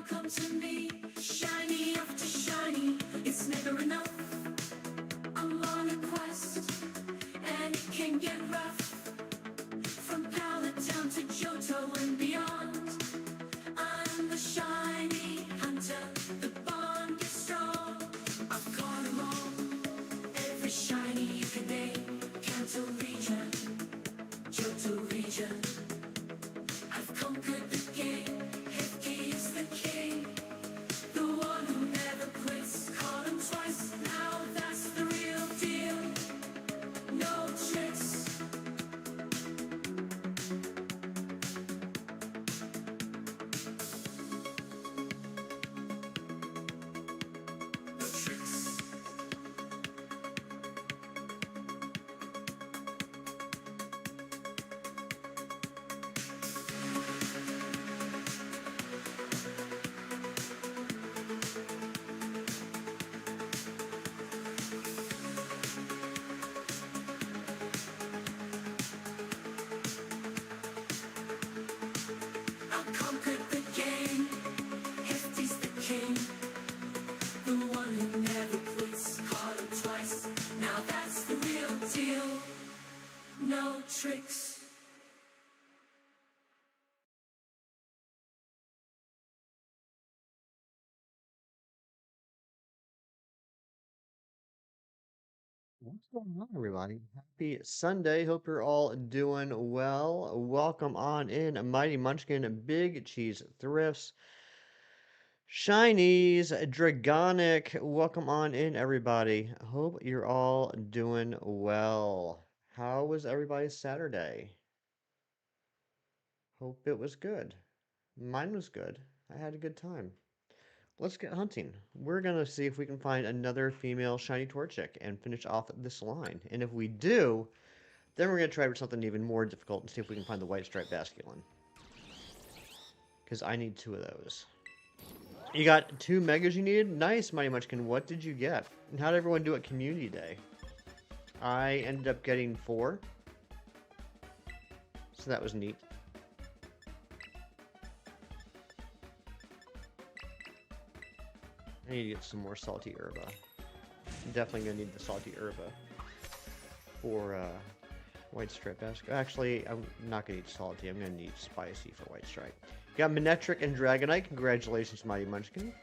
come to me, shiny after shiny, it's never enough. I'm on a quest, and it can get rough. From Pallet Town to Johto and beyond, I'm the shiny hunter, the bond is strong. I've caught 'em all, every shiny you can name. Kanto region, Johto region, I've conquered the game. Hefty is the king, the one who never quits. Caught him twice, now that's the real deal. No tricks. No tricks. I conquered the game. Hefty's the king, the one who never quits. Caught him twice, now that's the real deal. No tricks. What's going on, everybody? Happy Sunday. Hope you're all doing well. Welcome on in, Mighty Munchkin, Big Cheese Thrifts, Shinies, Dragonic. Welcome on in, everybody. Hope you're all doing well. How was everybody's Saturday? Hope it was good. Mine was good. I had a good time. Let's get hunting. We're gonna see if we can find another female shiny Torchic and finish off this line. And if we do, then we're gonna try for something even more difficult and see if we can find the white striped basculin. Because I need 2 of those. You got 2 megas you needed? Nice, Mighty Munchkin. What did you get? And how did everyone do at Community Day? I ended up getting 4. So that was neat. I need to get some more salty herba. I'm definitely gonna need the salty herba for white stripe basket. Actually, I'm not gonna need salty. I'm gonna need spicy for white stripe. Got Manectric and Dragonite. Congratulations, Mighty Munchkin.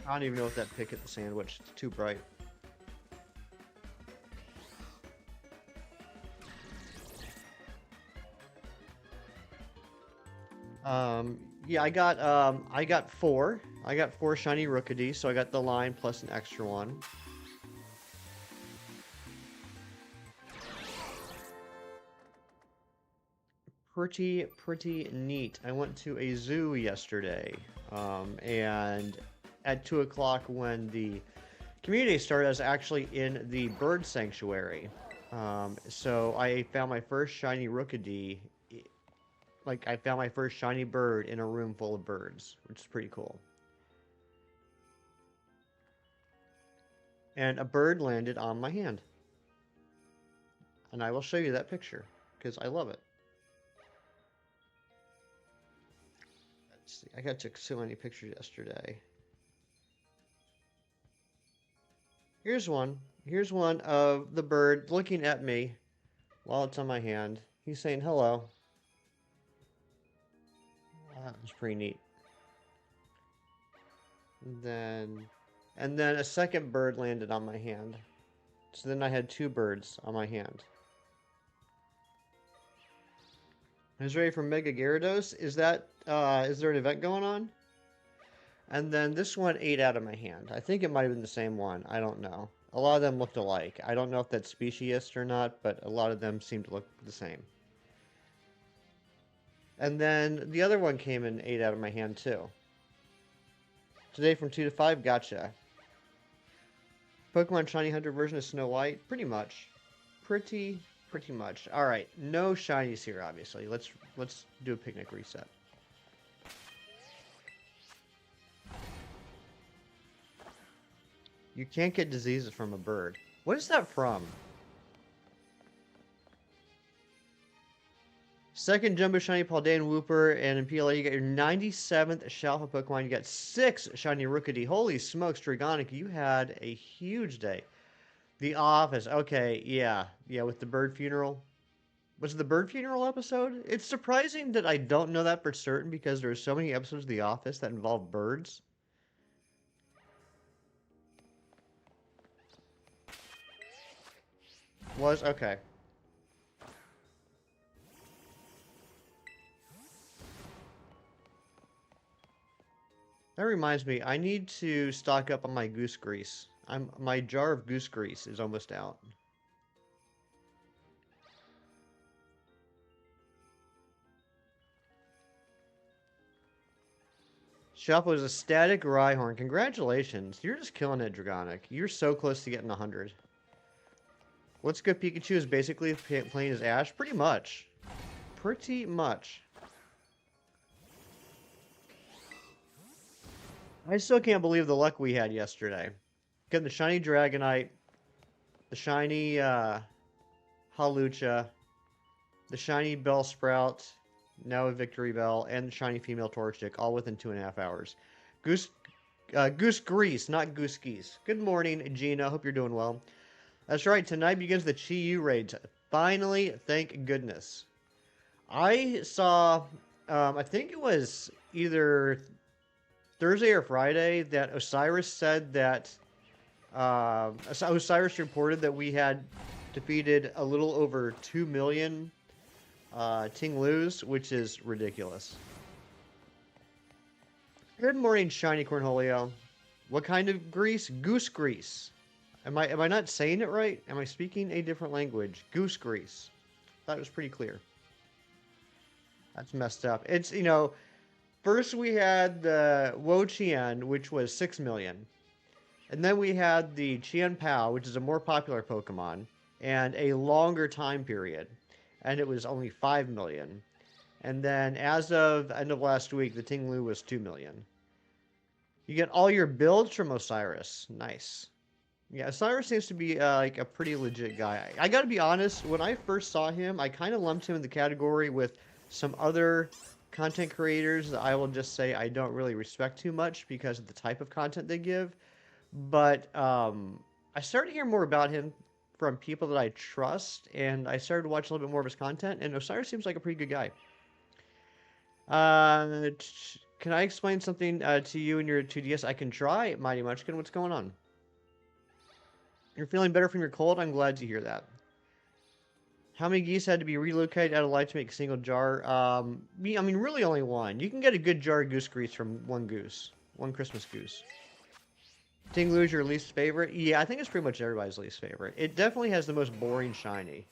I don't even know if that pick hit the sandwich. It's too bright. Yeah, I got 4. I got 4 shiny Rookidee, so I got the line plus an extra one. Pretty neat. I went to a zoo yesterday, and at 2 o'clock when the community started, I was actually in the bird sanctuary. So I found my first shiny Rookidee. Like, I found my first shiny bird in a room full of birds, which is pretty cool. And a bird landed on my hand. And I will show you that picture, because I love it. Let's see. I took so many pictures yesterday. Here's one. Here's one of the bird looking at me while it's on my hand. He's saying hello. That was pretty neat. And then a second bird landed on my hand. So then I had 2 birds on my hand. I was ready for Mega Gyarados. Is there an event going on? And then this one ate out of my hand. I think it might have been the same one. I don't know. A lot of them looked alike. I don't know if that's speciesist or not, but a lot of them seem to look the same. And then the other one came and ate out of my hand too. Today from 2 to 5, gotcha. Pokemon Shiny Hunter version of Snow White? Pretty much. Pretty much. Alright, no shinies here, obviously. Let's do a picnic reset. You can't get diseases from a bird. What is that from? Second Jumbo Shiny Paldean Wooper, and in PLA you got your 97th Shalfa Pokemon. You got 6 Shiny Rookidee. Holy smokes, Dragonic, you had a huge day. The Office, okay, yeah, with the bird funeral. Was it the bird funeral episode? It's surprising that I don't know that for certain because there are so many episodes of The Office that involve birds. Was? Okay. That reminds me, I need to stock up on my goose grease. My jar of goose grease is almost out. Shuffle is a static Rhyhorn. Congratulations. You're just killing it, Dragonic. You're so close to getting 100. Let's Go Pikachu is basically playing as Ash. Pretty much. Pretty much. I still can't believe the luck we had yesterday. Getting the shiny Dragonite, the shiny Hawlucha, the shiny Bellsprout, now a Victory Bell, and the shiny female Torchic, all within 2.5 hours. Goose Grease, not Goose Geese. Good morning, Gina. Hope you're doing well. That's right, tonight begins the Chi-Yu raids. Finally, thank goodness. I saw, I think it was either Thursday or Friday, that Osiris said that, Osiris reported that we had defeated a little over 2 million Ting Lus, which is ridiculous. Good morning, Shiny Cornholio. What kind of grease? Goose grease. Am I not saying it right? Am I speaking a different language? Goose grease. That was pretty clear. That's messed up. It's, first we had the Wo-Chien, which was 6 million. And then we had the Chien-Pao, which is a more popular Pokemon, and a longer time period. And it was only 5 million. And then as of end of last week, the Ting Lu was 2 million. You get all your builds from Osiris. Nice. Yeah, Osiris seems to be like a pretty legit guy. I gotta be honest, when I first saw him, I kind of lumped him in the category with some other content creators that I will just say I don't really respect too much because of the type of content they give. But I started to hear more about him from people that I trust, and I started watching a little bit more of his content, and Osiris seems like a pretty good guy. Can I explain something to you and your 2DS? I can try, Mighty Munchkin. What's going on? You're feeling better from your cold? I'm glad to hear that. How many geese had to be relocated out of life to make a single jar? I mean, really only one. You can get a good jar of goose grease from one goose. One Christmas goose. Ting Lu is your least favorite? Yeah, I think it's pretty much everybody's least favorite. It definitely has the most boring shiny.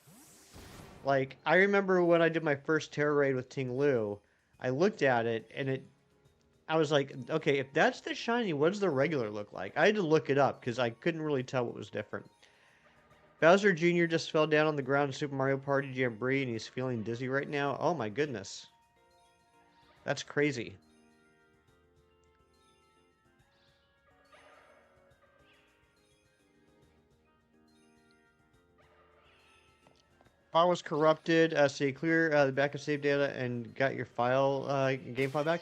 Like, I remember when I did my first Terror Raid with Ting Lu, I looked at it, and I was like, okay, if that's the shiny, what does the regular look like? I had to look it up, because I couldn't really tell what was different. Bowser Jr. just fell down on the ground in Super Mario Party Jamboree, and he's feeling dizzy right now. Oh my goodness. That's crazy. File was corrupted, so you clear the backup save data and got your game file back.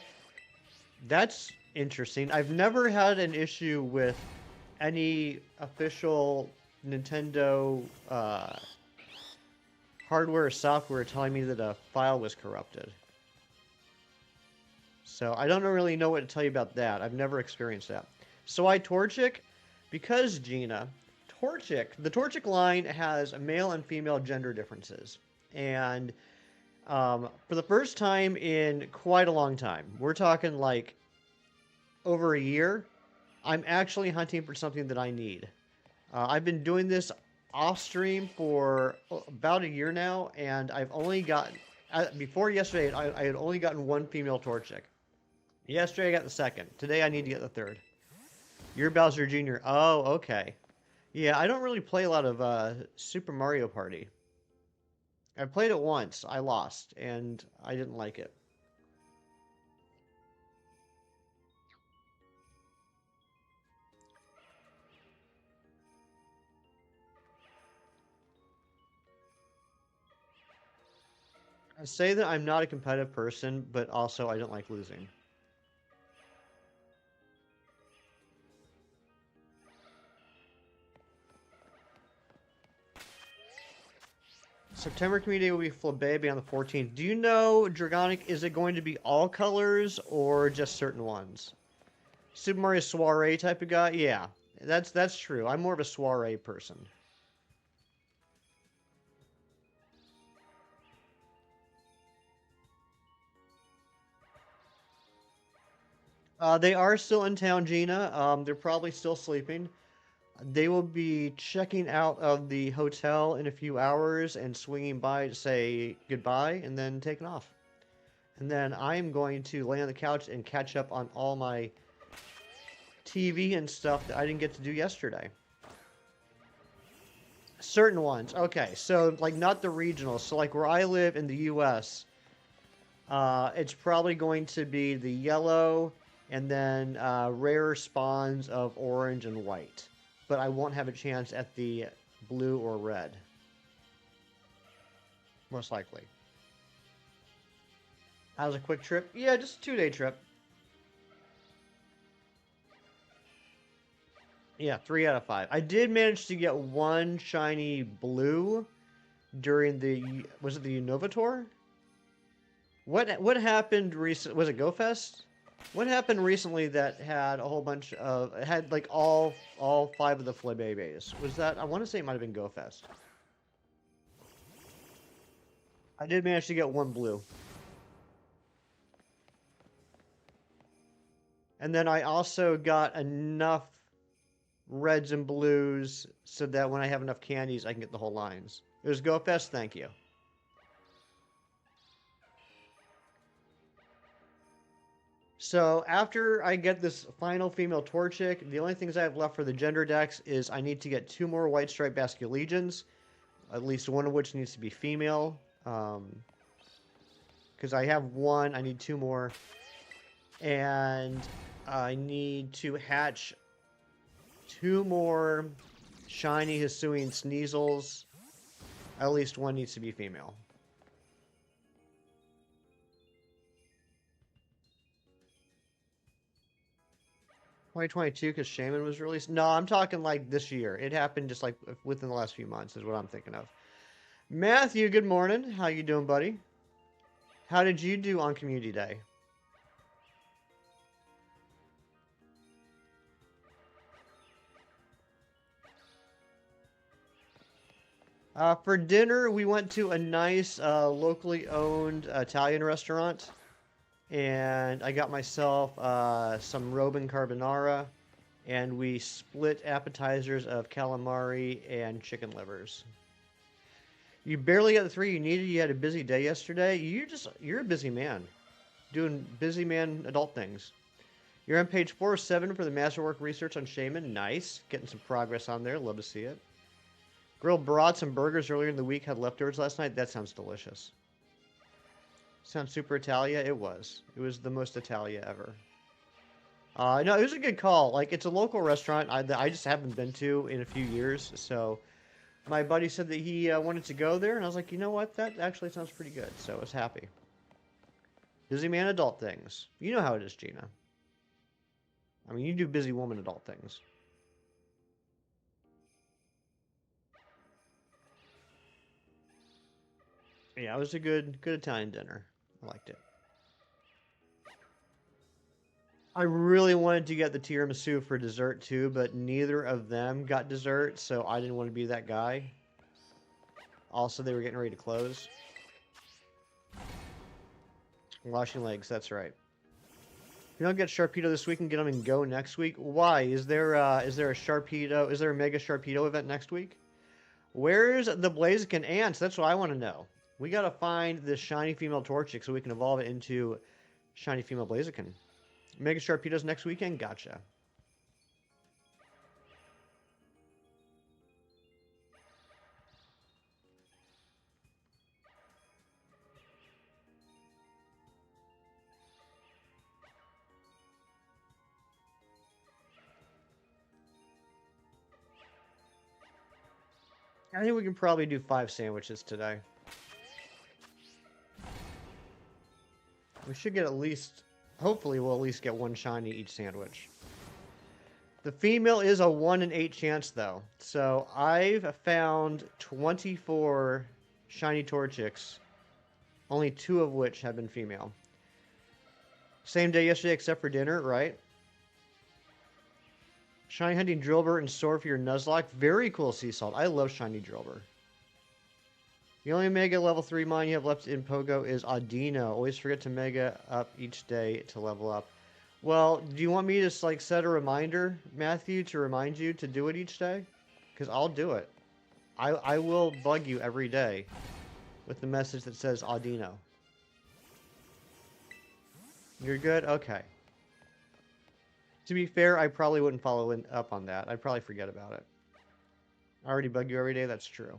That's interesting. I've never had an issue with any official Nintendo hardware or software telling me that a file was corrupted. So I don't really know what to tell you about that. I've never experienced that. So I Torchic, because Gina, the Torchic line has male and female gender differences. And for the first time in quite a long time, we're talking like over a year, I'm actually hunting for something that I need. I've been doing this off stream for about a year now, and I've only gotten, before yesterday, I had only gotten one female Torchic. Yesterday I got the second. Today I need to get the third. You're Bowser Jr. Oh, okay. Yeah, I don't really play a lot of Super Mario Party. I played it once. I lost, and I didn't like it. I say that I'm not a competitive person, but also I don't like losing. September Community will be Flabébé on the 14th. Do you know, Dragonic, is it going to be all colors or just certain ones? Super Mario Soiree type of guy? Yeah, that's true. I'm more of a soiree person. They are still in town, Gina. They're probably still sleeping. They will be checking out of the hotel in a few hours and swinging by to say goodbye and then taking off. And then I am going to lay on the couch and catch up on all my TV and stuff that I didn't get to do yesterday. Certain ones. Okay, so like not the regionals. So like where I live in the US, it's probably going to be the yellow and then rare spawns of orange and white. But I won't have a chance at the blue or red. Most likely. How's a quick trip? Yeah, just a 2-day trip. Yeah, 3 out of 5. I did manage to get one shiny blue during the, was it the Unova tour? What happened recent? Was it GoFest? What happened recently that had a whole bunch of, it had like all 5 of the Flabébés? Was that, I want to say it might have been GoFest. I did manage to get one blue. And then I also got enough reds and blues so that when I have enough candies, I can get the whole lines. It was GoFest, thank you. So after I get this final female Torchic, the only things I have left for the gender decks is I need to get 2 more White Stripe Basculegions, at least one of which needs to be female. Because I have one, I need 2 more. And I need to hatch 2 more shiny Hisuian Sneasels. At least one needs to be female. (2022) because Shaman was released? No, I'm talking like this year. It happened just like within the last few months is what I'm thinking of. Matthew, good morning. How you doing, buddy? How did you do on Community Day? For dinner, we went to a nice locally owned Italian restaurant. And I got myself some Robin Carbonara. And we split appetizers of calamari and chicken livers. You barely got the 3 you needed. You had a busy day yesterday. You're a busy man. Doing busy man adult things. You're on page 407 for the masterwork research on Shaman. Nice. Getting some progress on there. Love to see it. Grilled brats and burgers earlier in the week. Had leftovers last night. That sounds delicious. Sounds super Italia. It was. It was the most Italia ever. No, it was a good call. Like, it's a local restaurant I just haven't been to in a few years. So my buddy said that he wanted to go there. And I was like, you know what? That actually sounds pretty good. So I was happy. Busy man adult things. You know how it is, Gina. I mean, you do busy woman adult things. Yeah, it was a good Italian dinner. I liked it. I really wanted to get the tiramisu for dessert too, but neither of them got dessert, so I didn't want to be that guy. Also, they were getting ready to close. Washing legs, that's right. If you don't get Sharpedo this week and get them in Go next week, why? Is there a Sharpedo? Is there a Mega Sharpedo event next week? Where's the Blaziken ants? That's what I want to know. We gotta find this shiny female Torchic so we can evolve it into shiny female Blaziken. Mega Sharpedos next weekend? Gotcha. I think we can probably do 5 sandwiches today. We should get at least, hopefully we'll at least get one shiny each sandwich. The female is a 1 in 8 chance though. So I've found 24 shiny Torchics, only 2 of which have been female. Same day yesterday except for dinner, right? Shiny hunting Drillbur and sword for your Nuzlocke. Very cool, Sea Salt. I love shiny Drillbur. The only Mega level 3 mine you have left in Pogo is Audino. Always forget to Mega up each day to level up. Well, do you want me to like set a reminder, Matthew, to remind you to do it each day? Because I'll do it. I will bug you every day with the message that says Audino. You're good? Okay. To be fair, I probably wouldn't follow up on that. I'd probably forget about it. I already bug you every day, that's true.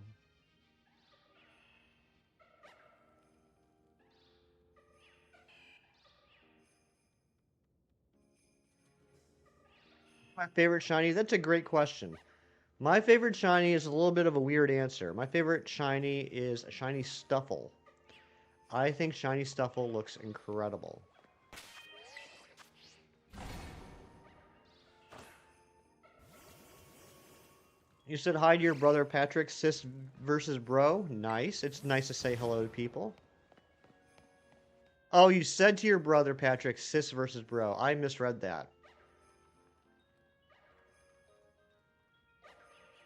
My favorite shiny? That's a great question. My favorite shiny is a little bit of a weird answer. My favorite shiny is a shiny Stuffle. I think shiny Stuffle looks incredible. You said hi to your brother Patrick, sis versus bro. Nice. It's nice to say hello to people. Oh, you said to your brother Patrick, sis versus bro. I misread that.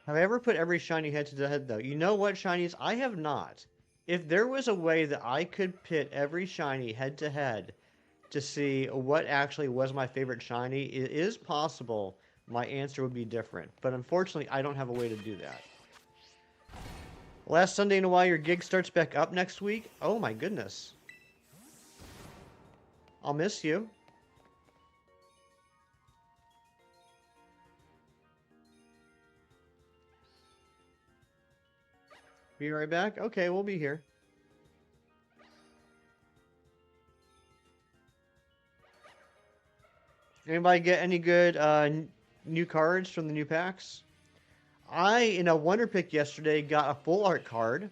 Have I ever put every shiny head to head though? You know what, shinies? I have not. If there was a way that I could pit every shiny head to head to see what actually was my favorite shiny, it is possible my answer would be different. But unfortunately, I don't have a way to do that. Last Sunday in a while, your gig starts back up next week? Oh my goodness. I'll miss you. Be right back? Okay, we'll be here. Anybody get any good new cards from the new packs? I, in a Wonder Pick yesterday, got a full art card.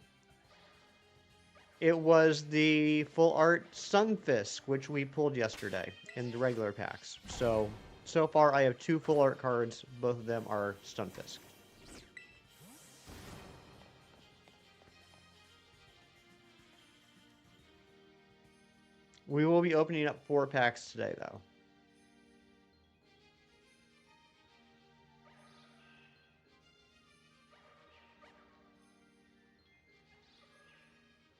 It was the full art Sunfisk, which we pulled yesterday in the regular packs. So far I have 2 full art cards. Both of them are Stunfisk. We will be opening up 4 packs today, though.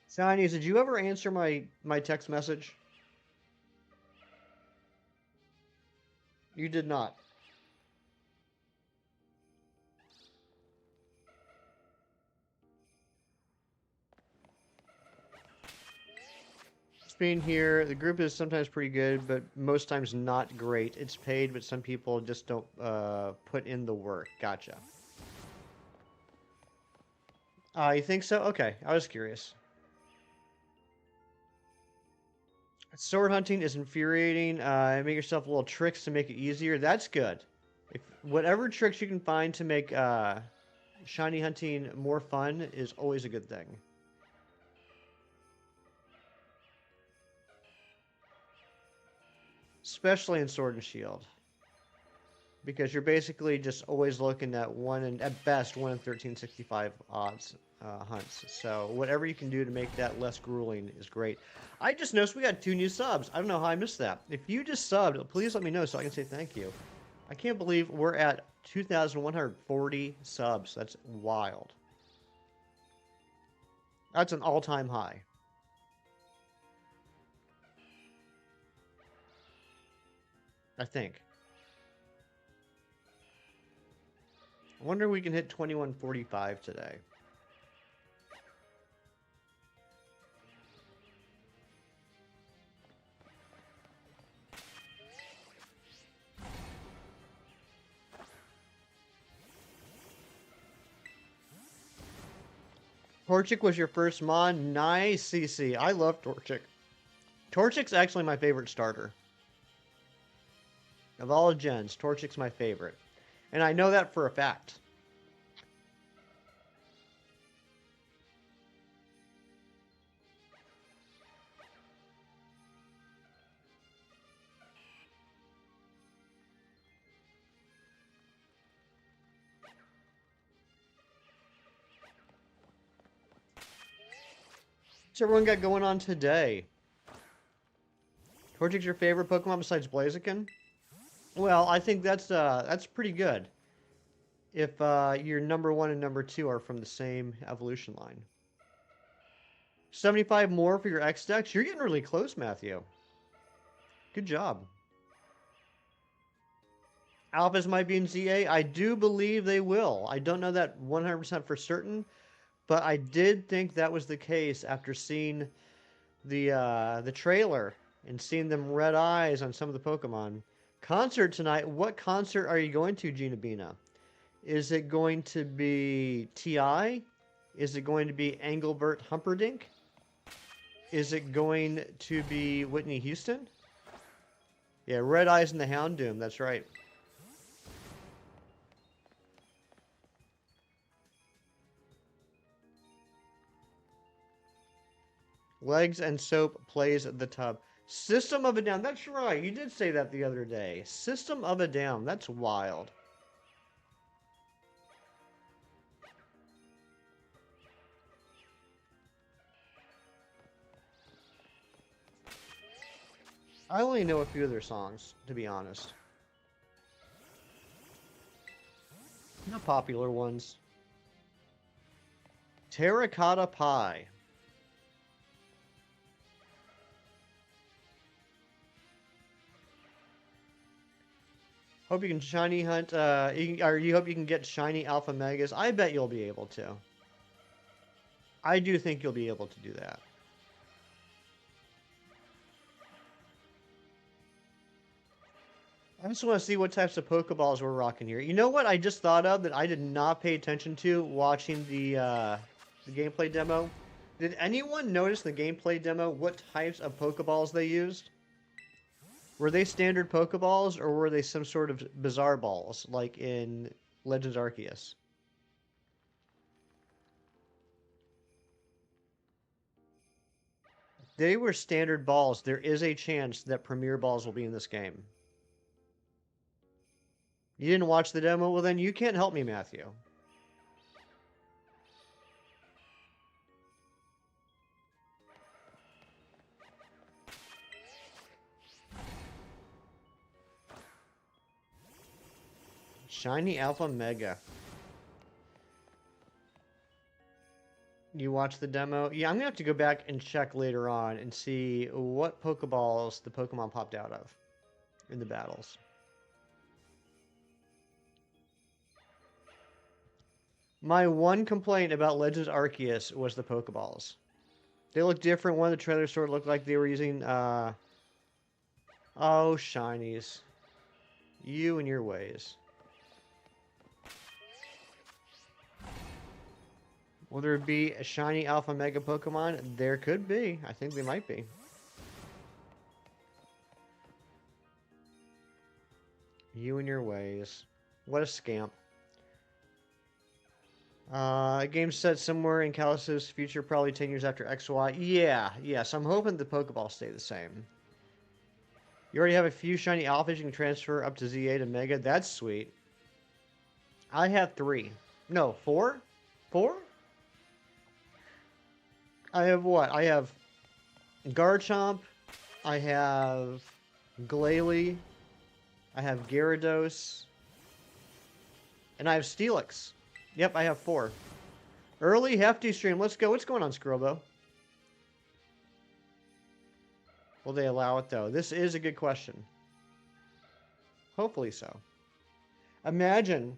Shinies, did you ever answer my text message? You did not. Being here, the group is sometimes pretty good, but most times not great. It's paid, but some people just don't put in the work. Gotcha. You think so? Okay, I was curious. Sword hunting is infuriating. Make yourself little tricks to make it easier. That's good. If whatever tricks you can find to make shiny hunting more fun is always a good thing. Especially in Sword and Shield. Because you're basically just always looking at at best 1 in 1365 odds hunts. So whatever you can do to make that less grueling is great. I just noticed we got 2 new subs. I don't know how I missed that. If you just subbed, please let me know so I can say thank you. I can't believe we're at 2,140 subs. That's wild. That's an all-time high. I think. I wonder if we can hit 2145 today. Torchic was your first mon? Nice, CC. I love Torchic. Torchic's actually my favorite starter. Of all gens, Torchic's my favorite. And I know that for a fact. What's everyone got going on today? Torchic's your favorite Pokemon besides Blaziken? Well, I think that's pretty good. If your number 1 and number 2 are from the same evolution line. 75 more for your X Dex? You're getting really close, Matthew. Good job. Alphas might be in ZA. I do believe they will. I don't know that 100% for certain, but I did think that was the case after seeing the trailer and seeing them red eyes on some of the Pokemon. Concert tonight. What concert are you going to, Gina Bina? Is it going to be T.I.? Is it going to be Engelbert Humperdinck? Is it going to be Whitney Houston? Yeah, Red Eyes and the Houndoom. That's right. Legs and Soap plays the tub. System of a Down. That's right. You did say that the other day. System of a Down. That's wild. I only know a few of their songs, to be honest. Not popular ones. Terracotta Pie. Hope you can shiny hunt, or you hope you can get shiny Alpha Megas. I bet you'll be able to. I do think you'll be able to do that. I just want to see what types of Pokeballs we're rocking here. You know what I just thought of that I did not pay attention to watching the gameplay demo? Did anyone notice the gameplay demo what types of Pokeballs they used? Were they standard Pokeballs or were they some sort of bizarre balls like in Legends Arceus? They were standard balls. There is a chance that Premier Balls will be in this game. You didn't watch the demo? Well, then you can't help me, Matthew. Shiny Alpha Mega. You watched the demo? Yeah, I'm going to have to go back and check later on and see what Pokeballs the Pokemon popped out of in the battles. My one complaint about Legends Arceus was the Pokeballs. They look different. One of the trailers sort of looked like they were using, oh, shinies. You and your ways. Will there be a shiny Alpha Mega Pokemon? There could be. I think they might be. You and your ways. What a scamp. Game set somewhere in Kalos' future, probably 10 years after XY. Yeah, yes. I'm hoping the Pokeballs stay the same. You already have a few shiny alphas you can transfer up to ZA to Mega. That's sweet. I have 3. No, 4? 4? I have what? I have Garchomp. I have Glalie. I have Gyarados. And I have Steelix. Yep, I have 4. Early hefty stream. Let's go. What's going on, Skirbo? Will they allow it, though? This is a good question. Hopefully so. Imagine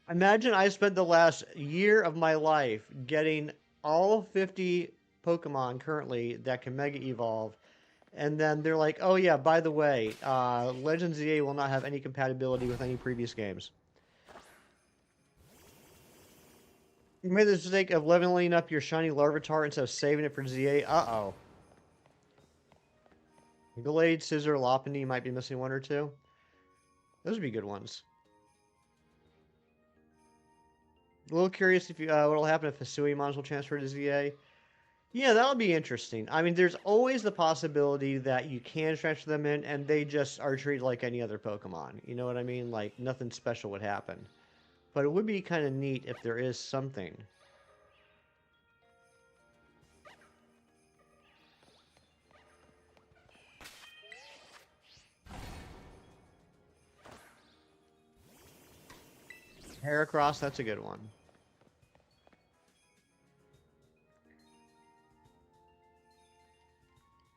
I spent the last year of my life getting all 50 Pokemon currently that can Mega Evolve, and then they're like, oh yeah, by the way, Legends ZA will not have any compatibility with any previous games. You made the mistake of leveling up your shiny Larvitar instead of saving it for ZA. Uh-oh. Glade, Scissor, Lopunny might be missing 1 or 2. Those would be good ones. A little curious if what'll happen if Hisuiemons will transfer to ZA. Yeah, that'll be interesting. I mean, there's always the possibility that you can transfer them in and they just are treated like any other Pokemon. You know what I mean? Like, nothing special would happen. But it would be kind of neat if there is something. Heracross, that's a good one.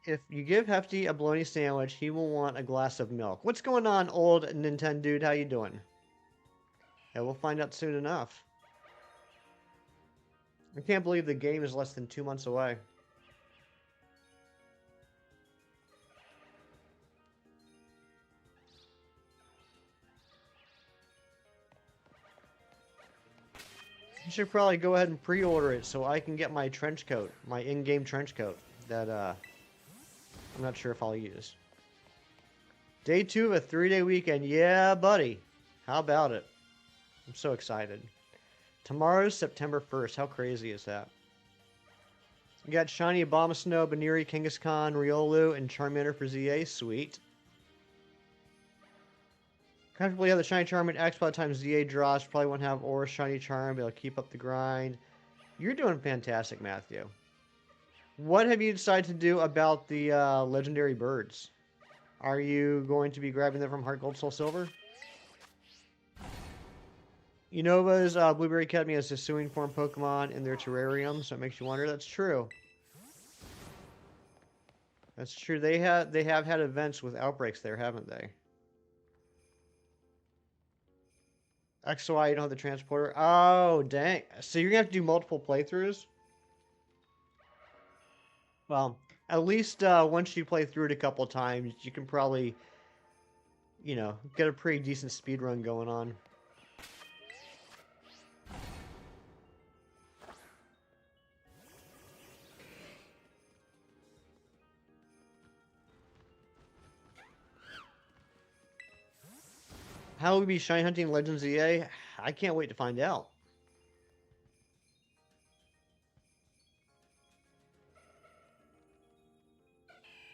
If you give Hefty a bologna sandwich, he will want a glass of milk. What's going on, old Nintendo dude? How you doing? Yeah, we'll find out soon enough. I can't believe the game is less than 2 months away. You should probably go ahead and pre-order it so I can get my trench coat, my in-game trench coat that I'm not sure if I'll use. Day 2 of a 3-day weekend. Yeah, buddy. How about it? I'm so excited. Tomorrow's September 1st. How crazy is that? You got Shiny Abomasnow, Baniri, Kangaskhan, Riolu, and Charmander for ZA. Sweet. Comfortably have the Shiny Charmander X by the time ZA draws. Probably won't have Aura Shiny Charm, but I'll keep up the grind. You're doing fantastic, Matthew. What have you decided to do about the legendary birds? Are you going to be grabbing them from Heart Gold, Soul Silver? Unova's Blueberry Academy has a suing form Pokemon in their terrarium, so it makes you wonder. That's true. That's true. They have had events with outbreaks there, haven't they? XY, you don't have the transporter. Oh, dang. So you're going to have to do multiple playthroughs? Well, at least once you play through it a couple times, you can probably, you know, get a pretty decent speed run going on. How will we be shiny hunting Legends EA? I can't wait to find out.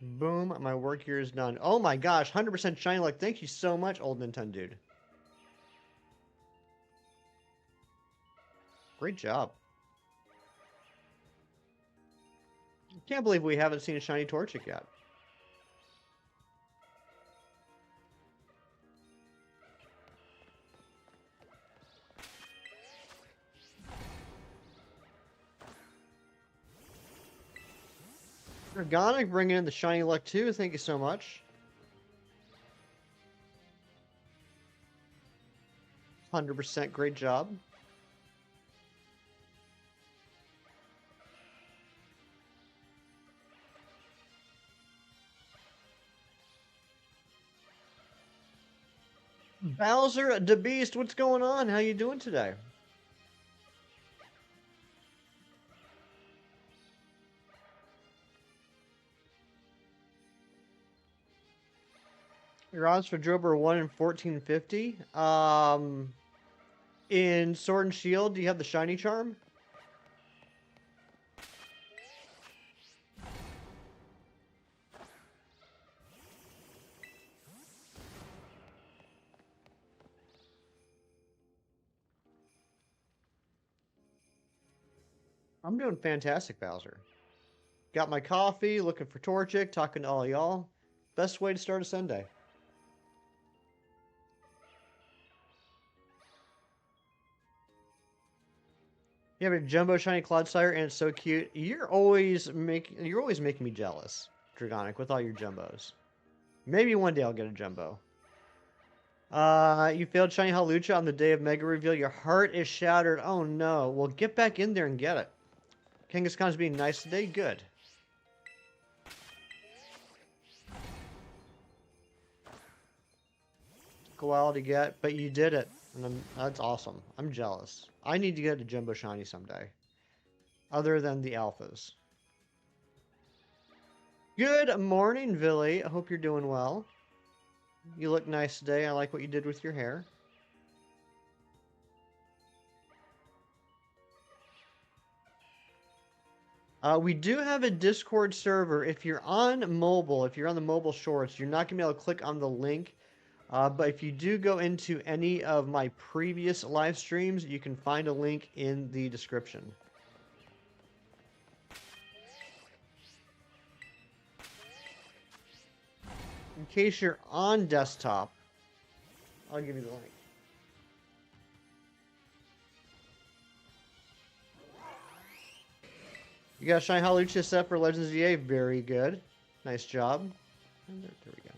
Boom, my work here is done. Oh my gosh, 100% shiny luck. Thank you so much, old Nintendo dude. Great job. Can't believe we haven't seen a shiny Torchic yet. Organic bringing in the shiny luck too. Thank you so much. 100% great job. Bowser the Beast, what's going on? How you doing today? Your odds for Drober are 1 in 1450. In Sword and Shield, do you have the shiny charm? I'm doing fantastic, Bowser. Got my coffee, looking for Torchic, talking to all y'all. Best way to start a Sunday. You have a jumbo shiny Clodsire, and it's so cute. You're always making me jealous, Dragonic, with all your jumbos. Maybe one day I'll get a jumbo. You failed shiny Hawlucha on the day of Mega Reveal. Your heart is shattered. Oh no. Well, get back in there and get it. Kangaskhan's being nice today. Good. Took a while to get, but you did it. And that's awesome. I'm jealous. I need to get a jumbo shiny someday. Other than the alphas. Good morning, Villy. I hope you're doing well. You look nice today. I like what you did with your hair. We do have a Discord server. If you're on mobile, if you're on the mobile shorts, you're not going to be able to click on the link. But if you do go into any of my previous live streams, you can find a link in the description. In case you're on desktop, I'll give you the link. You got Shiny Hawlucha set for Legends EA. Very good. Nice job. There we go.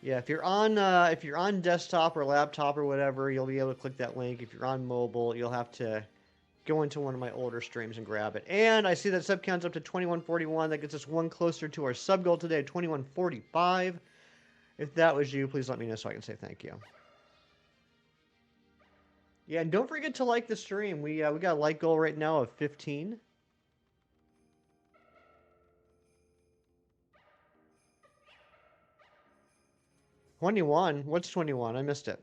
Yeah, if you're on desktop or laptop or whatever, you'll be able to click that link. If you're on mobile, you'll have to go into one of my older streams and grab it. And I see that sub count's up to 2141. That gets us one closer to our sub goal today, 2145. If that was you, please let me know so I can say thank you. Yeah, and don't forget to like the stream. We got a like goal right now of 15. 21? What's 21? I missed it.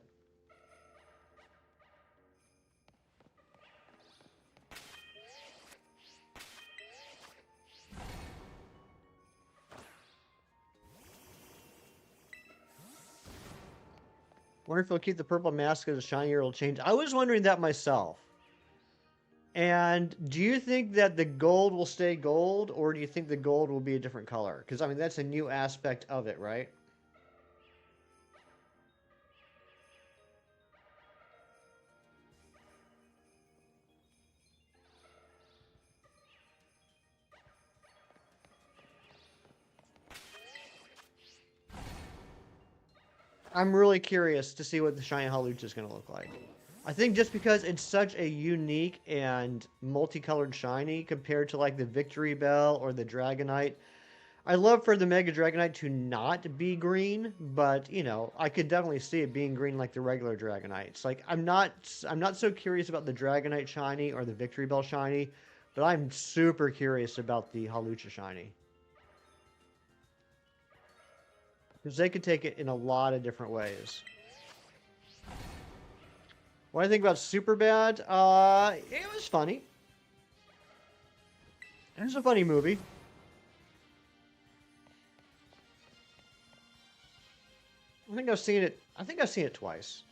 Wonder if he'll keep the purple mask as a shiny or it'll change. I was wondering that myself. And do you think that the gold will stay gold, or do you think the gold will be a different color? Because, I mean, that's a new aspect of it, right? I'm really curious to see what the shiny Hawlucha is going to look like. I think just because it's such a unique and multicolored shiny compared to like the Victory Bell or the Dragonite. I love for the Mega Dragonite to not be green, but you know, I could definitely see it being green like the regular Dragonites. Like I'm not so curious about the Dragonite shiny or the Victory Bell shiny, but I'm super curious about the Hawlucha shiny. Because they could take it in a lot of different ways. What do I think about Superbad? It was funny. It was a funny movie. I think I've seen it twice.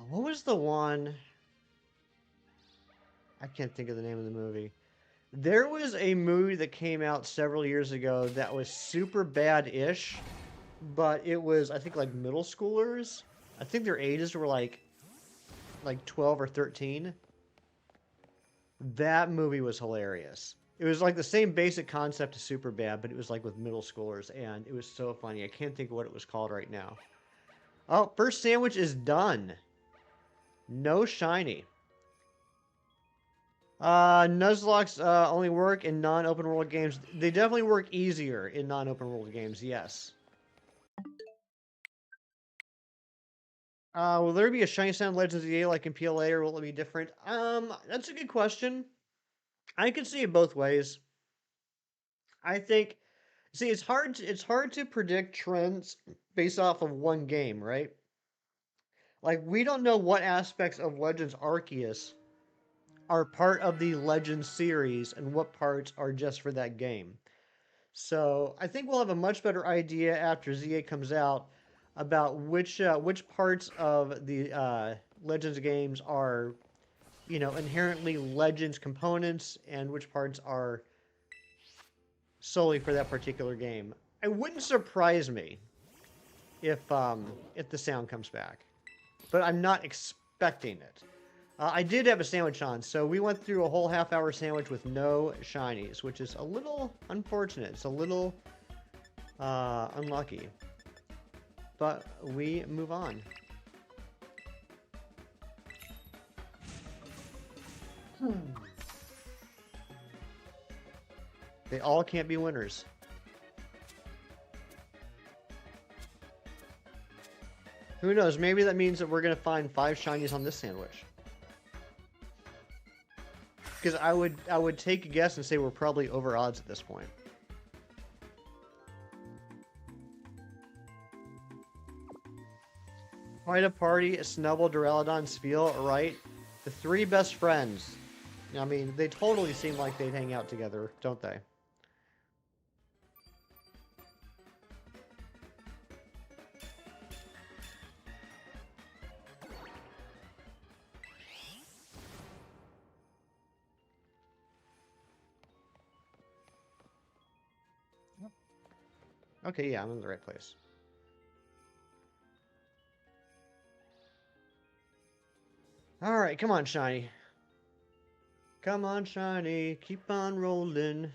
What was the one? I can't think of the name of the movie. There was a movie that came out several years ago that was super bad-ish, but it was, I think, like middle schoolers. I think their ages were like 12 or 13. That movie was hilarious. It was like the same basic concept as Superbad, but it was like with middle schoolers, and it was so funny. I can't think of what it was called right now. Oh, first sandwich is done. No shiny. Nuzlocks only work in non-open world games. They definitely work easier in non-open world games, yes. Will there be a shiny sound Legends EA like in PLA, or will it be different? That's a good question. I could see it both ways. I think, see, it's hard to predict trends based off of one game, right? Like we don't know what aspects of Legends Arceus are part of the Legends series and what parts are just for that game. So I think we'll have a much better idea after ZA comes out about which parts of the Legends games are, you know, inherently Legends components and which parts are solely for that particular game. It wouldn't surprise me if the sound comes back, but I'm not expecting it. I did have a sandwich on, so we went through a whole half-hour sandwich with no shinies, which is a little unfortunate. It's a little unlucky. But we move on. They all can't be winners. Who knows? Maybe that means that we're going to find 5 shinies on this sandwich. Because I would take a guess and say we're probably over odds at this point. Quite a party, Snubble, Duraludon, Spheal, right? The 3 best friends. I mean, they totally seem like they'd hang out together, don't they? Okay, yeah, I'm in the right place. Alright, come on, Shiny. Come on, Shiny. Keep on rolling.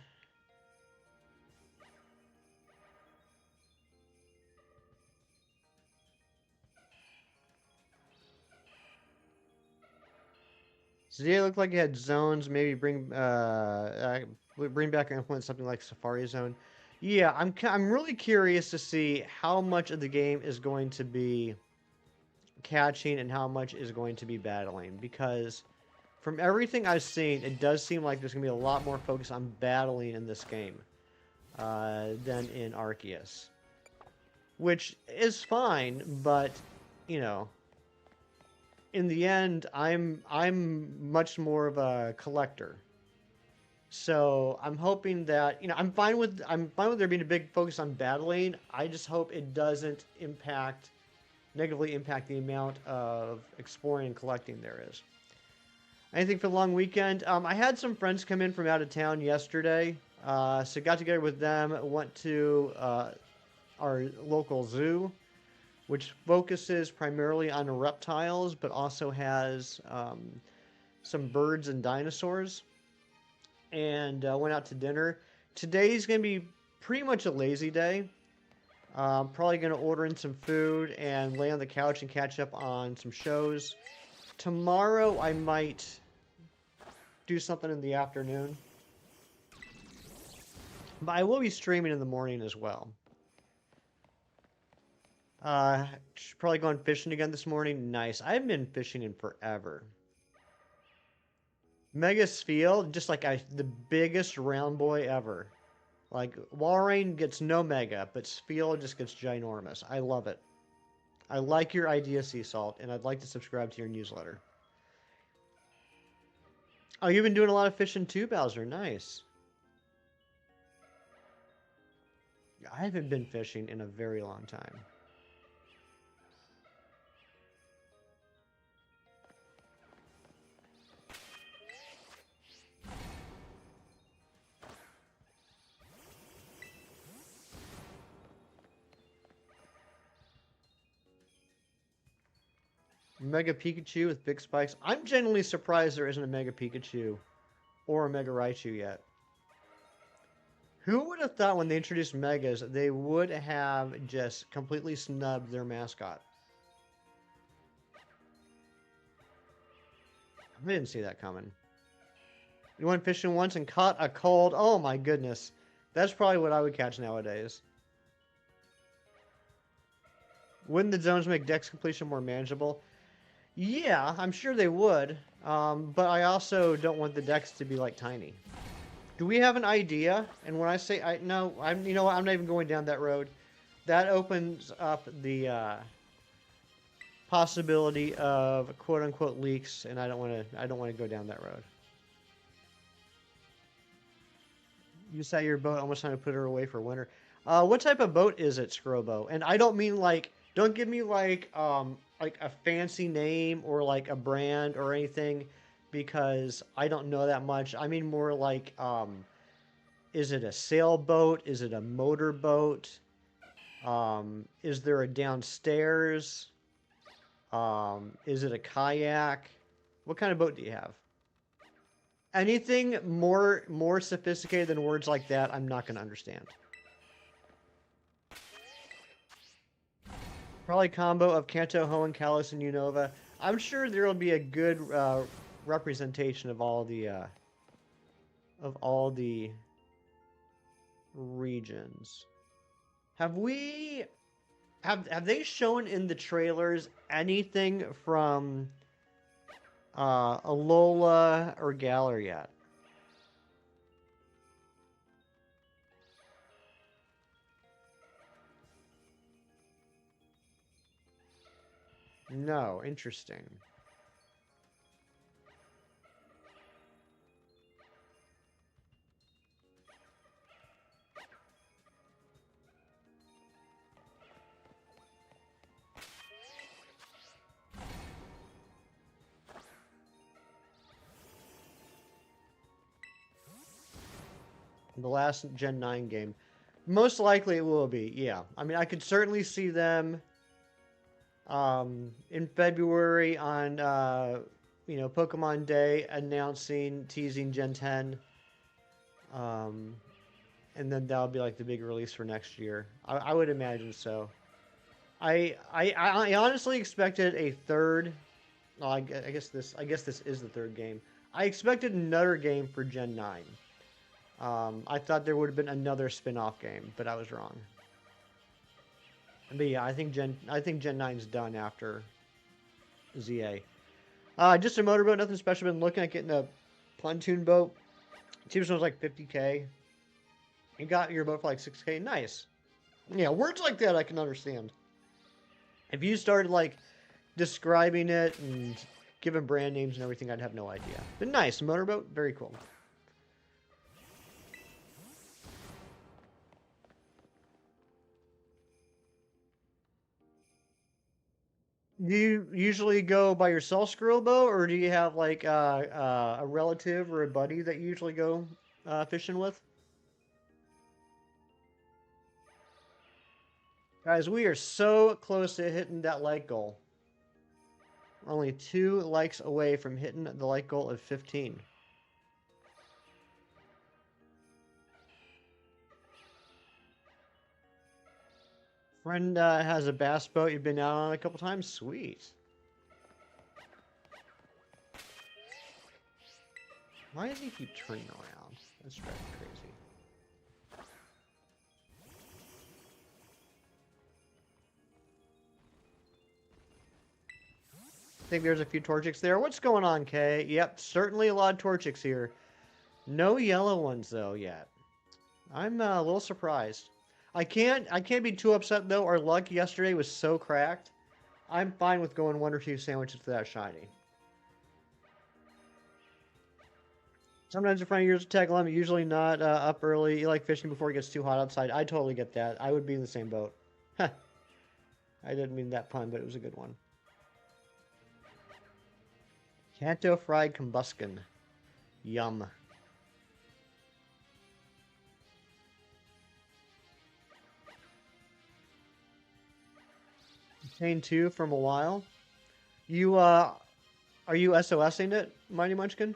So yeah, it looked like it had zones. Maybe bring back and implement something like Safari Zone. Yeah, I'm really curious to see how much of the game is going to be catching and how much is going to be battling, because from everything I've seen, it does seem like there's going to be a lot more focus on battling in this game than in Arceus, which is fine, but you know, in the end, I'm much more of a collector. So I'm hoping that I'm fine with there being a big focus on battling. I just hope it doesn't negatively impact the amount of exploring and collecting there is. Anything for the long weekend? I had some friends come in from out of town yesterday, so got together with them. Went to our local zoo, which focuses primarily on reptiles, but also has some birds and dinosaurs. And went out to dinner. Today's gonna be pretty much a lazy day. Probably gonna order in some food and lay on the couch and catch up on some shows. Tomorrow I might do something in the afternoon, but I will be streaming in the morning as well. Uh, Probably going fishing again this morning. Nice. I haven't been fishing in forever. Mega Spheal, just like the biggest round boy ever. Like, Walrein gets no mega, but Spheal just gets ginormous. I love it. I like your idea, Sea Salt, and I'd like to subscribe to your newsletter. Oh, you've been doing a lot of fishing too, Bowser. Nice. I haven't been fishing in a very long time. Mega Pikachu with big spikes. I'm genuinely surprised there isn't a Mega Pikachu or a Mega Raichu yet. Who would have thought when they introduced Megas, they would have just completely snubbed their mascot? I didn't see that coming. You went fishing once and caught a cold. Oh my goodness. That's probably what I would catch nowadays. Wouldn't the zones make dex completion more manageable? Yeah, I'm sure they would. But I also don't want the decks to be like tiny. Do we have an idea? And when I say no, you know what? I'm not even going down that road. That opens up the possibility of quote unquote leaks, and I don't want to go down that road. You sat your boat almost time to put her away for winter. What type of boat is it, Scrobo? And I don't mean like, don't give me like a fancy name or like a brand or anything, because I don't know that much. I mean more like, is it a sailboat? Is it a motorboat? Is there a downstairs? Is it a kayak? What kind of boat do you have? Anything more sophisticated than words like that, I'm not going to understand. Probably combo of Kanto, Hoenn, Kalos, and Unova. I'm sure there will be a good representation of all the regions. Have they shown in the trailers anything from Alola or Galar yet? No, interesting. The last Gen 9 game. Most likely it will be, yeah. I mean, I could certainly see them in February on, Pokemon Day announcing, teasing Gen 10. Um, and then that'll be like the big release for next year. I would imagine so. I honestly expected a third. Well, I guess this is the third game. I expected another game for Gen 9. I thought there would have been another spin-off game, but I was wrong. But yeah, I think Gen 9's done after ZA. Just a motorboat, nothing special. Been looking at getting a pontoon boat. Cheapest one was like 50K. You got your boat for like 6K. Nice. Yeah, words like that I can understand. If you started like describing it and giving brand names and everything, I'd have no idea. But nice motorboat, very cool. Do you usually go by yourself, Skrillbo, or do you have like a relative or a buddy that you usually go fishing with? Guys, we are so close to hitting that like goal. We're only 2 likes away from hitting the like goal of 15. Friend has a bass boat you've been out on a couple times? Sweet. Why does he keep turning around? That's driving me crazy. I think there's a few Torchics there. What's going on, Kay? Yep, certainly a lot of Torchics here. No yellow ones though yet. I'm a little surprised. I can't be too upset though. Our luck yesterday was so cracked. I'm fine with going 1 or 2 sandwiches to that shiny. Sometimes if friend yours tag along, usually not up early. You like fishing before it gets too hot outside. I totally get that. I would be in the same boat. I didn't mean that pun, but it was a good one. Kanto fried combuskin. Yum. Chain 2 from a while. You, are you SOSing it, Mighty Munchkin?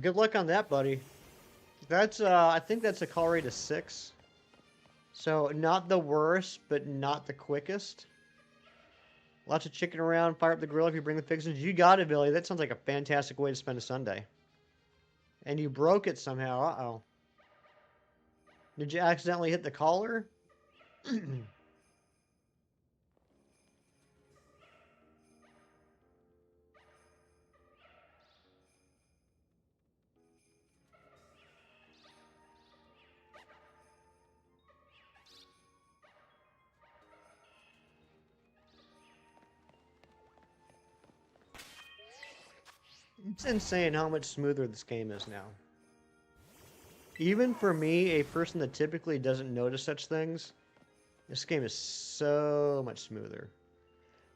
Good luck on that, buddy. That's, I think that's a call rate of 6. So, not the worst, but not the quickest. Lots of chicken around, fire up the grill if you bring the fixings. You got it, Billy. That sounds like a fantastic way to spend a Sunday. And you broke it somehow. Uh-oh. Did you accidentally hit the collar? It's insane how much smoother this game is now. Even for me, a person that typically doesn't notice such things, this game is so much smoother.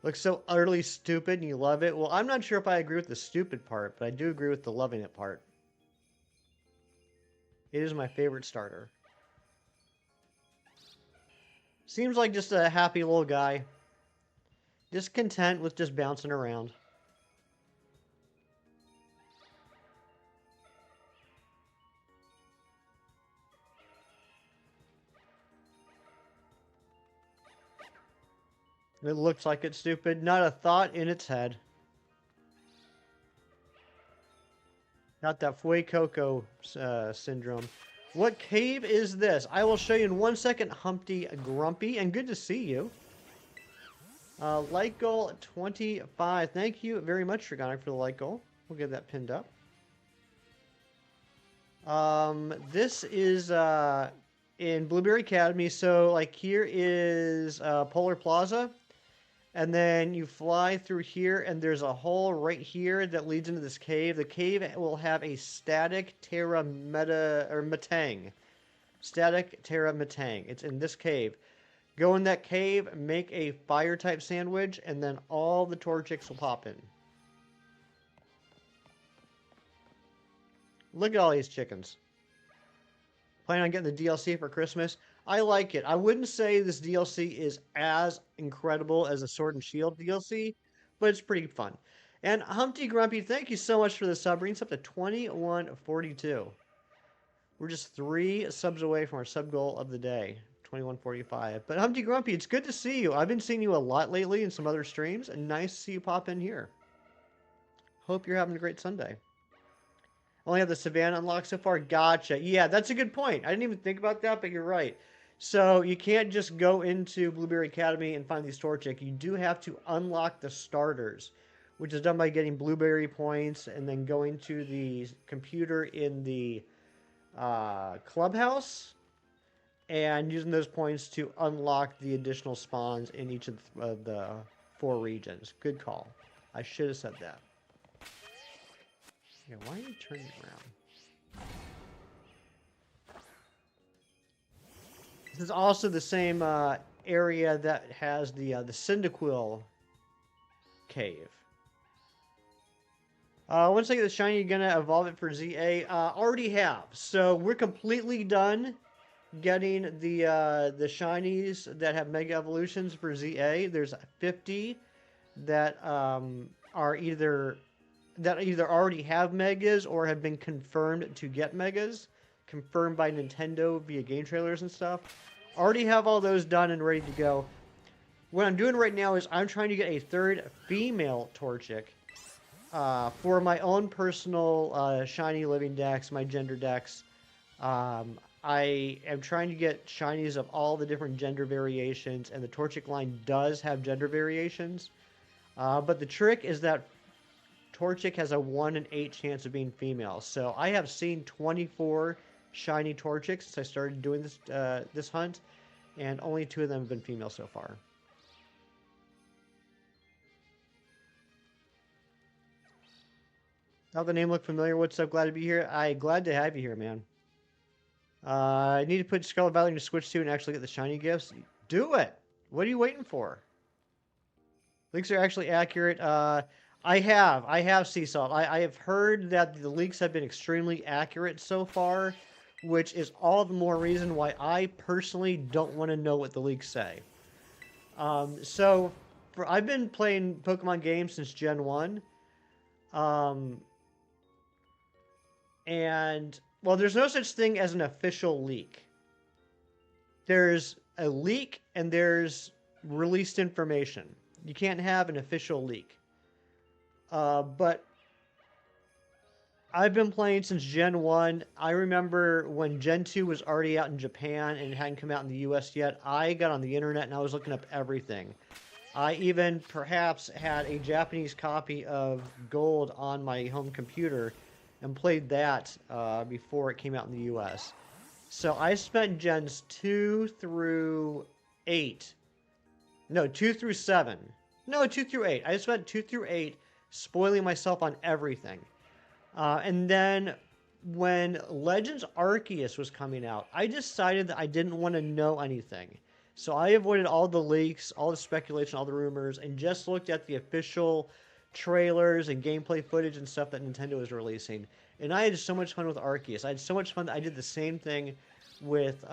Looks so utterly stupid and you love it. Well, I'm not sure if I agree with the stupid part, but I do agree with the loving it part. It is my favorite starter. Seems like just a happy little guy. Just content with just bouncing around. It looks like it's stupid. Not a thought in its head. Got that Fue Coco syndrome. What cave is this? I will show you in 1 second, Humpty Grumpy. And good to see you. Light goal 25. Thank you very much, Dragonic, for the light goal. We'll get that pinned up. This is in Blueberry Academy. So, like, here is Polar Plaza. And then you fly through here, and there's a hole right here that leads into this cave. The cave will have a static Terra Metang. Static Terra Metang. It's in this cave. Go in that cave, make a fire type sandwich, and then all the Torchics will pop in. Look at all these chickens. Planning on getting the DLC for Christmas. I like it. I wouldn't say this DLC is as incredible as the Sword and Shield DLC, but it's pretty fun. And Humpty Grumpy, thank you so much for the sub. Brings up to 2142. We're just 3 subs away from our sub goal of the day. 2145. But Humpty Grumpy, it's good to see you. I've been seeing you a lot lately in some other streams, and nice to see you pop in here. Hope you're having a great Sunday. Only have the Savannah unlocked so far. Gotcha. Yeah, that's a good point. I didn't even think about that, but you're right. So you can't just go into Blueberry Academy and find these Torchic. You do have to unlock the starters, which is done by getting Blueberry points and then going to the computer in the clubhouse and using those points to unlock the additional spawns in each of the 4 regions. Good call. I should have said that. Yeah, why are you turning around? This is also the same area that has the Cyndaquil cave. Once I get the shiny, you're gonna evolve it for ZA. Already have. So we're completely done getting the shinies that have mega evolutions for ZA. There's 50 that are either already have megas or have been confirmed to get megas, confirmed by Nintendo via game trailers and stuff. Already have all those done and ready to go. What I'm doing right now is I'm trying to get a 3rd female Torchic for my own personal shiny living dex, my gender dex. I am trying to get shinies of all the different gender variations, and the Torchic line does have gender variations. But the trick is that Torchic has a 1 in 8 chance of being female. So I have seen 24 shiny Torchics since I started doing this hunt, and only 2 of them have been female so far. How the name look familiar? What's up? Glad to be here. Glad to have you here, man. I need to put Scarlet Valley to switch to and actually get the shiny gifts. Do it! What are you waiting for? Leaks are actually accurate. I have sea salt. I have heard that the leaks have been extremely accurate so far, which is all the more reason why I personally don't want to know what the leaks say. I've been playing Pokemon games since Gen 1. And, well, there's no such thing as an official leak. There's a leak and there's released information. You can't have an official leak. But I've been playing since Gen 1. I remember when Gen 2 was already out in Japan and it hadn't come out in the US yet, I got on the internet and I was looking up everything. I even perhaps had a Japanese copy of Gold on my home computer and played that before it came out in the US. So I spent Gens 2 through 8. No, 2 through 7. No, 2 through 8. I spent 2 through 8 spoiling myself on everything. And then when Legends Arceus was coming out, I decided that I didn't want to know anything. So I avoided all the leaks, all the speculation, all the rumors, and just looked at the official trailers and gameplay footage and stuff that Nintendo was releasing. And I had so much fun with Arceus. I had so much fun that I did the same thing with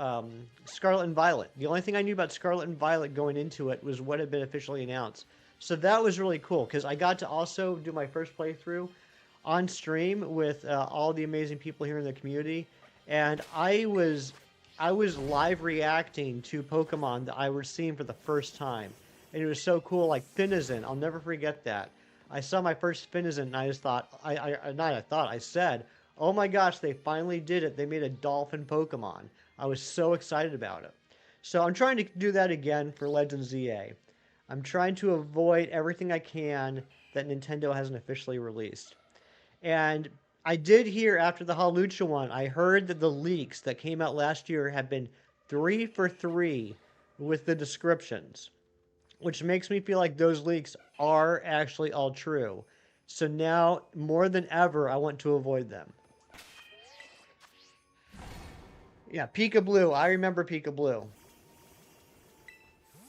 Scarlet and Violet. The only thing I knew about Scarlet and Violet going into it was what had been officially announced. So that was really cool because I got to also do my first playthrough on stream with all the amazing people here in the community, and I was live reacting to Pokemon that I was seeing for the first time, and it was so cool. Like Finizen, I'll never forget that. I saw my first Finizen, and I just thought, I said, oh my gosh, they finally did it. They made a dolphin Pokemon. I was so excited about it. So I'm trying to do that again for Legends ZA. I'm trying to avoid everything I can that Nintendo hasn't officially released. And I did hear after the Hawlucha one, I heard that the leaks that came out last year have been 3 for 3 with the descriptions, which makes me feel like those leaks are actually all true. So now, more than ever, I want to avoid them. Yeah, Pika Blue. I remember Pika Blue.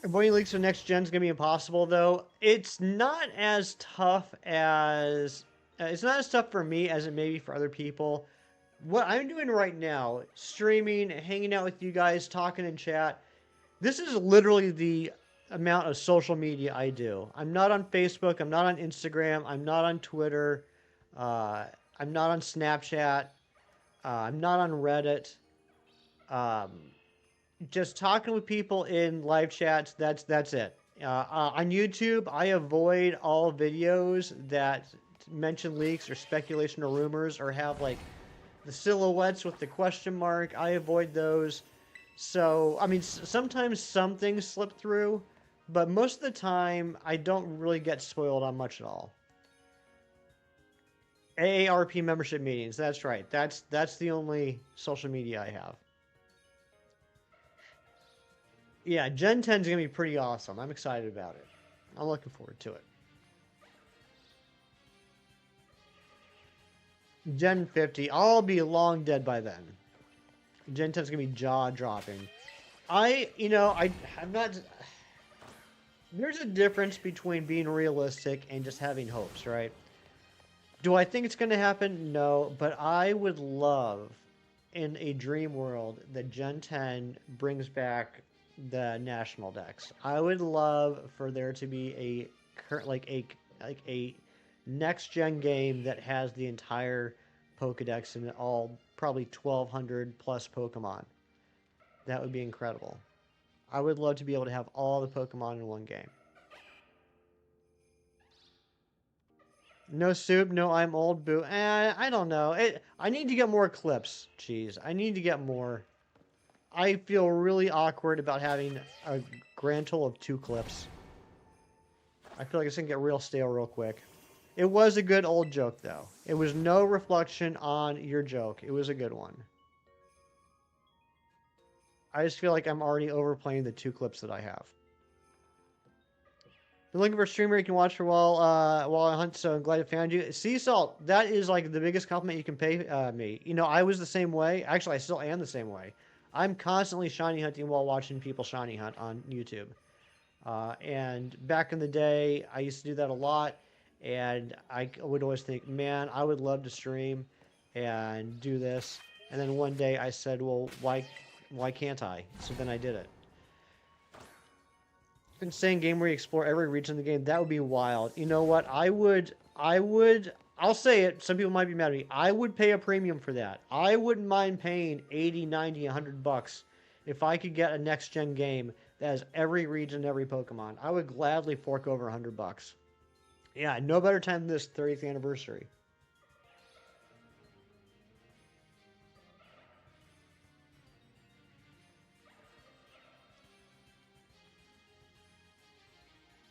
Avoiding leaks for next gen is gonna be impossible, though. It's not as tough as it's not as tough for me as it may be for other people. What I'm doing right now, streaming, hanging out with you guys, talking in chat. This is literally the amount of social media I do. I'm not on Facebook. I'm not on Instagram. I'm not on Twitter. Uh, I'm not on Snapchat. I'm not on Reddit. Um, just talking with people in live chats. That's it. On YouTube, I avoid all videos that mention leaks or speculation or rumors or have like the silhouettes with the question mark. I avoid those. So I mean, sometimes some things slip through, but most of the time I don't really get spoiled on much at all. AARP membership meetings. That's right. That's the only social media I have. Yeah, Gen 10 is going to be pretty awesome. I'm excited about it. I'm looking forward to it. Gen 50, I'll be long dead by then. Gen 10 is going to be jaw dropping. I'm not. There's a difference between being realistic and just having hopes, right? Do I think it's going to happen? No, but I would love in a dream world that Gen 10 brings back the national decks. I would love for there to be a like a next gen game that has the entire Pokedex and all probably 1200 plus Pokemon. That would be incredible. I would love to be able to have all the Pokemon in one game. No soup, no I'm old, boo. I don't know. I need to get more clips, cheese. I need to get more. I feel really awkward about having a grand total of 2 clips. I feel like it's gonna get real stale real quick. It was a good old joke, though. It was no reflection on your joke. It was a good one. I just feel like I'm already overplaying the 2 clips that I have. Been looking for a streamer you can watch for while I hunt, so I'm glad I found you. Sea Salt, that is like the biggest compliment you can pay me. You know, I was the same way. Actually, I still am the same way. I'm constantly shiny hunting while watching people shiny hunt on YouTube. And back in the day, I used to do that a lot. And I would always think, man, I would love to stream and do this. And then one day I said, well, why can't I? So then I did it. Insane game where you explore every region of the game. That would be wild. You know what? I'll say it. Some people might be mad at me. I would pay a premium for that. I wouldn't mind paying 80, 90, 100 bucks if I could get a next gen game that has every region, every Pokemon. I would gladly fork over 100 bucks. Yeah, no better time than this 30th anniversary.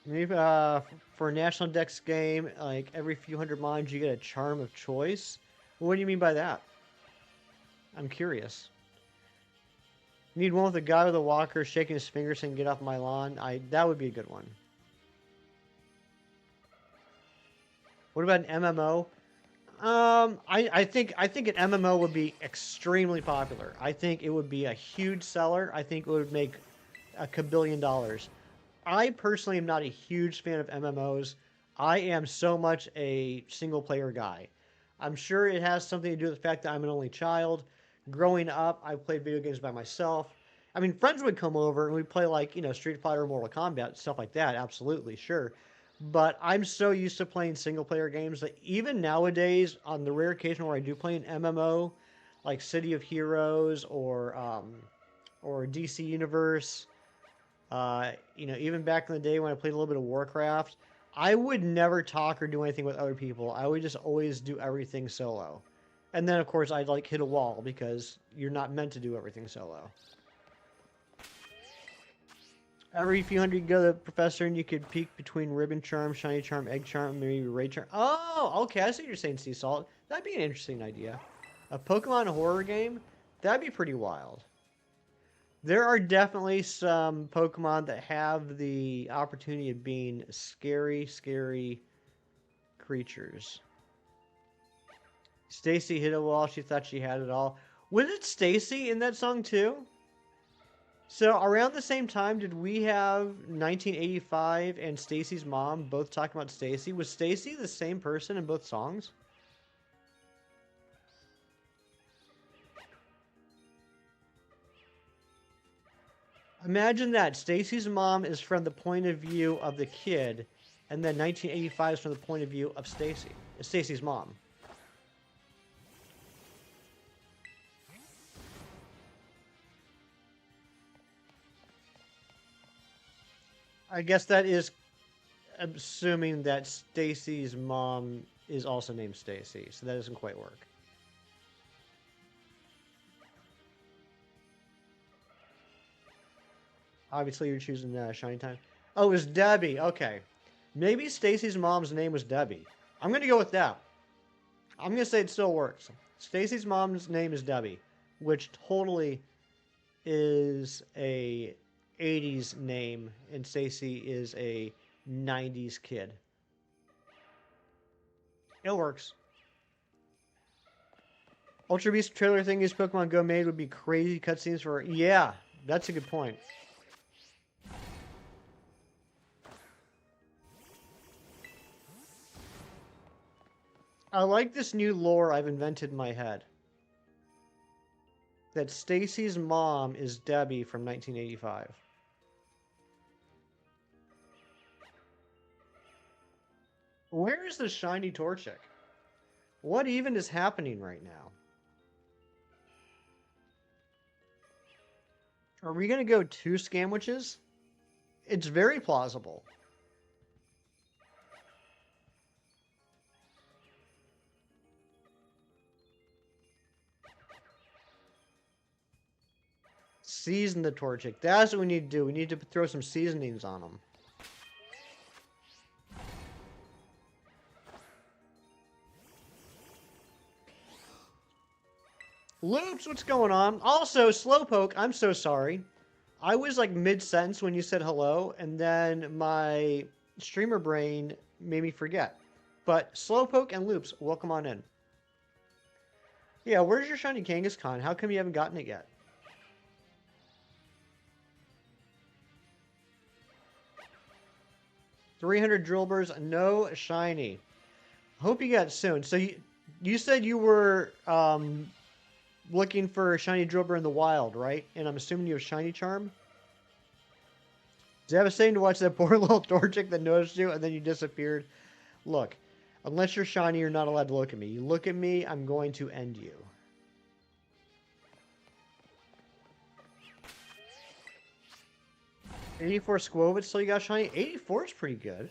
Maybe for a National Dex game, like every few hundred mines, you get a charm of choice. What do you mean by that? I'm curious. Need one with a guy with a walker shaking his fingers saying "Get off my lawn." That would be a good one. What about an MMO? I think an MMO would be extremely popular. I think it would be a huge seller. I think it would make a kabillion dollars. I personally am not a huge fan of MMOs. I am so much a single player guy. I'm sure it has something to do with the fact that I'm an only child. Growing up, I played video games by myself. I mean, friends would come over and we'd play like, Street Fighter, Mortal Kombat, stuff like that. Absolutely, sure. But I'm so used to playing single player games that even nowadays, on the rare occasion where I do play an MMO, like City of Heroes or DC Universe, even back in the day when I played a little bit of Warcraft, I would never talk or do anything with other people. I would just always do everything solo. And then, of course, I'd like hit a wall because you're not meant to do everything solo. Every few hundred, you go to the professor and you could peek between ribbon charm, shiny charm, egg charm, maybe raid charm. Oh, okay, I see what you're saying, Sea Salt. That'd be an interesting idea. A Pokemon horror game? That'd be pretty wild. There are definitely some Pokemon that have the opportunity of being scary, scary creatures. Stacy hit a wall. She thought she had it all. Was it Stacy in that song too? So around the same time, did we have 1985 and Stacy's mom both talking about Stacy? Was Stacy the same person in both songs? Imagine that Stacy's mom is from the point of view of the kid, and then 1985 is from the point of view of Stacy. Stacy's mom. I guess that is assuming that Stacy's mom is also named Stacy, so that doesn't quite work. Obviously, you're choosing Shiny Time. Oh, it was Debbie. Okay. Maybe Stacy's mom's name was Debbie. I'm going to go with that. I'm going to say it still works. Stacy's mom's name is Debbie, which totally is a 80s name, and Stacy is a 90s kid. It works. Ultra Beast trailer thing is Pokemon Go made would be crazy cutscenes for. Yeah, that's a good point. I like this new lore I've invented in my head. That Stacy's mom is Debbie from 1985. Where is the shiny Torchic? What even is happening right now? Are we going to go 2 Scamwiches? It's very plausible. Season the Torchic. That's what we need to do. We need to throw some seasonings on them. Loops, what's going on? Also, Slowpoke, I'm so sorry. I was like mid-sentence when you said hello, and then my streamer brain made me forget. But Slowpoke and Loops, welcome on in. Yeah, where's your shiny Kangaskhan? How come you haven't gotten it yet? $300 Drillburs, no shiny. Hope you got it soon. So you said you were looking for a shiny Drillbur in the wild, right? And I'm assuming you have shiny charm? Devastating to watch that poor little Torchic that noticed you and then you disappeared. Look, unless you're shiny, you're not allowed to look at me. You look at me, I'm going to end you. $84 Squovitz still you got shiny? 84 is pretty good.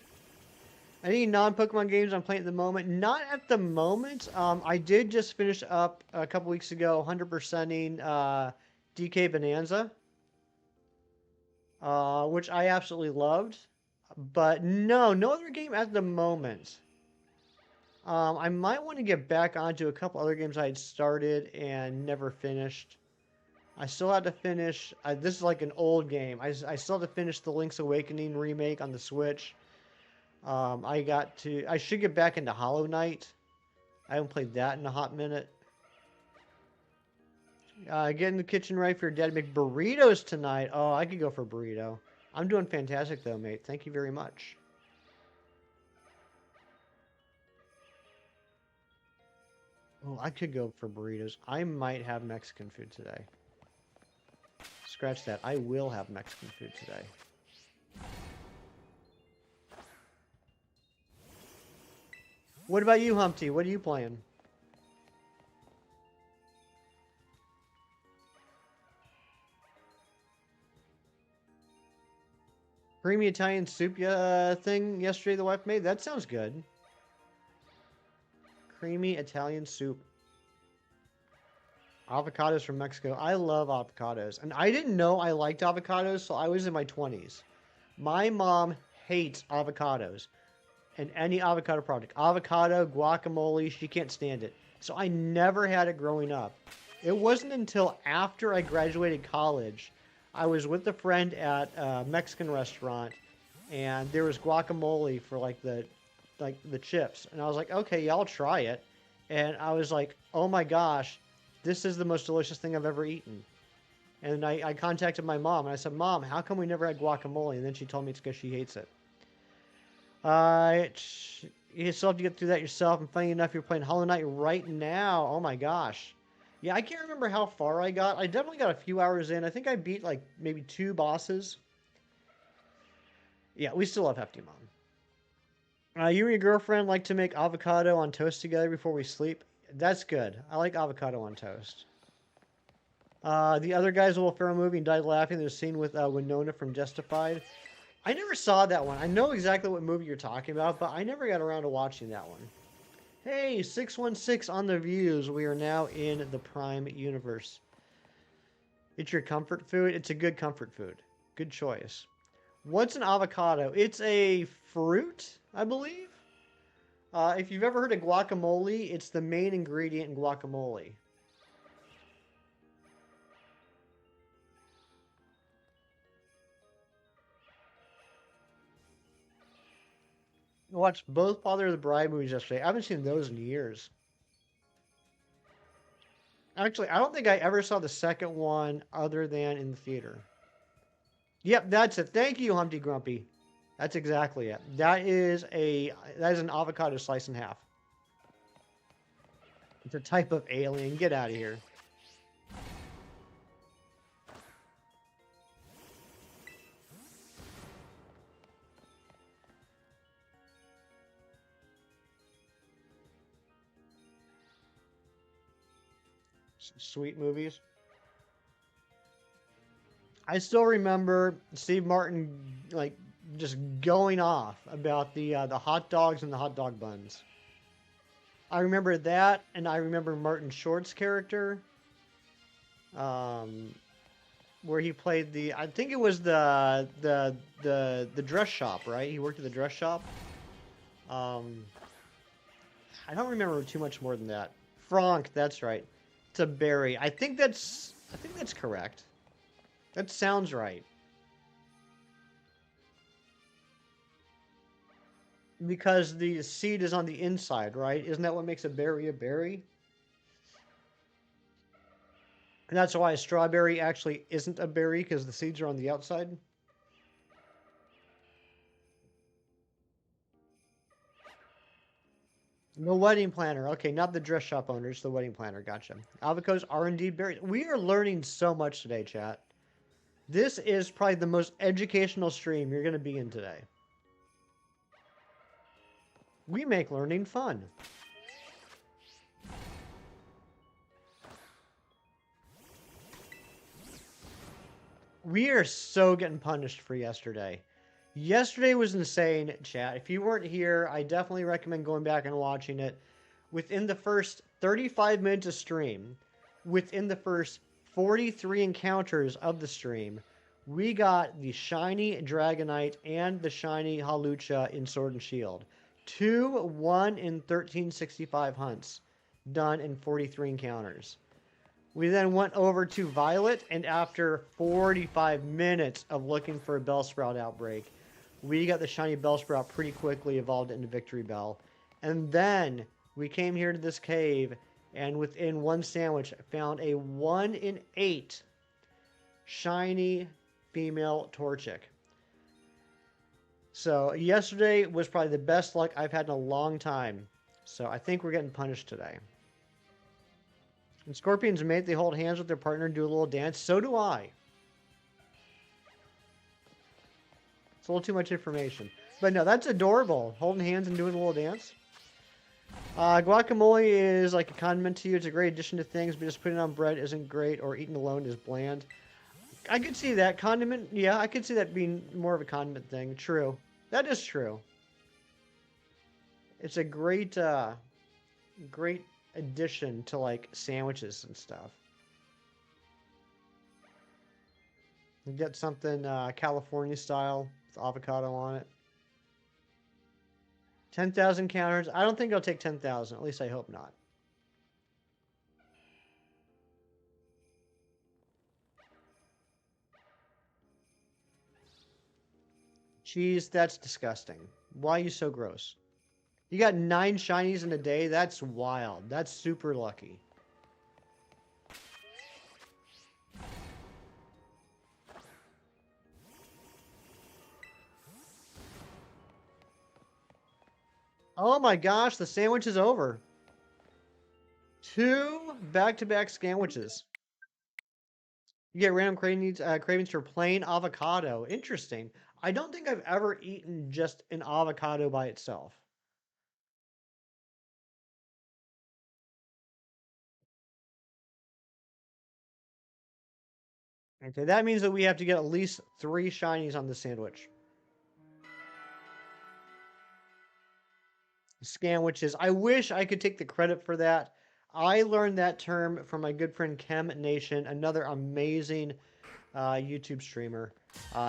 Any non-Pokemon games I'm playing at the moment? Not at the moment. I did just finish up a couple weeks ago 100%ing DK Bonanza, which I absolutely loved. But no other game at the moment. I might want to get back onto a couple other games I had started and never finished. I still had to finish. This is like an old game. I still have to finish the Link's Awakening remake on the Switch. I should get back into Hollow Knight. I haven't played that in a hot minute. Getting the kitchen right for your dad to make burritos tonight. Oh, I could go for a burrito. I'm doing fantastic though, mate. Thank you very much. Oh, I could go for burritos. I might have Mexican food today. Scratch that. I will have Mexican food today. What about you, Humpty? What are you playing? Creamy Italian soup thing yesterday the wife made? That sounds good. Creamy Italian soup. Avocados from Mexico. I love avocados. And I didn't know I liked avocados, so I was in my 20s. My mom hates avocados and any avocado product. Avocado, guacamole, she can't stand it. So I never had it growing up. It wasn't until after I graduated college, I was with a friend at a Mexican restaurant, and there was guacamole for like the chips. And I was like, okay, yeah, I'll try it. And I was like, oh my gosh, this is the most delicious thing I've ever eaten. And I contacted my mom and I said, Mom, how come we never had guacamole? And then she told me it's because she hates it. You still have to get through that yourself. And funny enough, you're playing Hollow Knight right now. Oh my gosh. Yeah, I can't remember how far I got. I definitely got a few hours in. I think I beat like maybe 2 bosses. Yeah, we still have Hefty Mom. You and your girlfriend like to make avocado on toast together before we sleep. That's good. I like avocado on toast. The other guys will film a movie and died laughing. There's a scene with Winona from Justified. I never saw that one. I know exactly what movie you're talking about, but I never got around to watching that one. Hey, 616 on the views. We are now in the Prime universe. It's your comfort food. It's a good comfort food. Good choice. What's an avocado? It's a fruit, I believe. If you've ever heard of guacamole, it's the main ingredient in guacamole. I watched both Father of the Bride movies yesterday. I haven't seen those in years. Actually, I don't think I ever saw the second one other than in the theater. Yep, that's it. Thank you, Humpty Grumpy. That's exactly it. That is an avocado sliced in half. It's a type of alien. Get out of here. Sweet movies. I still remember Steve Martin like just going off about the hot dogs and the hot dog buns. I remember that, and I remember Martin Short's character, um, where he played I think it was the dress shop, right? He worked at the dress shop. Um, I don't remember too much more than that. Franck, that's right. It's a berry. I think that's correct. That sounds right. Because the seed is on the inside, right? Isn't that what makes a berry a berry? And that's why a strawberry actually isn't a berry, because the seeds are on the outside. The wedding planner. Okay, not the dress shop owner, it's the wedding planner. Gotcha. Avocados are indeed berries. We are learning so much today, chat. This is probably the most educational stream you're going to be in today. We make learning fun. We are so getting punished for yesterday. Yesterday was insane, chat. If you weren't here, I definitely recommend going back and watching it. Within the first 35 minutes of stream, within the first 43 encounters of the stream, we got the shiny Dragonite and the shiny Hawlucha in Sword and Shield. 2, 1, and 1365 hunts done in 43 encounters. We then went over to Violet, and after 45 minutes of looking for a Bellsprout outbreak, we got the shiny Bellsprout pretty quickly, evolved into Victory Bell. And then we came here to this cave, and within one sandwich, found a 1 in 8 shiny female Torchic. So yesterday was probably the best luck I've had in a long time. So I think we're getting punished today. And scorpions mate, they hold hands with their partner and do a little dance. So do I. It's a little too much information. But no, that's adorable. Holding hands and doing a little dance. Guacamole is like a condiment to you. It's a great addition to things, but just putting it on bread isn't great, or eaten alone is bland. I could see that. Condiment, yeah, I could see that being more of a condiment thing. True. That is true. It's a great, great addition to like sandwiches and stuff. You get something California style with avocado on it. 10,000 counters. I don't think it'll take 10,000. At least I hope not. Cheese, that's disgusting. Why are you so gross? You got 9 shinies in a day? That's wild. That's super lucky. Oh my gosh, the sandwich is over. 2 back-to-back sandwiches. You get random cravings for plain avocado. Interesting. I don't think I've ever eaten just an avocado by itself. Okay, that means that we have to get at least 3 shinies on the sandwich. Sandwiches. I wish I could take the credit for that. I learned that term from my good friend Chem Nation, another amazing YouTube streamer.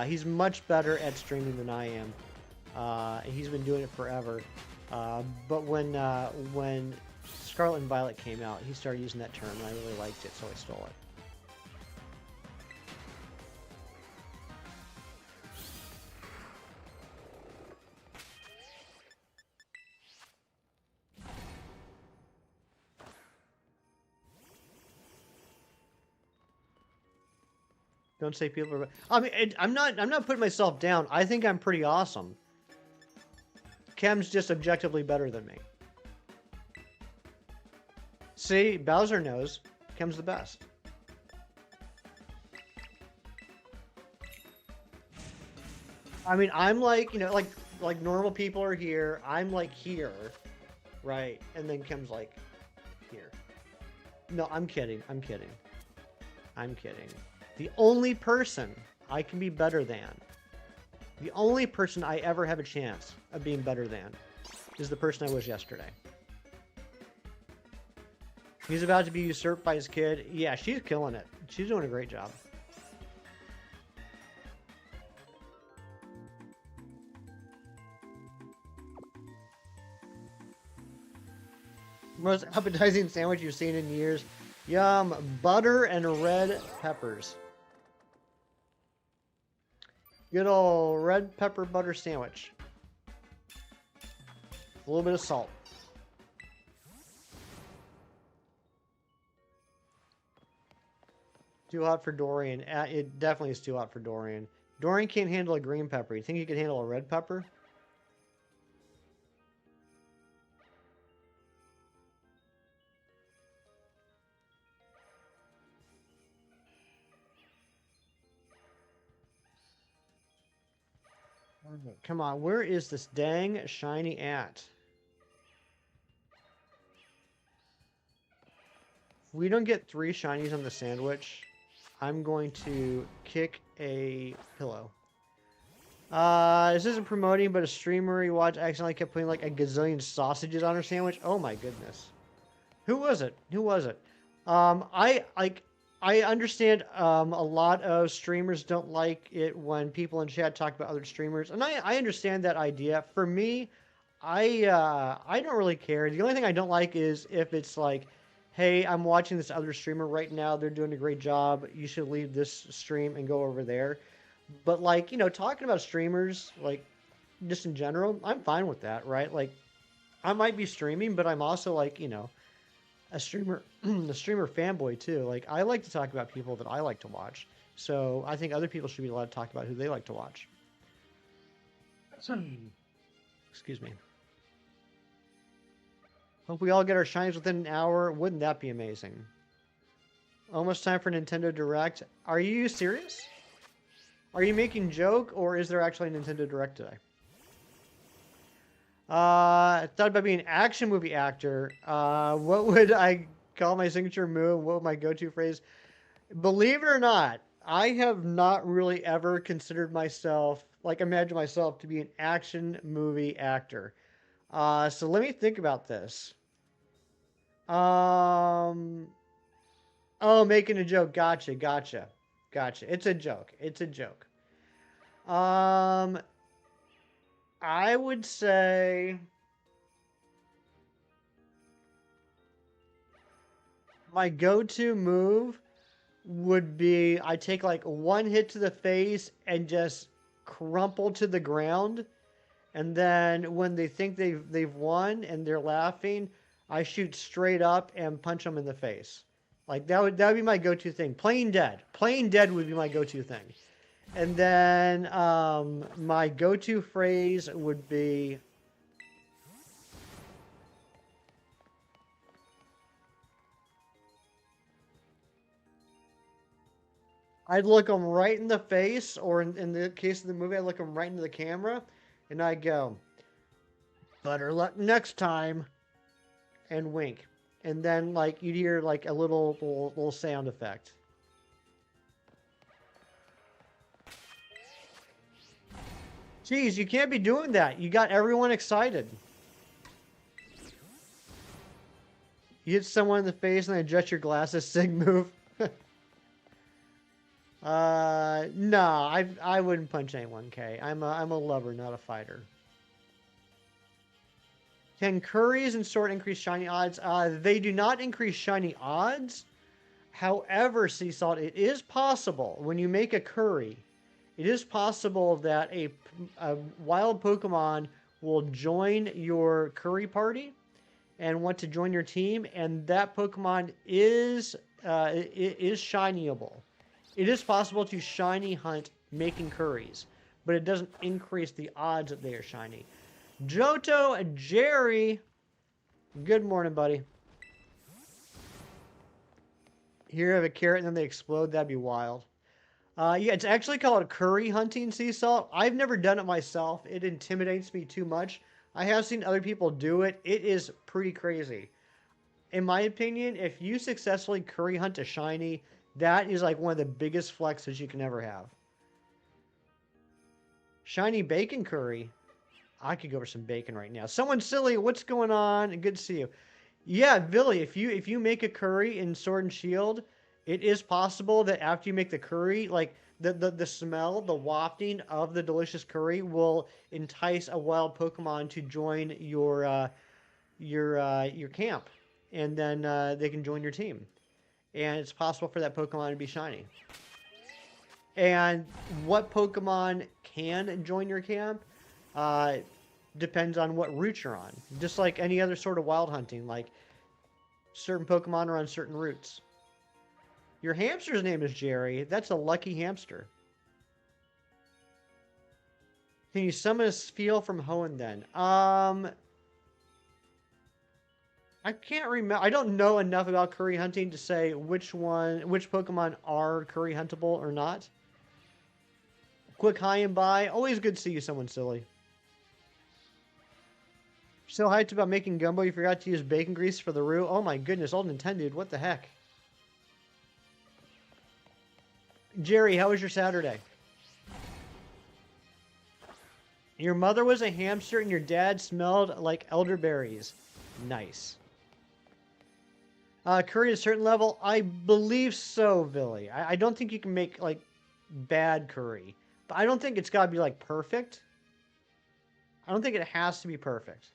He's much better at streaming than I am. He's been doing it forever. But when Scarlet and Violet came out, he started using that term, and I really liked it, so I stole it. Don't say people are. I mean, I'm not putting myself down. I think I'm pretty awesome. Chem's just objectively better than me. See, Bowser knows. Chem's the best. I mean, I'm like, you know, like normal people are here. I'm like here, right? And then Chem's like here. No, I'm kidding. I'm kidding. I'm kidding. The only person I can be better than, the only person I ever have a chance of being better than, is the person I was yesterday. He's about to be usurped by his kid. Yeah, she's killing it. She's doing a great job. Most appetizing sandwich you've seen in years. Yum, butter and red peppers. Good old red pepper butter sandwich. A little bit of salt. Too hot for Dorian. It definitely is too hot for Dorian. Dorian can't handle a green pepper. You think he could handle a red pepper? Come on, where is this dang shiny at? If we don't get 3 shinies on the sandwich, I'm going to kick a pillow. This isn't promoting, but a streamer you watch accidentally kept putting like a gazillion sausages on her sandwich. Oh my goodness. Who was it? Who was it? I understand a lot of streamers don't like it when people in chat talk about other streamers, and I understand that idea. For me, I don't really care. The only thing I don't like is if it's like, hey, I'm watching this other streamer right now. They're doing a great job. You should leave this stream and go over there. But like, you know, talking about streamers, like just in general, I'm fine with that, right? Like, I might be streaming, but I'm also like, you know, a streamer, a streamer fanboy too. Like, I like to talk about people that I like to watch. So I think other people should be allowed to talk about who they like to watch. Excuse me. Hope we all get our shines within an hour. Wouldn't that be amazing? Almost time for Nintendo Direct. Are you serious? Are you making joke, or is there actually a Nintendo Direct today? I thought about being an action movie actor. What would I call my signature move? What would my go-to phrase? Believe it or not, I have not really ever considered myself, like imagine myself to be an action movie actor. So let me think about this. Oh, making a joke. Gotcha, gotcha, gotcha. It's a joke. It's a joke. I would say my go-to move would be I take like one hit to the face and just crumple to the ground, and then when they think they've won and they're laughing, I shoot straight up and punch them in the face. Like that would be my go-to thing. Playing dead. Playing dead would be my go-to thing. And then my go-to phrase would be I'd look them right in the face, or in the case of the movie, I'd look them right into the camera, and I'd go, "Better luck next time," and wink. And then, like, you'd hear, like, a little sound effect. Jeez, you can't be doing that. You got everyone excited. You hit someone in the face and they adjust your glasses. Sig move. No, I wouldn't punch anyone. K. I'm a lover, not a fighter. Can curries and sword increase shiny odds? They do not increase shiny odds. However, sea salt, it is possible when you make a curry. It is possible that a wild Pokemon will join your curry party and want to join your team, and that Pokemon is shinyable. It is possible to shiny hunt making curries, but it doesn't increase the odds that they are shiny. Johto Jerry, good morning, buddy. Here, I have a carrot, and then they explode. That'd be wild. Yeah, it's actually called curry hunting sea salt. I've never done it myself. It intimidates me too much. I have seen other people do it. It is pretty crazy. In my opinion, if you successfully curry hunt a shiny, that is like one of the biggest flexes you can ever have. Shiny bacon curry. I could go for some bacon right now. Someone silly, what's going on? Good to see you. Yeah, Billy, if you make a curry in Sword and Shield, it is possible that after you make the curry, like the smell, the wafting of the delicious curry will entice a wild Pokemon to join your camp, and then they can join your team. And it's possible for that Pokemon to be shiny. And what Pokemon can join your camp depends on what route you're on. Just like any other sort of wild hunting, like certain Pokemon are on certain routes. Your hamster's name is Jerry. That's a lucky hamster. Can you summon a Spheal from Hoenn? I can't remember. I don't know enough about curry hunting to say which Pokemon are curry huntable or not. Quick hi and bye. Always good to see you, someone silly. So hyped about making gumbo, you forgot to use bacon grease for the roux. Oh my goodness, old Nintendo, what the heck? Jerry, how was your Saturday? Your mother was a hamster and your dad smelled like elderberries. Nice. Curry at a certain level? I believe so, Billy. I don't think you can make, like, bad curry. But I don't think it's got to be, like, perfect. I don't think it has to be perfect.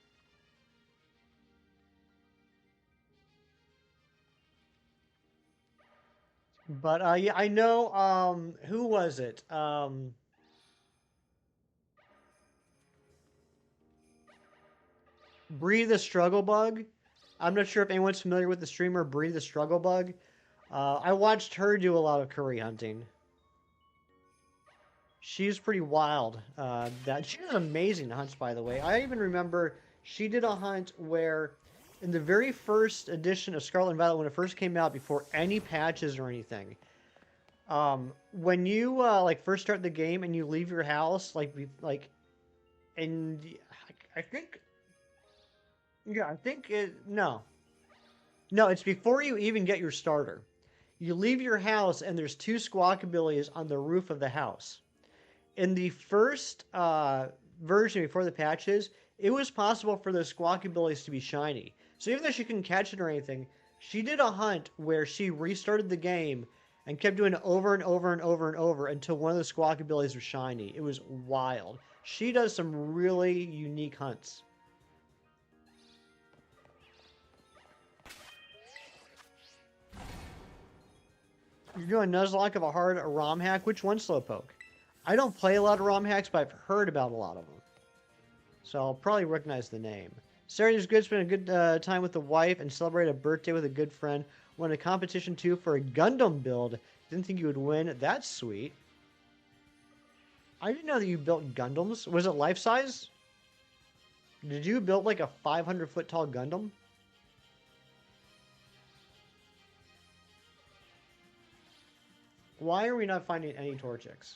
But, yeah, I know, who was it? Breathe the Struggle Bug. I'm not sure if anyone's familiar with the streamer Breathe the Struggle Bug. I watched her do a lot of curry hunting. She's pretty wild. She did amazing hunts, by the way. I even remember she did a hunt where, in the very first edition of Scarlet and Violet, when it first came out, before any patches or anything, when you like first start the game and you leave your house, and I think, yeah, I think no, it's before you even get your starter. You leave your house and there's two squawkabillies on the roof of the house. In the first version before the patches, it was possible for those squawkabillies to be shiny. So even though she couldn't catch it or anything, she did a hunt where she restarted the game and kept doing it over and over and over and over until one of the squawkabillies was shiny. It was wild. She does some really unique hunts. You're doing a Nuzlocke of a hard ROM hack. Which one, Slowpoke? I don't play a lot of ROM hacks, but I've heard about a lot of them. So I'll probably recognize the name. Saturday's good. Spend a good time with the wife and celebrate a birthday with a good friend. Won a competition too for a Gundam build. Didn't think you would win. That's sweet. I didn't know that you built Gundams. Was it life size? Did you build like a 500-foot tall Gundam? Why are we not finding any Torchics?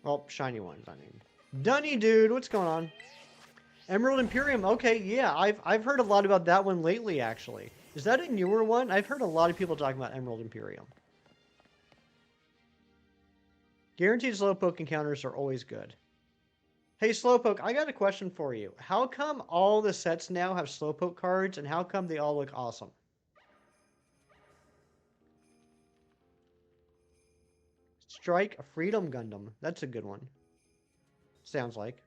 Well, shiny ones, I mean. Dunny, dude, what's going on? Emerald Imperium. Okay, yeah, I've heard a lot about that one lately, actually. Is that a newer one? I've heard a lot of people talking about Emerald Imperium. Guaranteed Slowpoke encounters are always good. Hey, Slowpoke, I got a question for you. How come all the sets now have Slowpoke cards, and how come they all look awesome? Strike Freedom Gundam. That's a good one. Sounds like.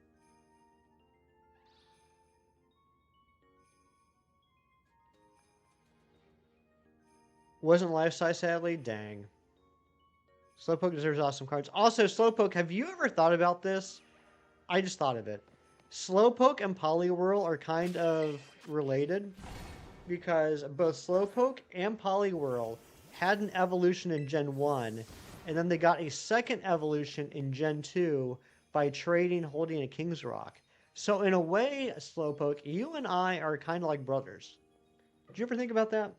Wasn't life-size, sadly? Dang. Slowpoke deserves awesome cards. Also, Slowpoke, have you ever thought about this? I just thought of it. Slowpoke and Poliwhirl are kind of related because both Slowpoke and Poliwhirl had an evolution in Gen 1, and then they got a second evolution in Gen 2 by trading holding a King's Rock. So in a way, Slowpoke, you and I are kind of like brothers. Did you ever think about that?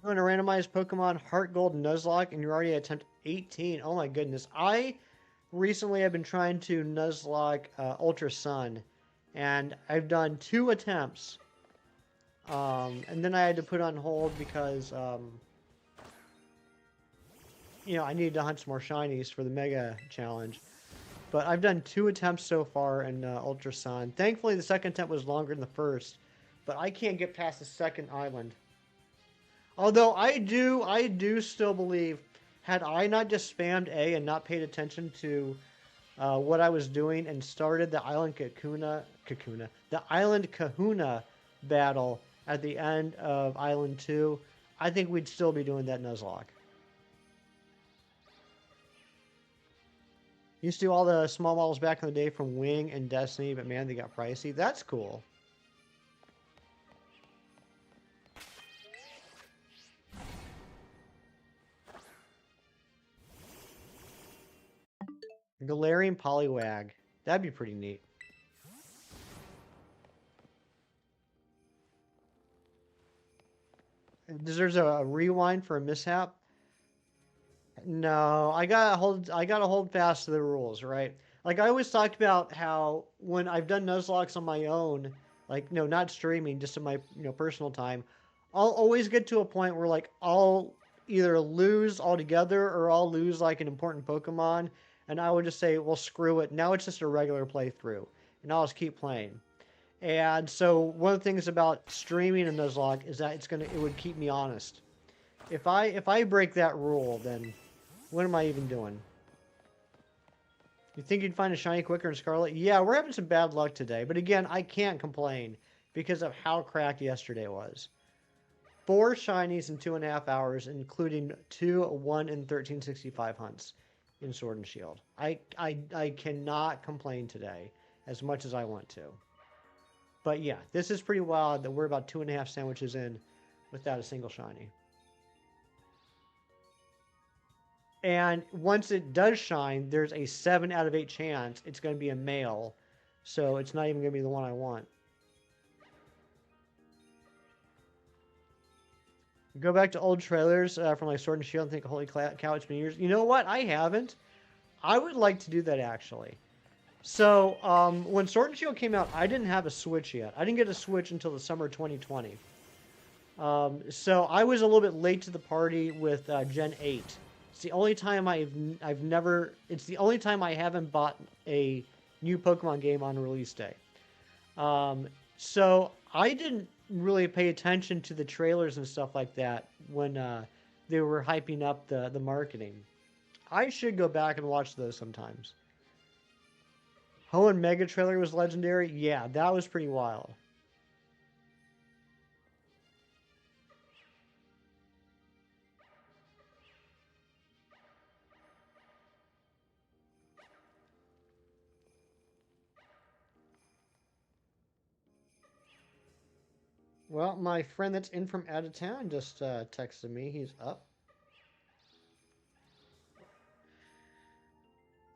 I'm going to randomize Pokemon Heart Gold Nuzlocke, and you're already at attempt 18. Oh my goodness. I recently have been trying to Nuzlocke Ultra Sun, and I've done 2 attempts. And then I had to put on hold because, you know, I needed to hunt some more shinies for the Mega Challenge. But I've done 2 attempts so far in Ultra Sun. Thankfully, the second attempt was longer than the first, but I can't get past the second island. Although I do still believe, had I not just spammed A and not paid attention to what I was doing and started the Island Kahuna battle at the end of Island 2, I think we'd still be doing that Nuzlocke. Used to do all the small models back in the day from Wing and Destiny, but man, they got pricey. That's cool. Galarian Poliwag. That'd be pretty neat. Deserves a rewind for a mishap. No, I gotta hold fast to the rules, right? Like I always talked about how when I've done Nuzlocks on my own, like no, not streaming, just in my personal time, I'll always get to a point where like I'll either lose altogether or I'll lose like an important Pokemon, and I would just say, well, screw it. Now it's just a regular playthrough, and I'll just keep playing. And so one of the things about streaming a Nuzlocke is that it would keep me honest. If I break that rule, then what am I even doing? You think you'd find a shiny quicker in Scarlet? Yeah, we're having some bad luck today. But again, I can't complain because of how cracked yesterday was. 4 shinies in 2.5 hours, including 2 1 in 1365 hunts in Sword and Shield. I cannot complain today as much as I want to. But yeah, this is pretty wild that we're about 2.5 sandwiches in without a single shiny. And once it does shine, there's a 7 out of 8 chance it's going to be a male. So it's not even going to be the one I want. Go back to old trailers from like Sword and Shield and think, holy cow, it's been years. You know what? I haven't. I would like to do that actually. So when Sword and Shield came out, I didn't have a Switch yet. I didn't get a Switch until the summer 2020. So I was a little bit late to the party with Gen 8. It's the only time it's the only time I haven't bought a new Pokemon game on release day. So I didn't really pay attention to the trailers and stuff like that when they were hyping up the marketing. I should go back and watch those sometimes. Hoenn Mega trailer was legendary. Yeah, that was pretty wild. Well, my friend that's in from out of town just texted me. He's up.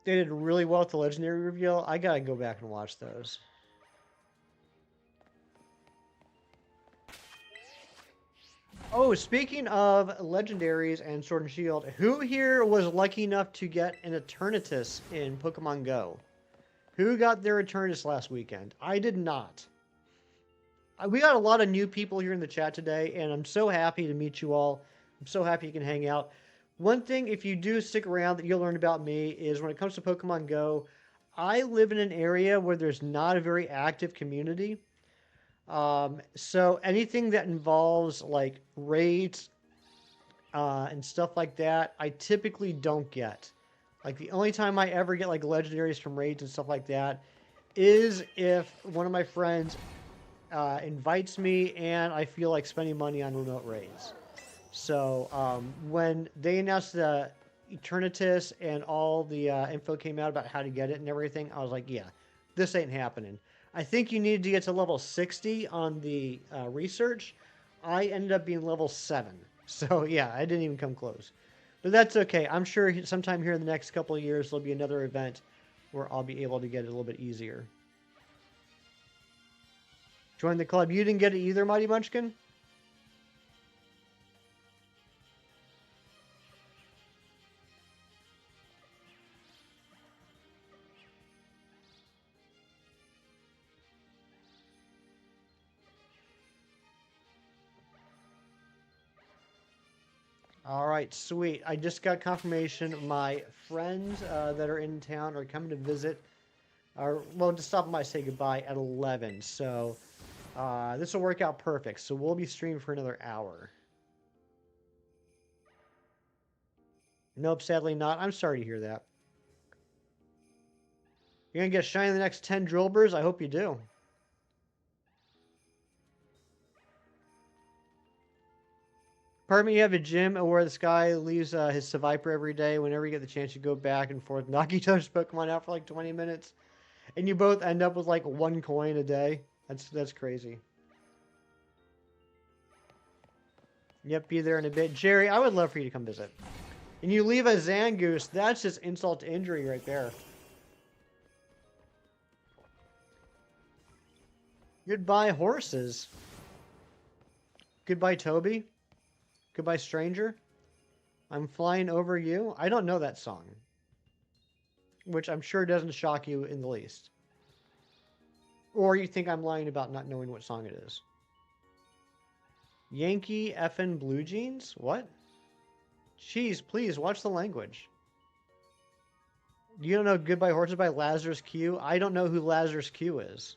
They did really well with the Legendary reveal. I gotta go back and watch those. Oh, speaking of Legendaries and Sword and Shield, who here was lucky enough to get an Eternatus in Pokemon Go? Who got their Eternatus last weekend? I did not. We got a lot of new people here in the chat today, and I'm so happy to meet you all. I'm so happy you can hang out. One thing, if you do stick around, that you'll learn about me is when it comes to Pokemon Go, I live in an area where there's not a very active community. So anything that involves like raids and stuff like that, I typically don't get. Like the only time I ever get like legendaries from raids and stuff like that is if one of my friends invites me and I feel like spending money on remote raids. So when they announced the Eternatus and all the info came out about how to get it and everything, I was like, yeah, this ain't happening. I think you need to get to level 60 on the research. I ended up being level 7. So yeah, I didn't even come close. But that's okay. I'm sure sometime here in the next couple of years there'll be another event where I'll be able to get it a little bit easier. Join the club. You didn't get it either, Mighty Munchkin? All right, sweet. I just got confirmation my friends that are in town are coming to visit. Well, to stop by, say goodbye at 11. So this will work out perfect. So we'll be streaming for another hour. Nope, sadly not. I'm sorry to hear that. You're going to get shiny in the next 10 Drillburs? I hope you do. Pardon me, you have a gym where this guy leaves his Seviper every day. Whenever you get the chance, you go back and forth, knock each other's Pokemon out for like 20 minutes. And you both end up with like 1 coin a day. That's crazy. Yep, be there in a bit. Jerry, I would love for you to come visit. And you leave a Zangoose, that's just insult to injury right there. Goodbye, horses. Goodbye, Toby. Goodbye, stranger. I'm flying over you. I don't know that song. Which I'm sure doesn't shock you in the least. Or you think I'm lying about not knowing what song it is. Yankee effin' Blue Jeans? What? Jeez, please, watch the language. You don't know Goodbye Horses by Lazarus Q? I don't know who Lazarus Q is.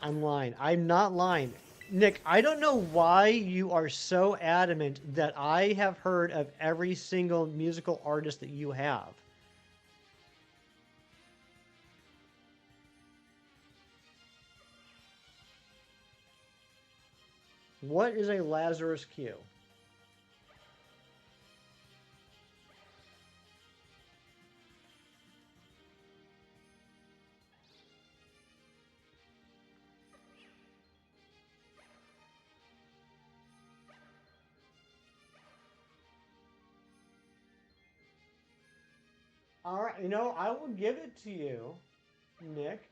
I'm lying. I'm not lying. Nick, I don't know why you are so adamant that I have heard of every single musical artist that you have. What is a Lazarus Q? All right, you know, I will give it to you, Nick.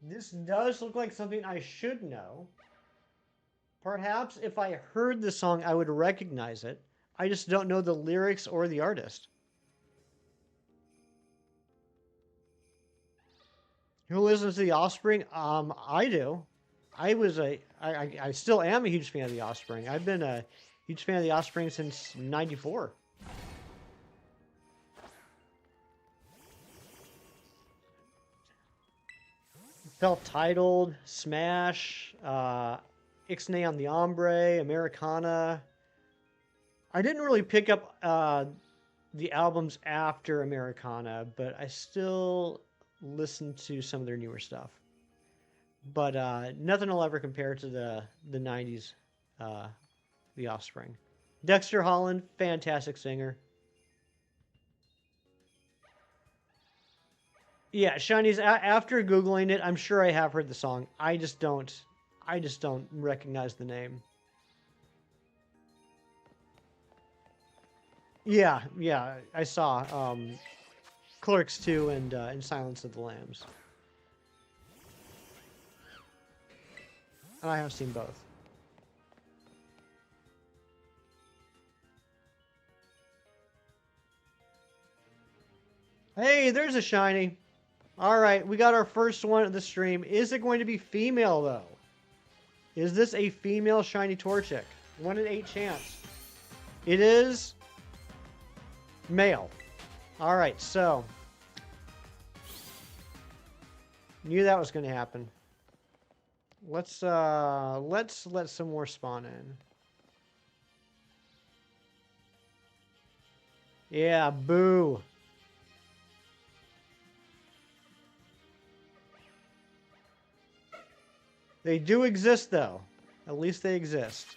This does look like something I should know. Perhaps if I heard the song, I would recognize it. I just don't know the lyrics or the artist. Who listens to The Offspring? I do. I still am a huge fan of The Offspring. I've been a huge fan of The Offspring since '94. Self-titled, Smash, Ixnay on the Ombre, Americana. I didn't really pick up the albums after Americana, but I still listen to some of their newer stuff. But nothing will ever compare to the '90s, The Offspring. Dexter Holland, fantastic singer. Yeah, shinies. After googling it, I'm sure I have heard the song. I just don't. I just don't recognize the name. Yeah, yeah, I saw Clerks 2 and Silence of the Lambs, and I have seen both. Hey, there's a shiny. All right, we got our first one of the stream. Is it going to be female though? Is this a female shiny Torchic? 1 in 8 chance. It is male. All right, so knew that was going to happen. Let's let some more spawn in. Yeah, boo. They do exist though. At least they exist.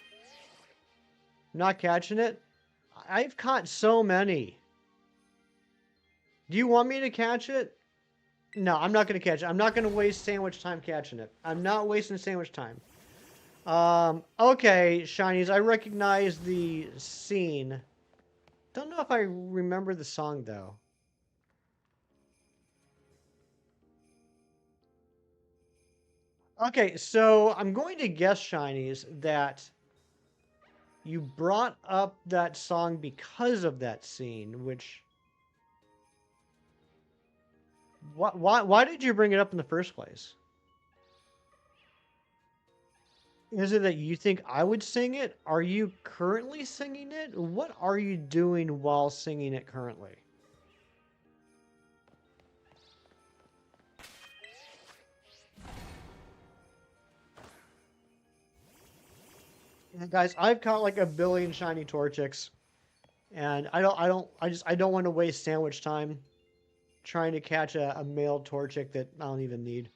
Not catching it? I've caught so many. Do you want me to catch it? No, I'm not going to catch it. I'm not going to waste sandwich time catching it. I'm not wasting sandwich time. Okay, shinies. I recognize the scene. Don't know if I remember the song, though. Okay, so I'm going to guess, shinies, that you brought up that song because of that scene, which... Why did you bring it up in the first place? Is it that you think I would sing it? Are you currently singing it? What are you doing while singing it currently? Yeah, guys, I've caught like a billion shiny Torchics, and I don't want to waste sandwich time trying to catch a male Torchic that I don't even need.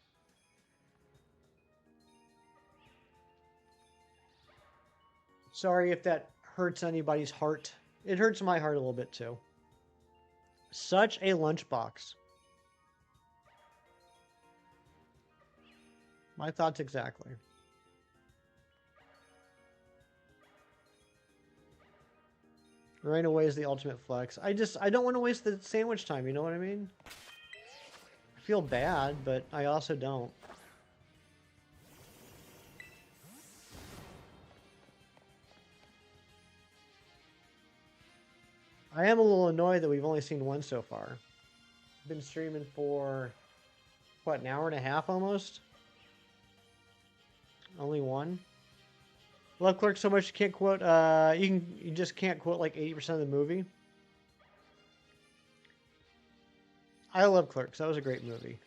Sorry if that hurts anybody's heart. It hurts my heart a little bit too. Such a lunchbox. My thoughts exactly. Rain away is the ultimate flex. I don't want to waste the sandwich time, you know what I mean? I feel bad, but I also don't. I am a little annoyed that we've only seen one so far. Been streaming for, what, an hour and a half almost? Only one? Love Clerks so much you can't quote, you just can't quote like 80% of the movie. I love Clerks, that was a great movie.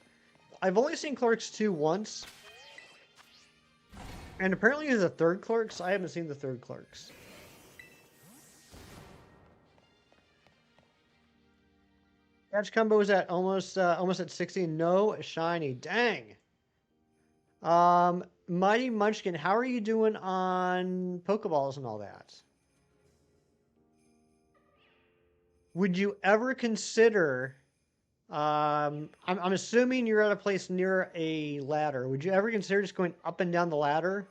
I've only seen Clerks 2 once. And apparently there's a third Clerks. I haven't seen the third Clerks. Catch combo is at almost at 60. No shiny. Dang. Mighty Munchkin, how are you doing on Pokeballs and all that? Would you ever consider? I'm assuming you're at a place near a ladder. Would you ever consider just going up and down the ladder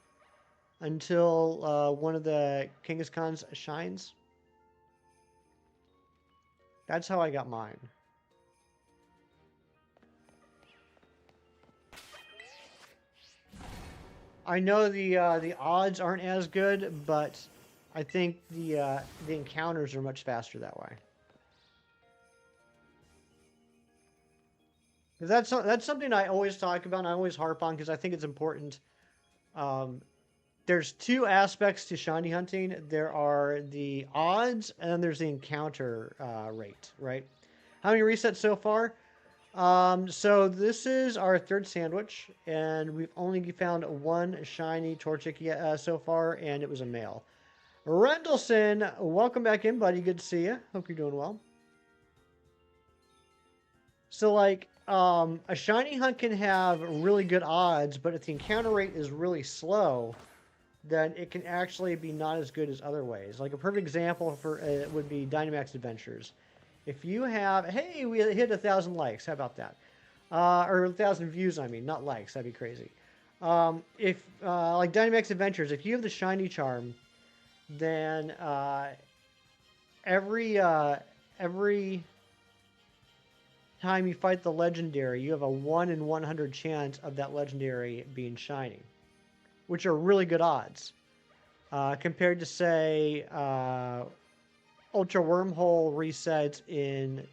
until one of the Kangaskhan's shines? That's how I got mine. I know the odds aren't as good, but I think the encounters are much faster that way. Because that's something I always talk about and I always harp on because I think it's important. There's two aspects to shiny hunting. There are the odds and then there's the encounter rate, right? How many resets so far? So this is our third sandwich, and we've only found one shiny Torchic yet, so far, and it was a male. Rendleson, welcome back in, buddy. Good to see you. Hope you're doing well. So, like, a shiny hunt can have really good odds, but if the encounter rate is really slow, then it can actually be not as good as other ways. Like, a perfect example for would be Dynamax Adventures. If you have, hey, we hit 1,000 likes. How about that? Or 1,000 views, I mean, not likes. That'd be crazy. If like Dynamax Adventures, if you have the shiny charm, then every every time you fight the legendary, you have a 1 in 100 chance of that legendary being shiny, which are really good odds. Compared to, say, Ultra Wormhole resets in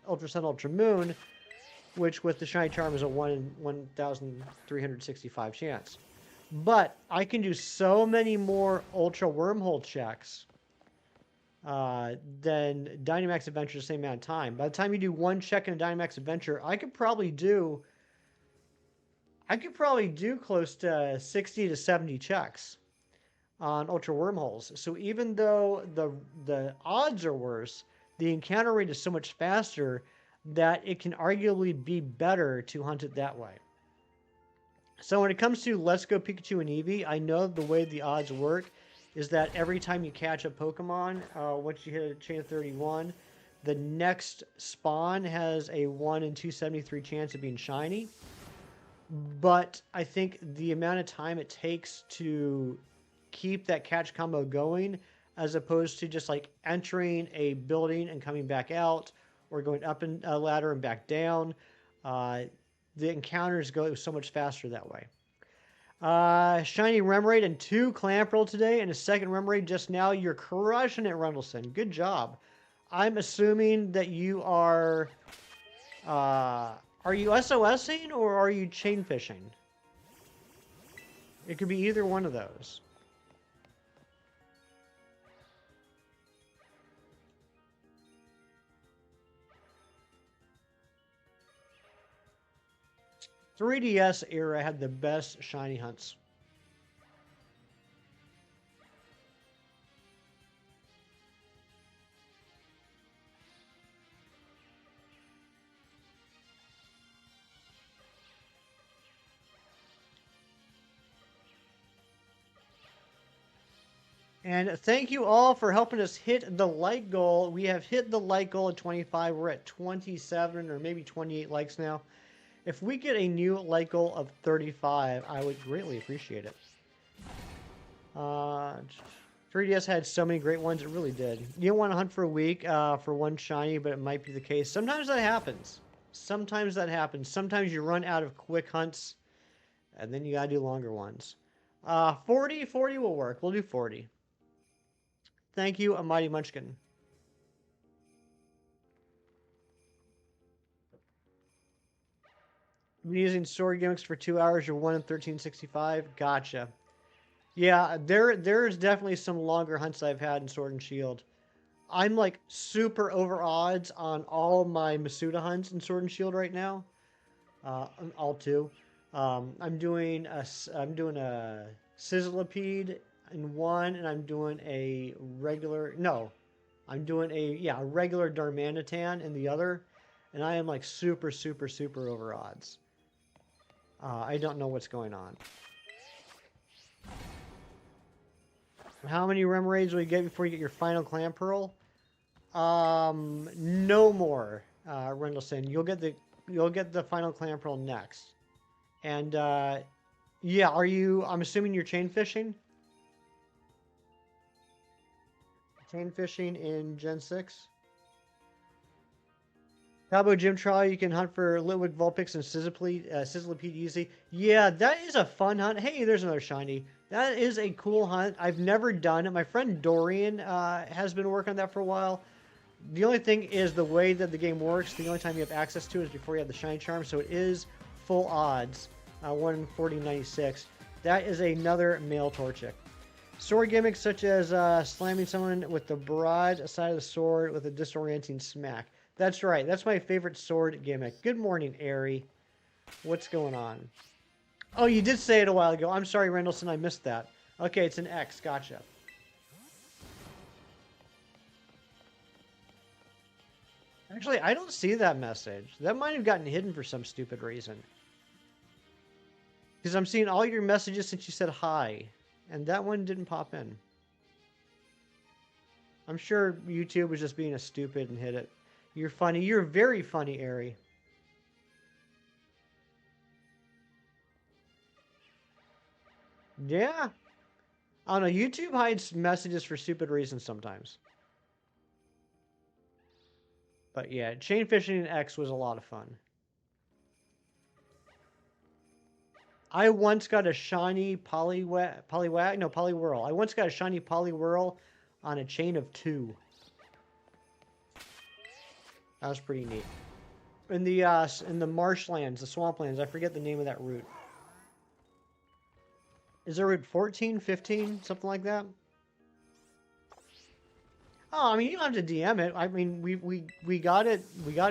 Ultra Sun, Ultra Moon, which with the shiny charm is a 1 in 1,365 chance. But I can do so many more Ultra Wormhole checks than Dynamax Adventure the same amount of time. By the time you do one check in a Dynamax Adventure, I could probably do close to 60 to 70 checks on Ultra Wormholes. So even though the odds are worse, the encounter rate is so much faster that it can arguably be better to hunt it that way. So when it comes to Let's Go Pikachu and Eevee, I know the way the odds work is that every time you catch a Pokemon, once you hit a chain of 31, the next spawn has a 1 in 273 chance of being shiny. But I think the amount of time it takes to keep that catch combo going, as opposed to just like entering a building and coming back out, or going up a ladder and back down, the encounters go so much faster that way. Shiny Remoraid and 2 Clamperl today, and a second Remoraid just now. You're crushing it, Rundleson. Good job. I'm assuming that you are you SOSing or are you chain fishing? It could be either one of those. "3DS era had the best shiny hunts." And thank you all for helping us hit the like goal. We have hit the like goal at 25. We're at 27 or maybe 28 likes now. If we get a new like goal of 35, I would greatly appreciate it. 3DS had so many great ones. It really did. You don't want to hunt for a week for one shiny, but it might be the case. Sometimes that happens. Sometimes that happens. Sometimes you run out of quick hunts, and then you got to do longer ones. 40 will work. We'll do 40. Thank you, a Mighty Munchkin. Been using sword gimmicks for 2 hours. You're 1 in 1365. Gotcha. Yeah, there's definitely some longer hunts I've had in Sword and Shield. I'm like super over odds on all my Masuda hunts in Sword and Shield right now. All 2. I'm doing a Sizzlipede in 1, and I'm doing a regular a regular Darmanitan in the other, and I am like super over odds. I don't know what's going on. How many Remoraids will you get before you get your final Clamperl? No more, Rendleson. You'll get the final Clamperl next. And yeah, I'm assuming you're chain fishing? Chain fishing in Gen 6? Cabo Gym Trial, you can hunt for Litwick, Vulpix, and Sizzlipede easy. Yeah, that is a fun hunt. Hey, there's another shiny. That is a cool hunt. I've never done it. My friend Dorian has been working on that for a while. The only thing is the way that the game works, the only time you have access to it is before you have the shiny charm, so it is full odds. 1 in 4096. That is another male Torchic. Sword gimmicks such as slamming someone with the broad side of the sword with a disorienting smack. That's right. That's my favorite sword gimmick. Good morning, Airy. What's going on? Oh, you did say it a while ago. I'm sorry, Rendleson. I missed that. Okay, it's an X. Gotcha. Actually, I don't see that message. That might have gotten hidden for some stupid reason. Because I'm seeing all your messages since you said hi. And that one didn't pop in. I'm sure YouTube was just being a stupid and hit it. You're funny. You're very funny, Airy. Yeah. I don't know. YouTube hides messages for stupid reasons sometimes. But yeah, chain fishing in X was a lot of fun. I once got a shiny Poliwhirl. I once got a shiny Poliwhirl on a chain of 2. That was pretty neat. In the marshlands, the swamplands, I forget the name of that route. Is there route 14, 15, something like that? Oh, I mean, you don't have to DM it. I mean, we got it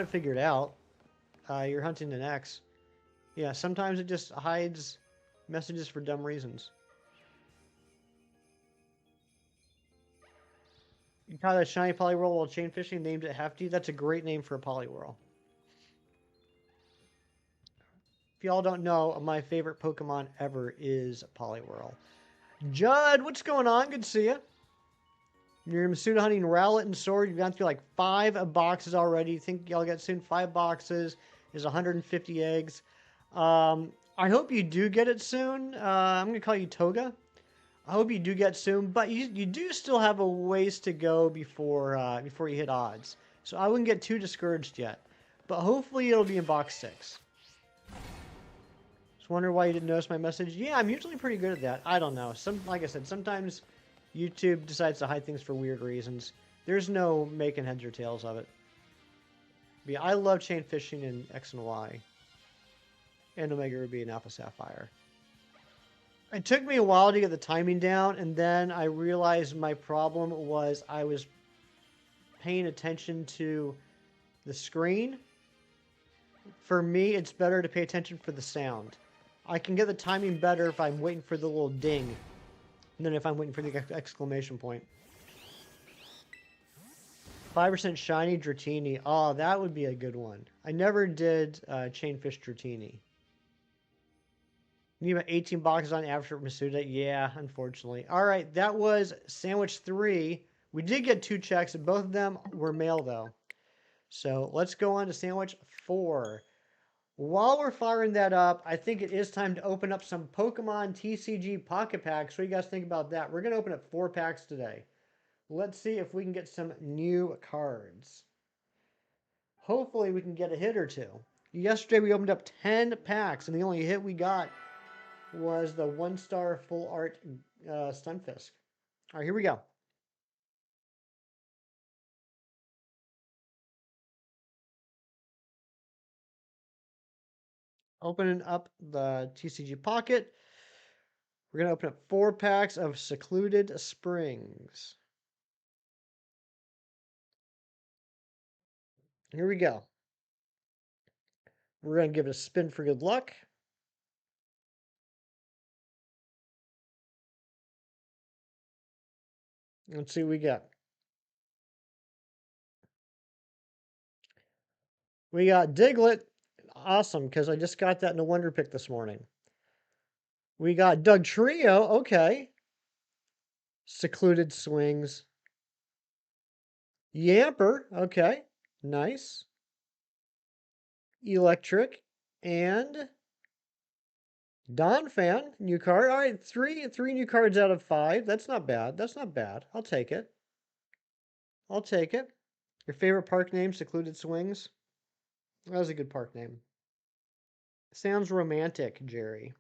figured out. You're hunting an X. Yeah, sometimes it just hides messages for dumb reasons. You caught a shiny Poliwhirl while chain fishing, named it Hefty. That's a great name for a Poliwhirl. If y'all don't know, my favorite Pokemon ever is Poliwhirl. Judd, what's going on? Good to see you. You're Masuda hunting Rowlet and Sword. You've gone through like 5 boxes already. You think y'all get soon? 5 boxes is 150 eggs. I hope you do get it soon. I'm going to call you Toga. I hope you do get soon, but you do still have a ways to go before you hit odds. So I wouldn't get too discouraged yet. But hopefully it'll be in box 6. Just wonder why you didn't notice my message. Yeah, I'm usually pretty good at that. I don't know. Like I said, sometimes YouTube decides to hide things for weird reasons. There's no making heads or tails of it. But yeah, I love chain fishing in X and Y. And Omega Ruby and Alpha Sapphire. It took me a while to get the timing down, and then I realized my problem was I was paying attention to the screen. For me, it's better to pay attention for the sound. I can get the timing better if I'm waiting for the little ding than if I'm waiting for the exclamation point. 5% shiny Dratini. Oh, that would be a good one. I never did Chainfish Dratini. You need about 18 boxes on average for Masuda. Yeah, unfortunately. All right, that was Sandwich 3. We did get 2 checks, and both of them were mail, though. So let's go on to Sandwich 4. While we're firing that up, I think it is time to open up some Pokemon TCG Pocket Packs. What do you guys think about that? We're going to open up 4 packs today. Let's see if we can get some new cards. Hopefully we can get a hit or 2. Yesterday we opened up 10 packs, and the only hit we got was the 1-star full art Stunfisk. All right, here we go. Opening up the TCG Pocket. We're going to open up 4 packs of Secluded Springs. Here we go. We're going to give it a spin for good luck. Let's see what we got. We got Diglett. Awesome, because I just got that in a Wonder Pick this morning. We got Doug Trio. Okay. Secluded Swings. Yamper. Okay. Nice. Electric. And Donphan. New card. All right. Three new cards out of 5. That's not bad. That's not bad. I'll take it. I'll take it. Your favorite park name, Secluded Swings? That was a good park name. Sounds romantic, Jerry.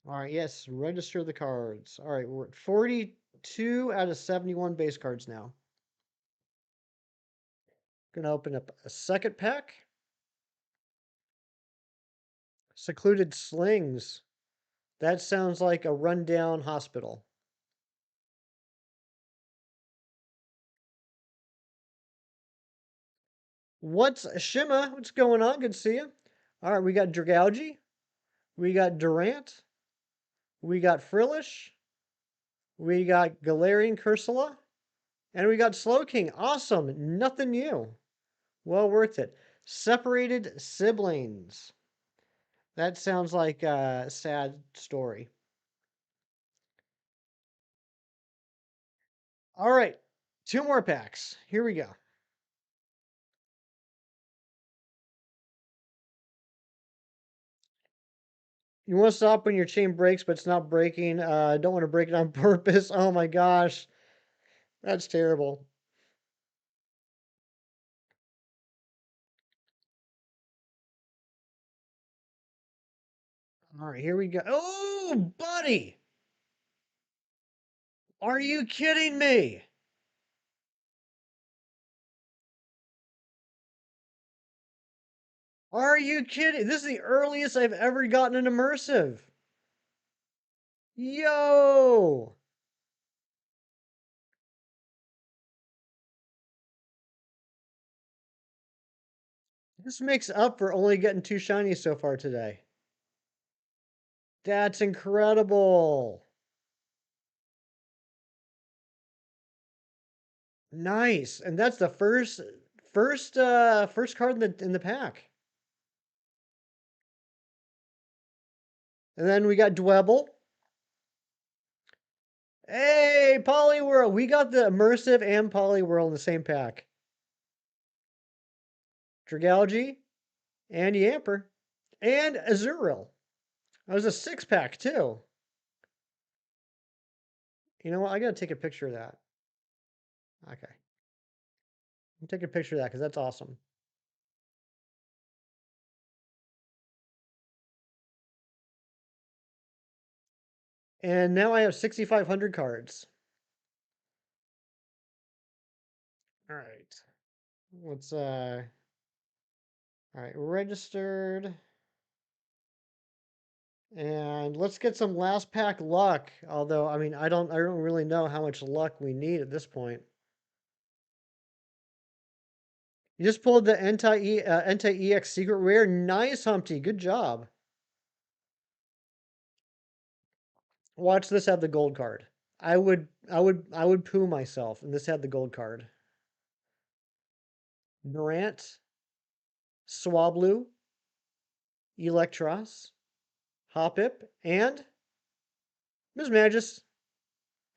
All right, yes, register the cards. All right, we're at 42 out of 71 base cards now. Gonna open up a second pack. Secluded Slings. That sounds like a rundown hospital. What's Shima? What's going on? Good to see you. All right, we got Dragalge. We got Durant. We got Frillish. We got Galarian Cursula. And we got Slowking. Awesome. Nothing new. Well worth it. Separated Siblings. That sounds like a sad story. All right. 2 more packs. Here we go. You want to stop when your chain breaks, but it's not breaking. I don't want to break it on purpose. Oh my gosh. That's terrible. All right, here we go. Oh, buddy. Are you kidding me? Are you kidding? This is the earliest I've ever gotten an immersive. Yo! This makes up for only getting 2 shinies so far today. That's incredible. Nice. And that's the first card in the pack. And then we got Dwebble. Hey, Poliwhirl. We got the immersive and Poliwhirl in the same pack. Dragalge and Yamper and Azurill. That was a 6-pack too. You know what? I gotta take a picture of that. Okay. I'll take a picture of that because that's awesome. And now I have 6,500 cards. All right. Let's all right, registered. And let's get some last pack luck. Although, I mean, I don't really know how much luck we need at this point. You just pulled the anti-EX secret rare. Nice, Humpty. Good job. Watch this have the gold card. I would poo myself, and this had the gold card. Durant, Swablu, Electros, Hoppip, and Ms. Magus.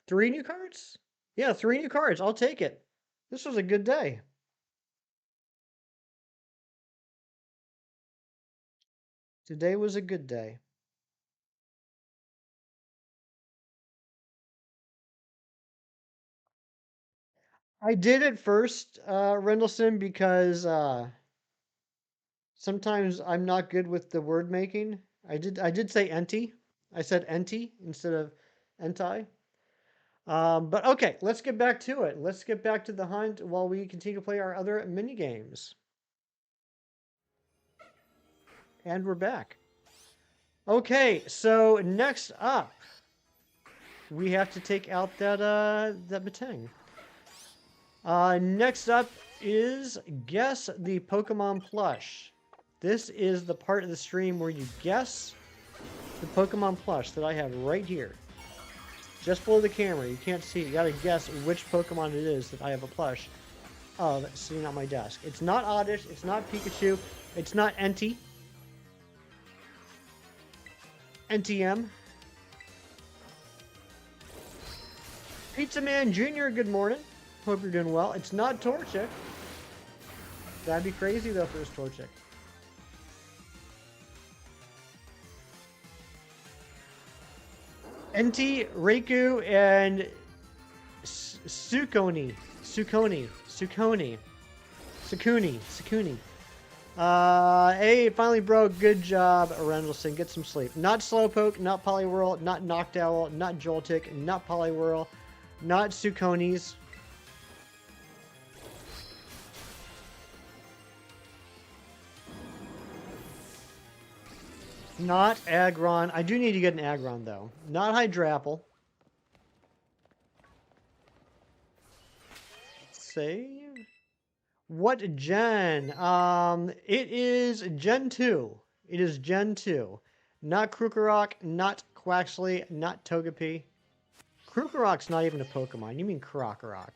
3 new cards? Yeah, 3 new cards. I'll take it. This was a good day. Today was a good day. I did it first, Rendlesham, because sometimes I'm not good with the word making. I did say enti. I said enti instead of enti. But okay, let's get back to it. Let's get back to the hunt while we continue to play our other mini games. And we're back. Okay, so next up, we have to take out that Batang. Next up is guess the Pokemon plush. This is the part of the stream where you guess the Pokemon plush that I have right here. Just below the camera, you can't see it. You gotta guess which Pokemon it is that I have a plush of sitting on my desk. It's not Oddish, it's not Pikachu, it's not Entei. NTM. Pizza Man Jr., good morning. Hope you're doing well. It's not Torchic. That'd be crazy though if it was Torchic. Entei, Reiku, and Sukuni. Hey, it finally broke. Good job, Rendlesham. Get some sleep. Not Slowpoke, not Poliwhirl, not Noctowl, not Joltik, not Poliwhirl, not Sukonis. Not Aggron. I do need to get an Aggron, though. Not Hydrapple. Save. What gen? It is Gen 2. It is Gen 2. Not Krugerok, not Quaxley, not Togepi. Krugerok's not even a Pokemon. You mean Krokorok.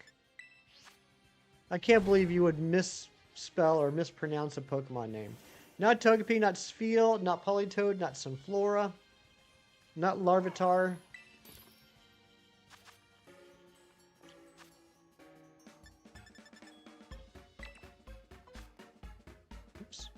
I can't believe you would misspell or mispronounce a Pokemon name. Not Togepi, not Spheal, not Politoed, not Sunflora, not Larvitar. Oops.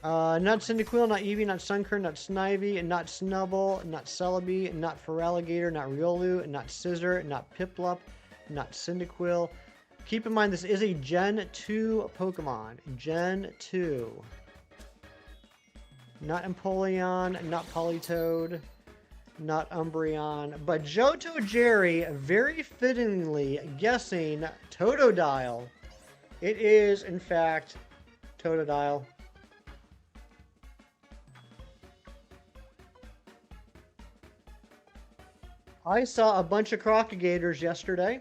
Not Cyndaquil, not Eevee, not Sunkern, not Snivy, not Snubble, not Celebi, not Feraligatr, not Riolu, not Scizor, not Piplup, not Cyndaquil. Keep in mind, this is a Gen 2 Pokemon. Gen 2. Not Empoleon, not Politoed, not Umbreon, but Johto Jerry very fittingly guessing Totodile. It is, in fact, Totodile. I saw a bunch of Crocodilators yesterday,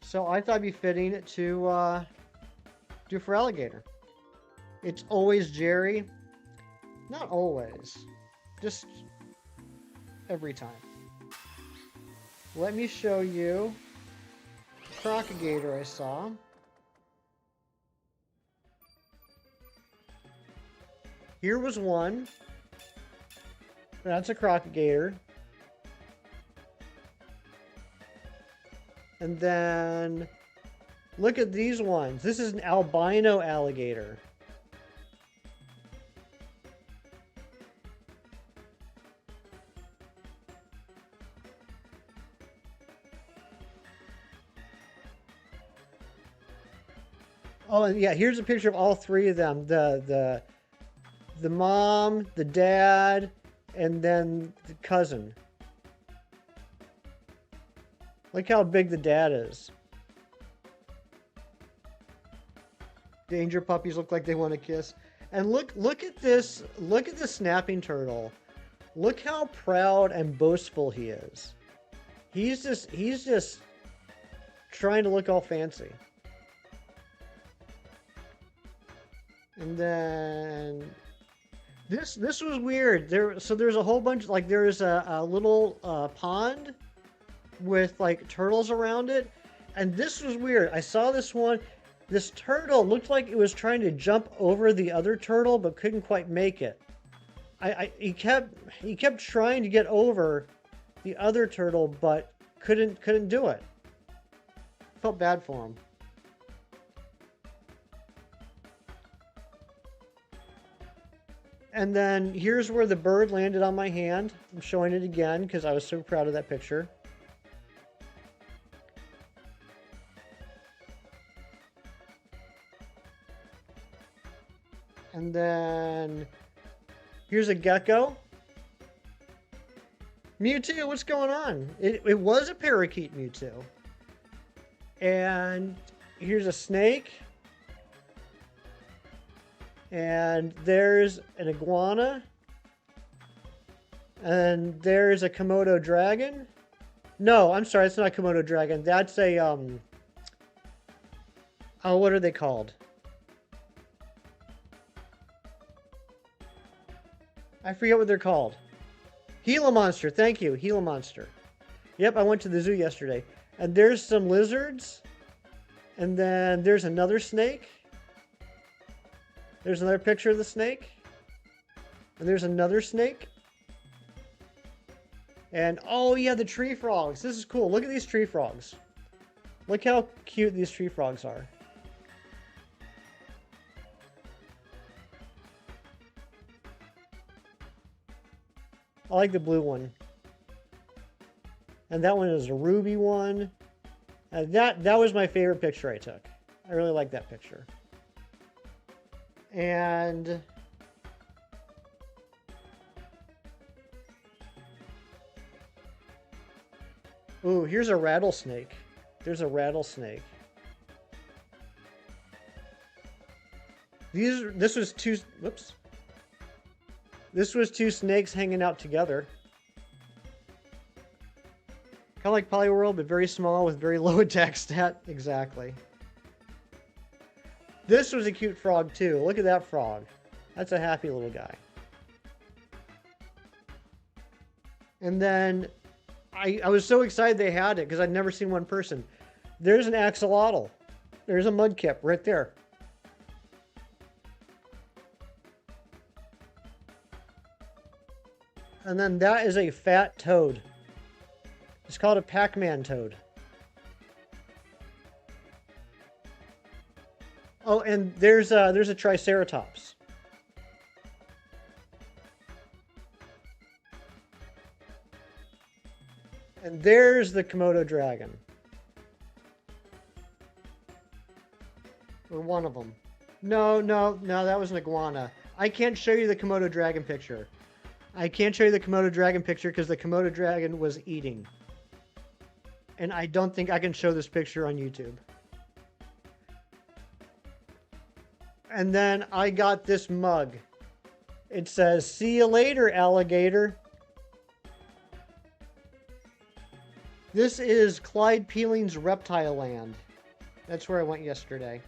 so I thought it'd be fitting to do Feraligatr. It's always Jerry. Not always. Just every time. Let me show you the Crocodilator I saw. Here was one. That's a Crocodilator. And then look at these ones. This is an albino alligator. Oh, and yeah, here's a picture of all three of them. The mom, the dad, and then the cousin. Look how big the dad is. Danger puppies look like they want to kiss. And look at this. Look at the snapping turtle. Look how proud and boastful he is. He's just trying to look all fancy. And then this was weird. There's a whole bunch, like there's a little pond with like turtles around it, and this was weird. I saw this one. This turtle looked like it was trying to jump over the other turtle but couldn't quite make it. He kept trying to get over the other turtle but couldn't do it. Felt bad for him. And then here's where the bird landed on my hand. I'm showing it again because I was so proud of that picture. And then here's a gecko. Mewtwo, what's going on? It was a parakeet Mewtwo. And here's a snake. And there's an iguana. And there's a Komodo dragon. No, I'm sorry, it's not a Komodo dragon. That's a oh, what are they called? I forget what they're called. Gila monster, thank you, Gila monster. Yep, I went to the zoo yesterday. And there's some lizards. And then there's another snake. There's another picture of the snake. And there's another snake. And oh yeah, the tree frogs. This is cool. Look at these tree frogs. Look how cute these tree frogs are. I like the blue one. And that one is a ruby one. And that was my favorite picture I took. I really like that picture. And ooh, here's a rattlesnake. There's a rattlesnake. This was two snakes hanging out together. Kind of like Poliwhirl, but very small with very low attack stat. Exactly. This was a cute frog too. Look at that frog. That's a happy little guy. And then I was so excited they had it because I'd never seen one in person. There's an axolotl. There's a mudkip right there. And then that is a fat toad. It's called a Pac-Man toad. Oh, and there's a Triceratops. And there's the Komodo dragon. Or one of them. No, that was an iguana. I can't show you the Komodo dragon picture. I can't show you the Komodo dragon picture because the Komodo dragon was eating. And I don't think I can show this picture on YouTube. And then I got this mug. It says, "See you later, alligator." This is Clyde Peeling's Reptile Land. That's where I went yesterday.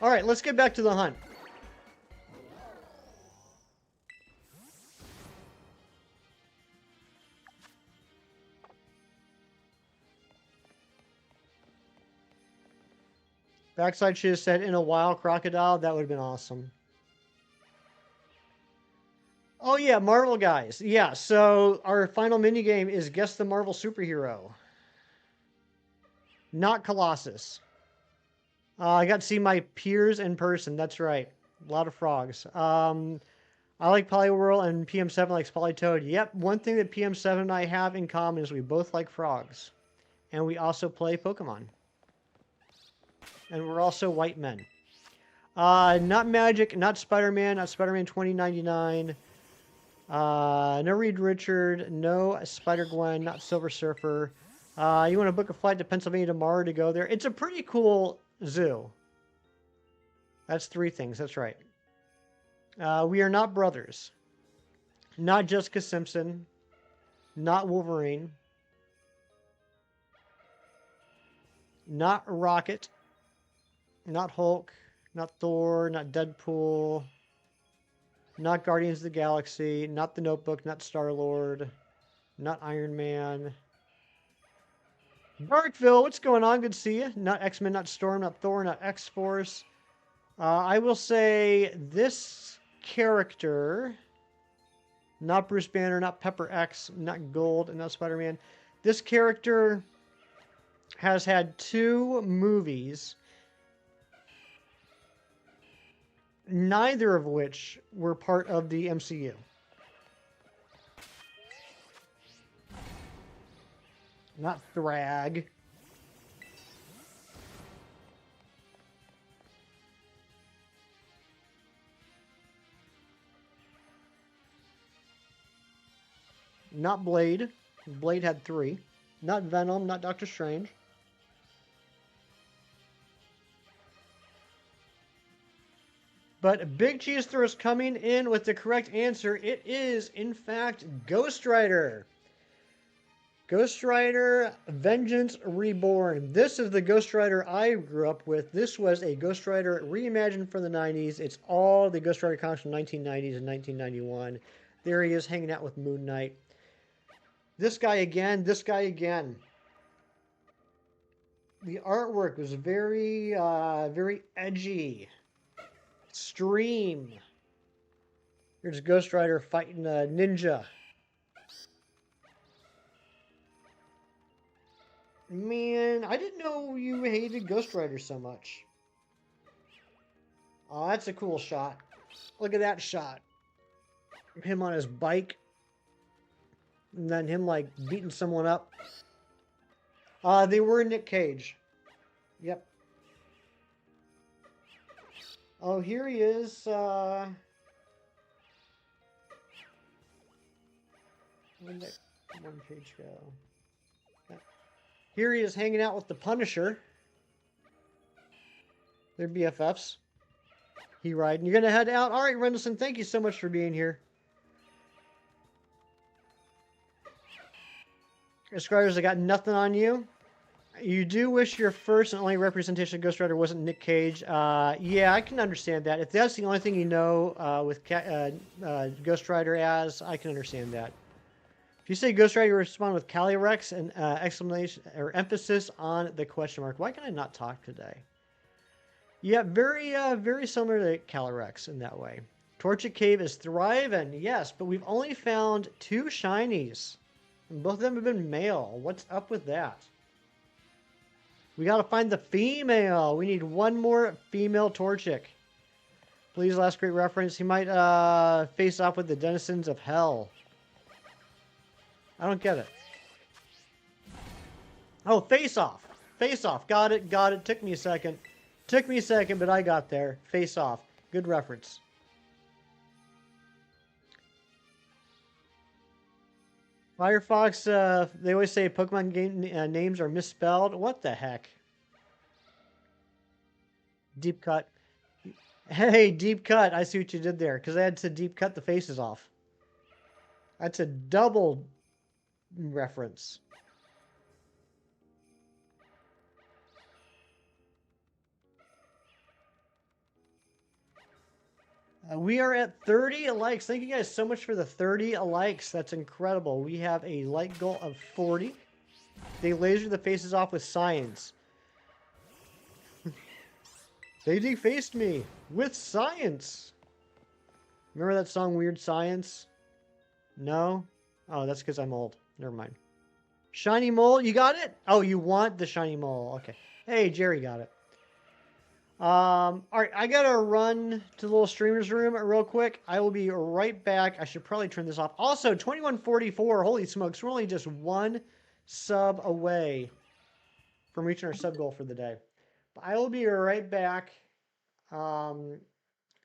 All right, let's get back to the hunt. Backside should have said in a wild crocodile. That would have been awesome. Oh yeah, Marvel guys. Yeah, so our final minigame is Guess the Marvel Superhero. Not Colossus. I got to see my peers in person. That's right. A lot of frogs. I like Poliwhirl and PM7 likes Politoad. Yep, one thing that PM7 and I have in common is we both like frogs. And we also play Pokemon. And we're also white men. Not Magic, not Spider-Man, not Spider-Man 2099. No Reed Richard, no Spider-Gwen, not Silver Surfer. You want to book a flight to Pennsylvania tomorrow to go there? It's a pretty cool zoo. That's 3 things, that's right. We are not brothers. Not Jessica Simpson. Not Wolverine. Not Rocket. Not Hulk. Not Thor. Not Deadpool. Not Guardians of the Galaxy. Not The Notebook. Not Star-Lord. Not Iron Man. Darkville, what's going on? Good to see you. Not X-Men, not Storm, not Thor, not X-Force. I will say this character, not Bruce Banner, not Pepper X, not Gold, and not Spider-Man. This character has had 2 movies, neither of which were part of the MCU. Not Thrag. Not Blade. Blade had 3. Not Venom, not Doctor Strange. But Big Cheese Throws coming in with the correct answer. It is, in fact, Ghost Rider. Ghost Rider Vengeance Reborn. This is the Ghost Rider I grew up with. This was a Ghost Rider reimagined for the 90s. It's all the Ghost Rider comics from 1990s and 1991. There he is hanging out with Moon Knight. This guy again, this guy again. The artwork was very, very edgy. Extreme. Here's Ghost Rider fighting a ninja. Man, I didn't know you hated Ghost Rider so much. Oh, that's a cool shot. Look at that shot. Him on his bike. And then him, like, beating someone up. They were Nick Cage. Yep. Oh, here he is. Where'd that one page go? Here he is hanging out with the Punisher. They're BFFs. He riding. You're going to head out? All right, Rendleson, thank you so much for being here. Ghost Riders, I got nothing on you. You do wish your first and only representation of Ghost Rider wasn't Nick Cage. Yeah, I can understand that. If that's the only thing you know with Ghost Rider as, I can understand that. If you say Ghost Rider, you respond with Calyrex and exclamation or emphasis on the question mark. Why can I not talk today? Yeah, very similar to Calyrex in that way. Torchic Cave is thriving, yes, but we've only found 2 shinies. And both of them have been male. What's up with that? We gotta find the female. We need one more female Torchic. Please, last great reference. He might face off with the denizens of hell. I don't get it. Oh, face off. Face off. Got it. Got it. Took me a second. Took me a second, but I got there. Face off. Good reference. Firefox, they always say Pokemon game names are misspelled. What the heck? Deep cut. Hey, deep cut. I see what you did there, because I had to deep cut the faces off. That's a double reference. We are at 30 likes. Thank you guys so much for the 30 likes. That's incredible. We have a like goal of 40. They laser the faces off with science. They defaced me with science. Remember that song, Weird Science? No? Oh, that's because I'm old. Never mind. Shiny mole, you got it? Oh, you want the shiny mole. Okay. Hey, Jerry got it. All right, I gotta run to the little streamer's room real quick. I will be right back. I should probably turn this off. Also, 2144, holy smokes, we're only just one sub away from reaching our sub goal for the day. But I will be right back.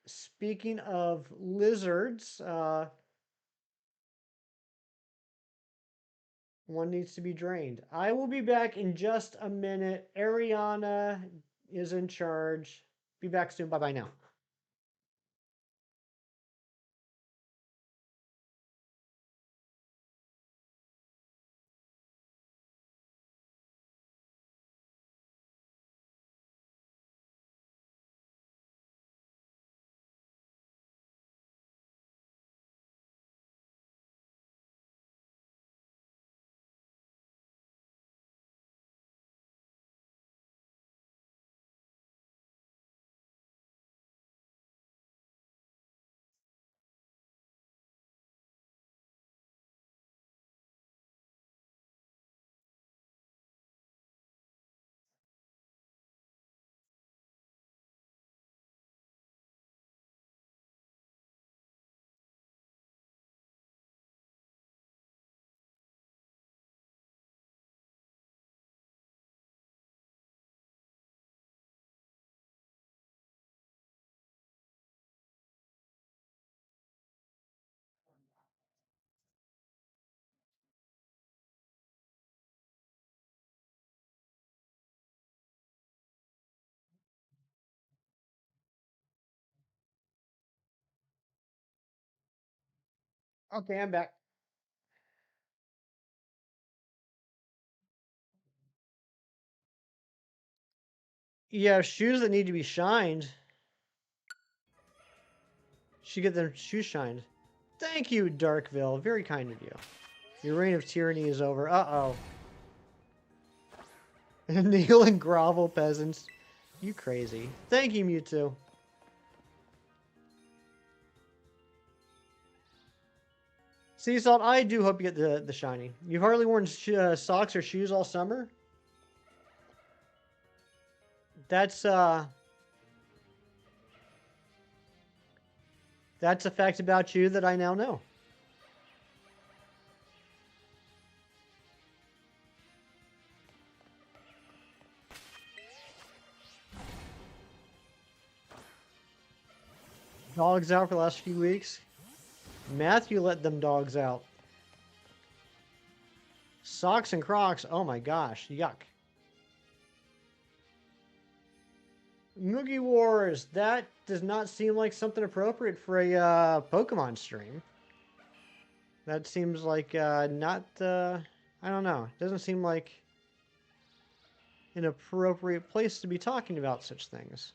Speaking of lizards, one needs to be drained. I will be back in just a minute. Ariana is in charge. Be back soon. Bye-bye now. Okay, I'm back. Yeah, shoes that need to be shined. Should get their shoes shined. Thank you, Darkville. Very kind of you. Your reign of tyranny is over. Uh-oh. Kneel and grovel, peasants. You crazy. Thank you, Mewtwo. Sea Salt, I do hope you get the shiny. You've hardly worn socks or shoes all summer? That's a fact about you that I now know. Dogs out for the last few weeks. Matthew let them dogs out. Socks and Crocs. Oh my gosh. Yuck. Moogie Wars. That does not seem like something appropriate for a Pokemon stream. That seems like not... I don't know. It doesn't seem like an appropriate place to be talking about such things.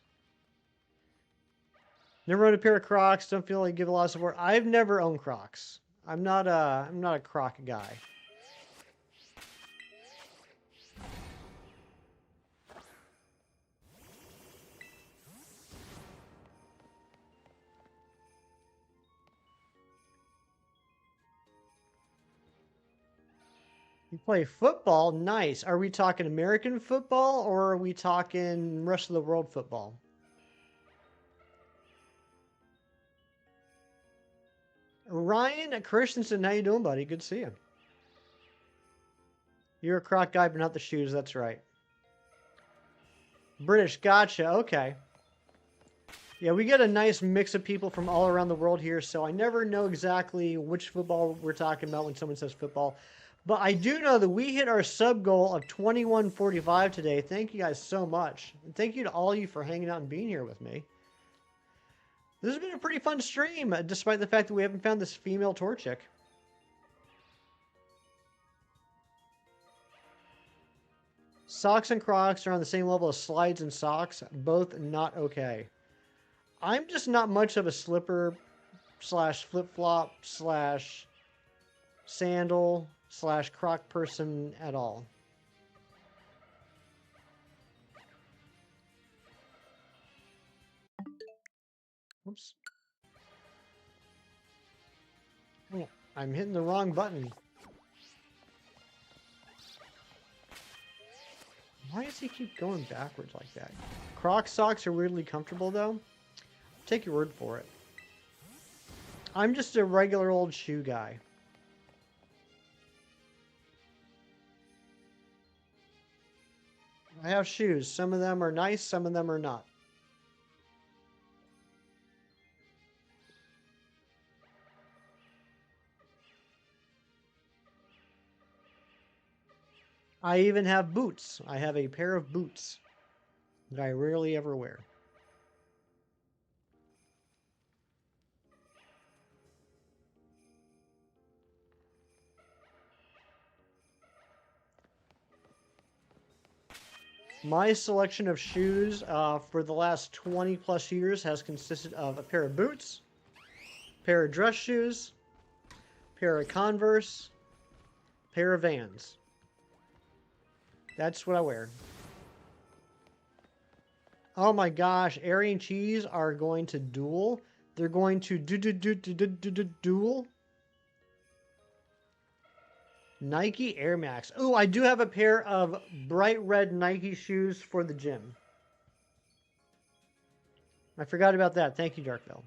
Never owned a pair of Crocs. Don't feel like give a lot of support. I've never owned Crocs. I'm not a Croc guy. You play football? Nice. Are we talking American football or are we talking rest of the world football? Ryan Christensen, how you doing, buddy? Good to see you. You're a croc guy, but not the shoes. That's right. British, gotcha. Okay. Yeah, we get a nice mix of people from all around the world here, so I never know exactly which football we're talking about when someone says football. But I do know that we hit our sub goal of 2145 today. Thank you guys so much. And thank you to all of you for hanging out and being here with me. This has been a pretty fun stream, despite the fact that we haven't found this female Torchic. Socks and Crocs are on the same level as slides and socks. Both not okay. I'm just not much of a slipper slash flip-flop slash sandal slash croc person at all. Whoops. Oh, I'm hitting the wrong button. Why does he keep going backwards like that? Croc socks are weirdly comfortable though. Take your word for it. I'm just a regular old shoe guy. I have shoes. Some of them are nice, some of them are not. I even have boots. I have a pair of boots that I rarely ever wear. My selection of shoes for the last 20 plus years has consisted of a pair of boots, pair of dress shoes, pair of Converse, pair of Vans. That's what I wear. Oh my gosh, Airy and Cheese are going to duel. They're going to duel. Nike Air Max. Oh, I do have a pair of bright red Nike shoes for the gym. I forgot about that. Thank you, Darkville.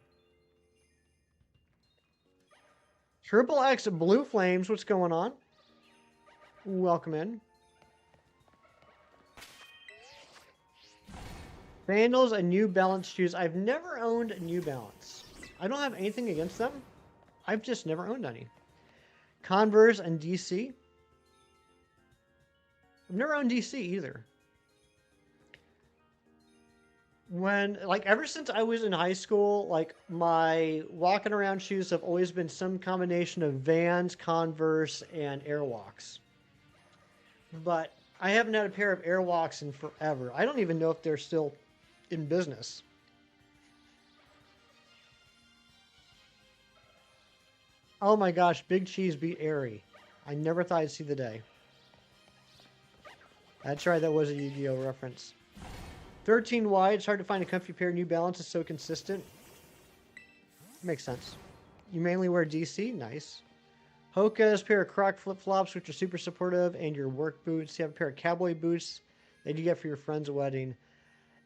Triple X Blue Flames, what's going on? Welcome in. Sandals and New Balance shoes. I've never owned New Balance. I don't have anything against them. I've just never owned any. Converse and DC. I've never owned DC either. Ever since I was in high school, my walking around shoes have always been some combination of Vans, Converse, and Airwalks. But I haven't had a pair of Airwalks in forever. I don't even know if they're still in business. Oh my gosh, Big Cheese beat Airy. I never thought I'd see the day. That's right, that was a Yu-Gi-Oh reference. 13 wide, it's hard to find a comfy pair of New Balance is so consistent. Makes sense. You mainly wear DC? Nice. Hoka's pair of Croc flip-flops, which are super supportive, and your work boots. You have a pair of cowboy boots that you get for your friend's wedding.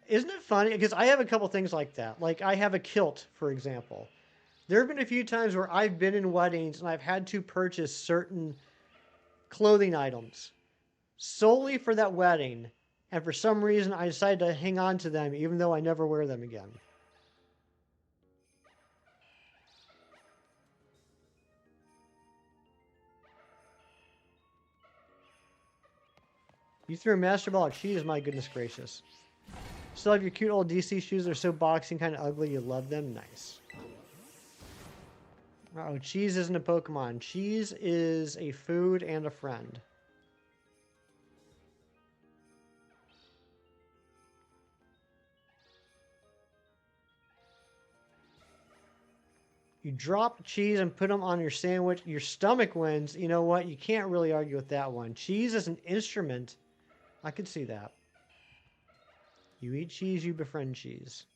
Isn't it funny? Because I have a couple things like that. Like, I have a kilt, for example. There have been a few times where I've been in weddings and I've had to purchase certain clothing items solely for that wedding. And for some reason, I decided to hang on to them even though I never wear them again. You threw a Master Ball at Cheese, my goodness gracious. Still have your cute old DC shoes. They're so boxy, kind of ugly. You love them. Nice. Oh, Cheese isn't a Pokemon. Cheese is a food and a friend. You drop cheese and put them on your sandwich. Your stomach wins. You know what? You can't really argue with that one. Cheese is an instrument. I could see that. You eat cheese, you befriend cheese.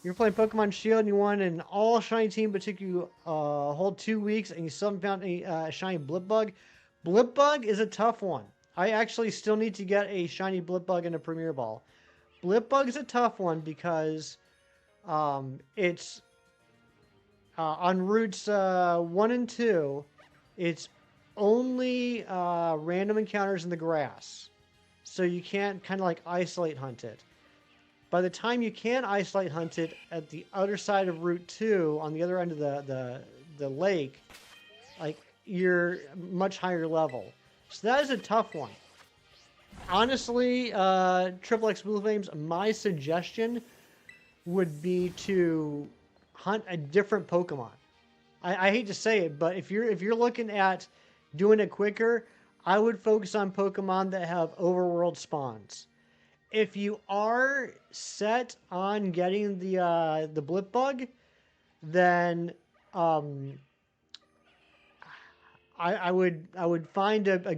You're playing Pokemon Shield and you won an all shiny team, but took you a whole 2 weeks, and you still haven't found a shiny Blipbug. Blipbug is a tough one. I actually still need to get a shiny Blipbug in a Premier Ball. Blipbug is a tough one because it's on routes 1 and 2. It's only random encounters in the grass, so you can't kind of like isolate hunt it. By the time you can isolate hunt it at the other side of Route 2, on the other end of the lake, like, you're much higher level. So that is a tough one. Honestly, Triple X Blue Flames, my suggestion would be to hunt a different Pokemon. I hate to say it, but if you're looking at doing it quicker, I would focus on Pokemon that have overworld spawns. If you are set on getting the Blipbug, then I would find a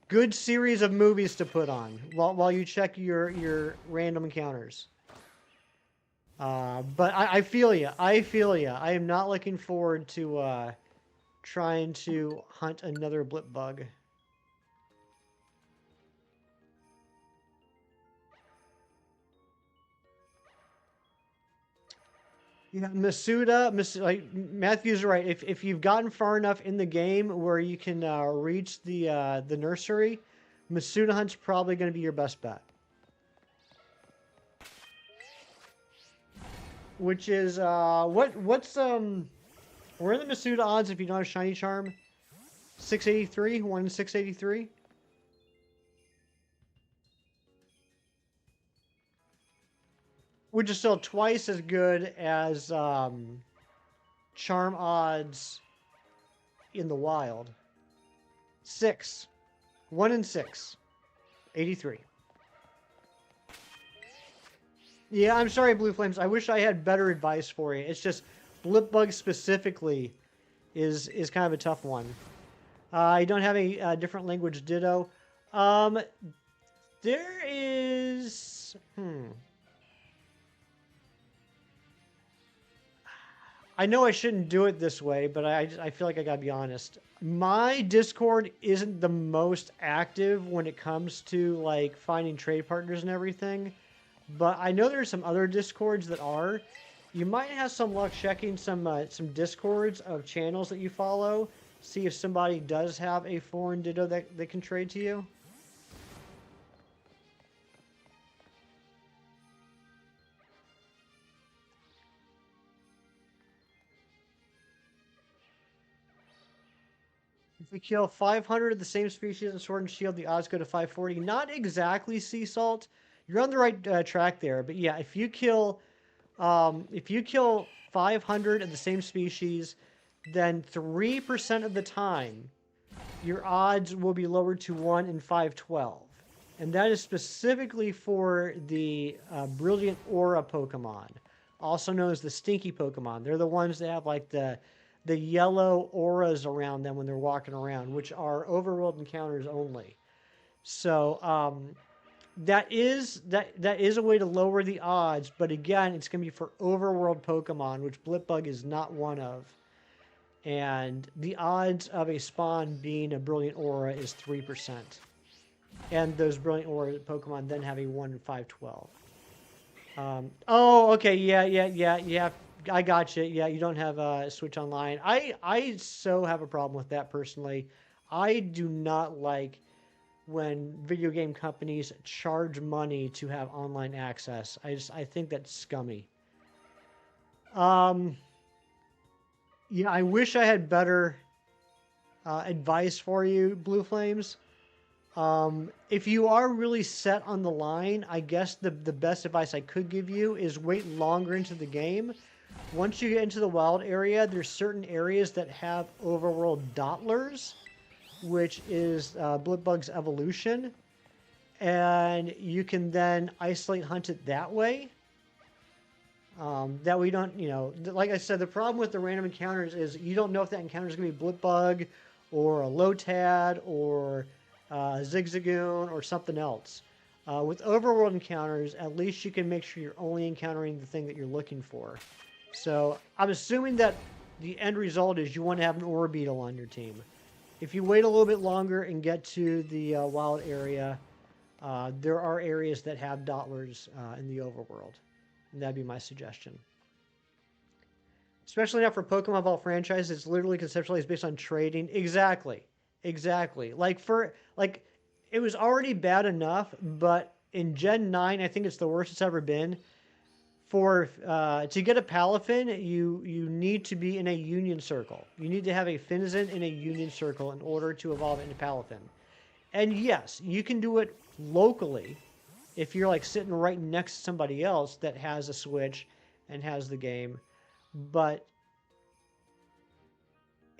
good series of movies to put on while you check your random encounters. But I feel you. I feel you. I am not looking forward to trying to hunt another Blipbug. Yeah, like Matthew's right. If you've gotten far enough in the game where you can reach the nursery, Masuda Hunt's probably going to be your best bet. Which is what's where are the Masuda odds if you don't have Shiny Charm? 683, 1 in 683. Which is still twice as good as charm odds in the wild. 6. 1 in 6. 83. Yeah, I'm sorry, Blue Flames. I wish I had better advice for you. It's just Blipbug specifically is kind of a tough one. You don't have a different language ditto. There is... I know I shouldn't do it this way, but I feel like I gotta be honest. My Discord isn't the most active when it comes to like finding trade partners and everything, but I know there's some other Discords that are. You might have some luck checking some Discords of channels that you follow, see if somebody does have a foreign ditto that they can trade to you. If we kill 500 of the same species in Sword and Shield, the odds go to 540. Not exactly sea salt. You're on the right track there, but yeah, if you kill 500 of the same species, then 3% of the time, your odds will be lowered to 1 in 512. And that is specifically for the Brilliant Aura Pokemon, also known as the Stinky Pokemon. They're the ones that have like the yellow auras around them when they're walking around, which are overworld encounters only. So that is a way to lower the odds, but again, it's going to be for overworld Pokemon, which Blipbug is not one of. And the odds of a spawn being a Brilliant Aura is 3%. And those Brilliant Aura Pokemon then have a 1 in 512. Oh, okay, yeah. I got you. Yeah, you don't have Switch Online. I so have a problem with that personally. I do not like when video game companies charge money to have online access. I think that's scummy. Yeah, I wish I had better advice for you, Blue Flames. If you are really set on the line, I guess the best advice I could give you is wait longer into the game. Once you get into the wild area, there's certain areas that have overworld Dottlers, which is Blipbug's evolution, and you can then isolate hunt it that way. That we don't, like I said, the problem with the random encounters is you don't know if that encounter is going to be Blipbug or a Lotad or Zigzagoon or something else. With overworld encounters, at least you can make sure you're only encountering the thing that you're looking for. So I'm assuming that the end result is you want to have an ore beetle on your team. If you wait a little bit longer and get to the wild area, there are areas that have dottlers in the overworld. And that'd be my suggestion. Especially now for Pokemon Ball franchise, it's literally conceptualized based on trading. Exactly. Exactly. Like it was already bad enough, but in Gen 9, I think it's the worst it's ever been. For to get a Palafin, you need to be in a Union Circle. You need to have a Finizen in a Union Circle in order to evolve it into Palafin. And yes, you can do it locally if you're like sitting right next to somebody else that has a Switch and has the game. But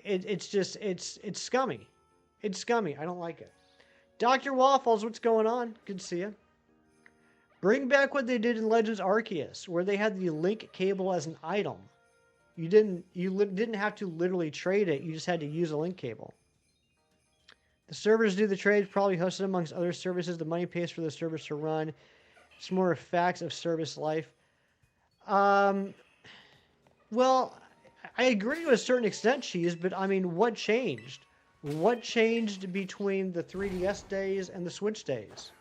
it's scummy. It's scummy. I don't like it. Dr. Waffles, what's going on? Good to see you. Bring back what they did in Legends Arceus, where they had the link cable as an item. You didn't have to literally trade it. You just had to use a link cable. The servers do the trades, probably hosted amongst other services. The money pays for the service to run. It's more facts of service life. Well, I agree to a certain extent, Cheese, but I mean, what changed? What changed between the 3DS days and the Switch days?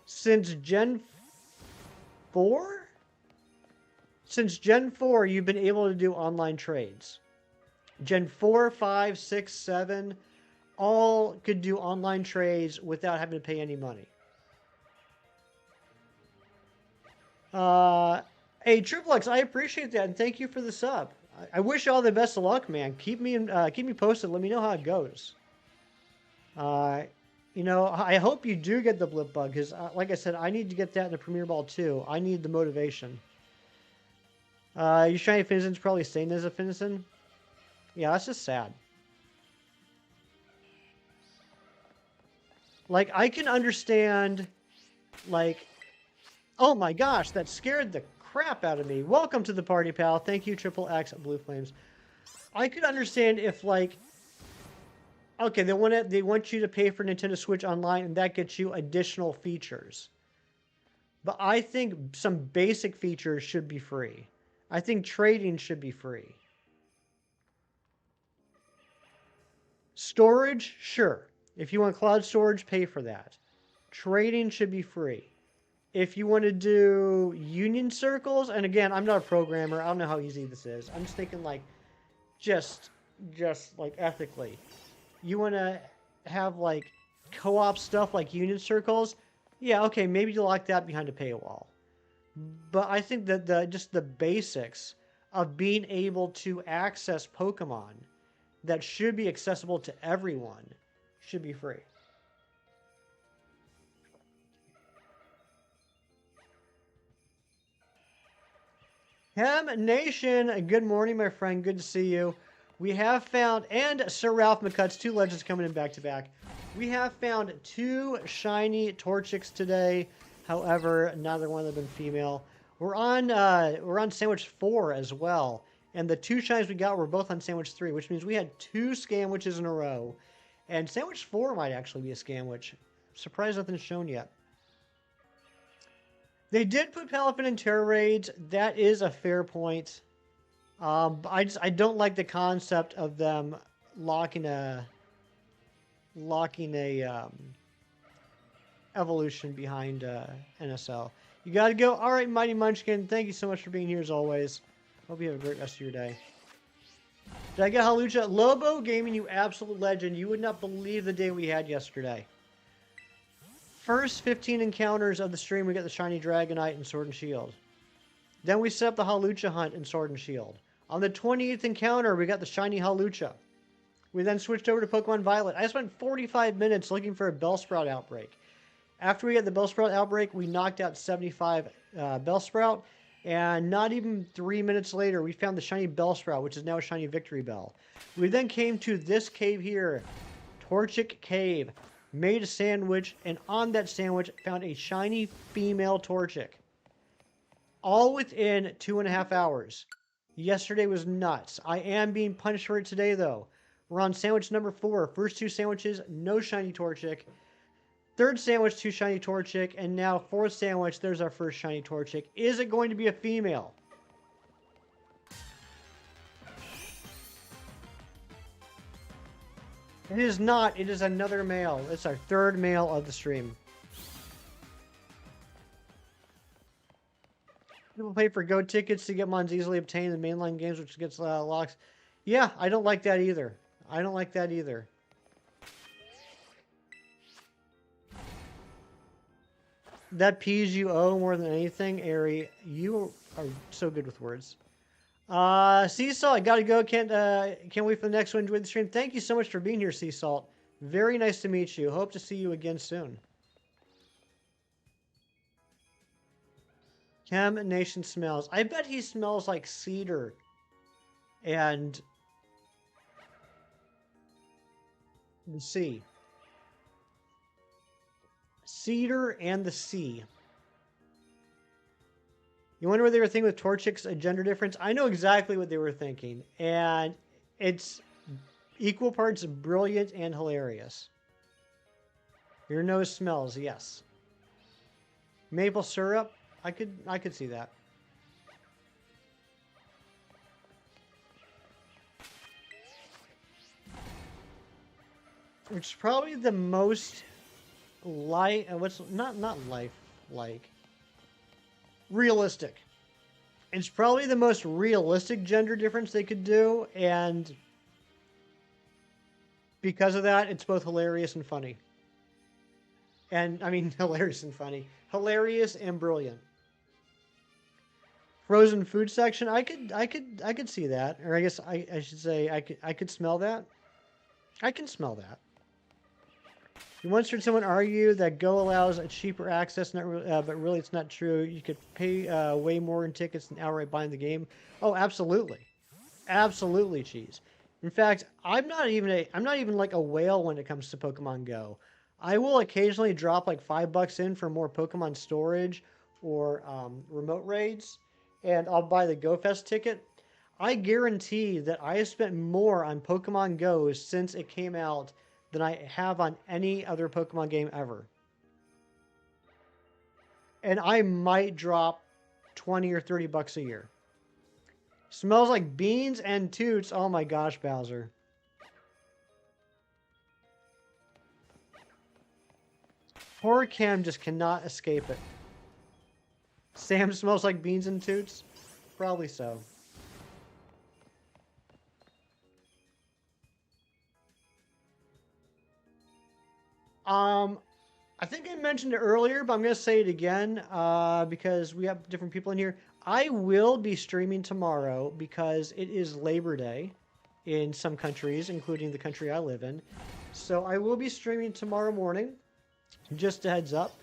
Since Gen 4? Since Gen 4, you've been able to do online trades. Gen 4, 5, 6, 7, all could do online trades without having to pay any money. Hey, Triple X, I appreciate that, and thank you for the sub. I wish you all the best of luck, man. Keep me posted. Let me know how it goes. You know, I hope you do get the blip bug, because, like I said, I need to get that in the Premier Ball too. I need the motivation. Your shiny Finizen's probably staying as a Finizen. Yeah, that's just sad. Like, I can understand, like, oh my gosh, that scared the crap out of me. Welcome to the party, pal. Thank you, Triple X Blue Flames. I could understand if, like, okay, they want you to pay for Nintendo Switch Online, and that gets you additional features. But I think some basic features should be free. I think trading should be free. Storage, sure. If you want cloud storage, pay for that. Trading should be free. If you want to do union circles, and again, I'm not a programmer. I don't know how easy this is. I'm just thinking like, just like ethically. You want to have like co-op stuff like union circles? Yeah, okay, maybe you lock that behind a paywall. But I think that just the basics of being able to access Pokemon that should be accessible to everyone should be free. Ham Nation, good morning, my friend. Good to see you. We have found, and Sir Ralph McCutts, two legends coming in back to back. We have found 2 shiny Torchics today. However, neither one of them been female. We're on sandwich 4 as well. And the 2 shinies we got were both on sandwich 3, which means we had 2 Scamwiches in a row. And sandwich 4 might actually be a Scamwich. Surprised nothing's shown yet. They did put Palafin in Terror Raids. That is a fair point. I don't like the concept of them locking a evolution behind NSL. You gotta go. All right, Mighty Munchkin. Thank you so much for being here as always. Hope you have a great rest of your day. Did I get Hawlucha? Lobo Gaming, you absolute legend. You would not believe the day we had yesterday. First 15 encounters of the stream, we got the shiny Dragonite and Sword and Shield. Then we set up the Hawlucha hunt in Sword and Shield. On the 28th encounter, we got the shiny Hawlucha. We then switched over to Pokemon Violet. I spent 45 minutes looking for a Bellsprout outbreak. After we got the Bellsprout outbreak, we knocked out 75 Bellsprout. And not even 3 minutes later, we found the shiny Bellsprout, which is now a shiny Victory Bell. We then came to this cave here, Torchic Cave. Made a sandwich, and on that sandwich found a shiny female Torchic. All within 2.5 hours. Yesterday was nuts. I am being punished for it today, though. We're on sandwich number 4. First 2 sandwiches, no shiny Torchic. Third sandwich, 2 shiny Torchic, and now fourth sandwich, there's our first shiny Torchic. Is it going to be a female? It is not. It is another male. It's our third male of the stream. People pay for Go tickets to get mons easily obtained in mainline games, which gets locks. Yeah, I don't like that either. I don't like that either. That peas you owe more than anything, Ari. You are so good with words. Sea Salt, I gotta go. Can't wait for the next one. Enjoy the stream. Thank you so much for being here, Sea Salt. Very nice to meet you. Hope to see you again soon. Chem Nation smells. I bet he smells like cedar and the sea. Cedar and the sea. You wonder what they were thinking with Torchic's a gender difference? I know exactly what they were thinking, and it's equal parts brilliant and hilarious. Your nose smells, yes. Maple syrup, I could see that. It's probably the most realistic. It's probably the most realistic gender difference they could do, and because of that, it's both hilarious and funny. And I mean, hilarious and funny, hilarious and brilliant. Frozen food section, I could see that, or I guess I should say I could smell that. I can smell that. You once heard someone argue that Go allows a cheaper access, but really it's not true. You could pay way more in tickets than outright buying the game. Oh, absolutely, absolutely, cheese. In fact, I'm not even like a whale when it comes to Pokemon Go. I will occasionally drop like $5 in for more Pokemon storage or remote raids, and I'll buy the Go Fest ticket. I guarantee that I have spent more on Pokemon Go since it came out than I have on any other Pokemon game ever. And I might drop 20 or $30 a year. Smells like beans and toots. Oh my gosh, Bowser. Poor Cam just cannot escape it. Sam smells like beans and toots? Probably so. I think I mentioned it earlier, but I'm going to say it again because we have different people in here. I will be streaming tomorrow because it is Labor Day in some countries, including the country I live in. So I will be streaming tomorrow morning, just a heads up.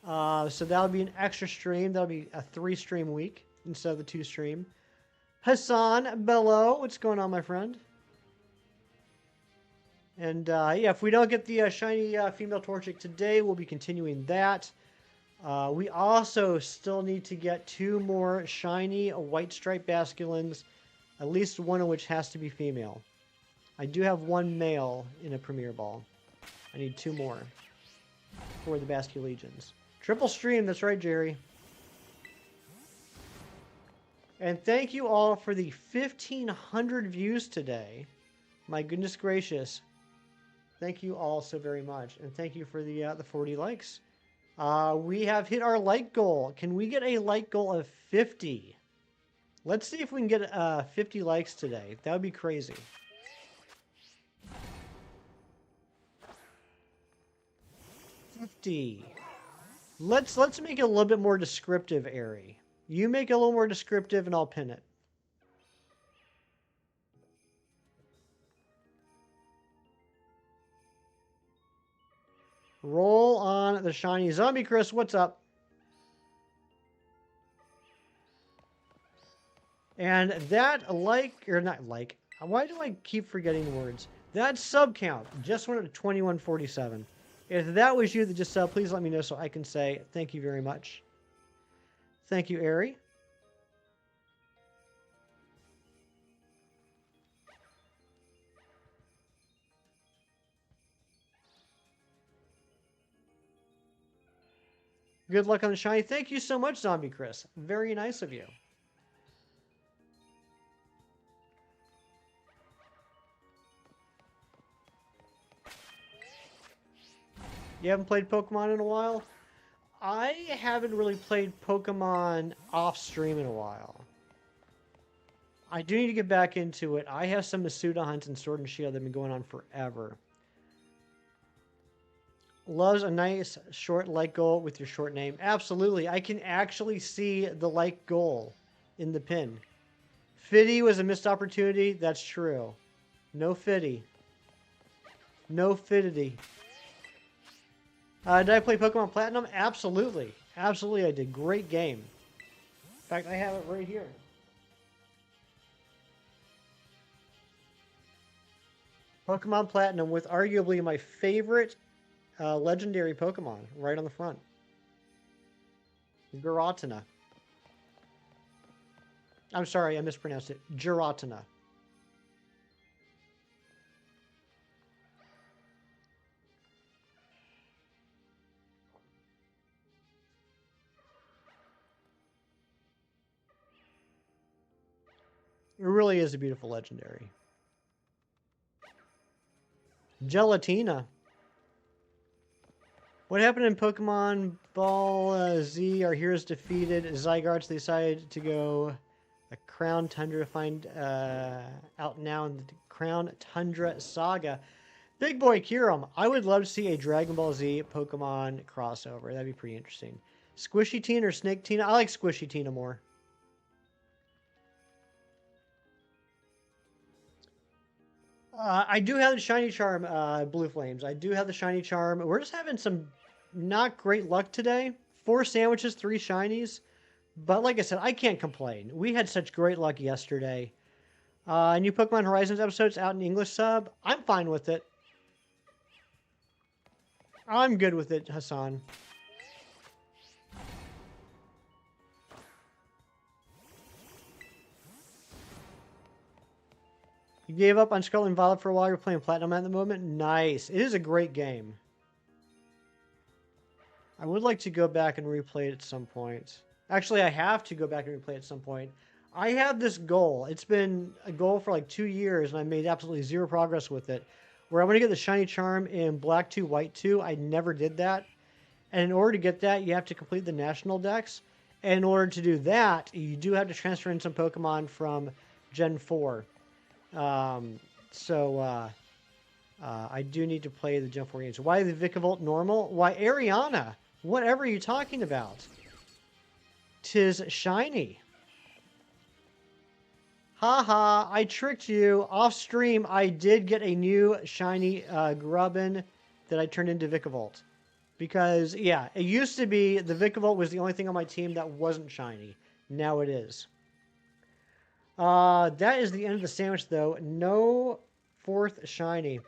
So that'll be an extra stream. That'll be a 3-stream week instead of the 2-stream. Hassan Bello, what's going on, my friend? And yeah, if we don't get the shiny female Torchic today, we'll be continuing that. We also still need to get 2 more shiny white striped basculins, at least one of which has to be female. I do have 1 male in a Premier Ball. I need 2 more for the Basculegions. Triple stream, that's right, Jerry. And thank you all for the 1,500 views today. My goodness gracious. Thank you all so very much. And thank you for the 40 likes. We have hit our like goal. Can we get a like goal of 50? Let's see if we can get 50 likes today. That would be crazy. Let's make it a little bit more descriptive, Ari. You make it a little more descriptive and I'll pin it. Roll on the shiny zombie. Chris, what's up? And that why do I keep forgetting words? That sub count just went up to 2147. If that was you that just subbed, please let me know so I can say thank you very much. Thank you, Ari. Good luck on the shiny. Thank you so much, Zombie Chris. Very nice of you. You haven't played Pokemon in a while? I haven't really played Pokemon off stream in a while. I do need to get back into it. I have some Masuda hunts and Sword and Shield that have been going on forever. Loves a nice short like goal with your short name. Absolutely. I can actually see the like goal in the pin. Fiddy was a missed opportunity. That's true. No Fiddy. No Fiddity. Did I play Pokemon Platinum? Absolutely. Absolutely I did. Great game. In fact, I have it right here. Pokemon Platinum with arguably my favorite legendary Pokemon right on the front. Giratina. I'm sorry, I mispronounced it. Giratina. It really is a beautiful legendary. Gelatina. What happened in Pokemon Ball Z? Our heroes defeated Zygarde. They decided to go a Crown Tundra to find out now in the Crown Tundra saga. Big Boy Kiram. I would love to see a Dragon Ball Z Pokemon crossover. That'd be pretty interesting. Squishy Tina or Snake Tina? I like Squishy Tina more. I do have the Shiny Charm, Blue Flames. I do have the Shiny Charm. We're just having some not great luck today. 4 sandwiches, 3 shinies. But like I said, I can't complain. We had such great luck yesterday. New Pokemon Horizons episodes out in English sub. I'm fine with it. I'm good with it, Hassan. You gave up on Scarlet and Violet for a while. You're playing Platinum at the moment. Nice. It is a great game. I would like to go back and replay it at some point. Actually, I have to go back and replay it at some point. I have this goal. It's been a goal for like 2 years, and I made absolutely zero progress with it. Where I want to get the Shiny Charm in Black 2, White 2. I never did that. And in order to get that, you have to complete the National Dex. And in order to do that, you do have to transfer in some Pokemon from Gen 4. I do need to play the Gen 4 games. Why the Vikavolt normal? Why Ariana? Whatever are you talking about? 'Tis shiny. Haha, I tricked you. Off stream, I did get a new shiny Grubbin that I turned into Vikavolt. Because, yeah, it used to be the Vikavolt was the only thing on my team that wasn't shiny. Now it is. That is the end of the sandwich, though. No 4th shiny.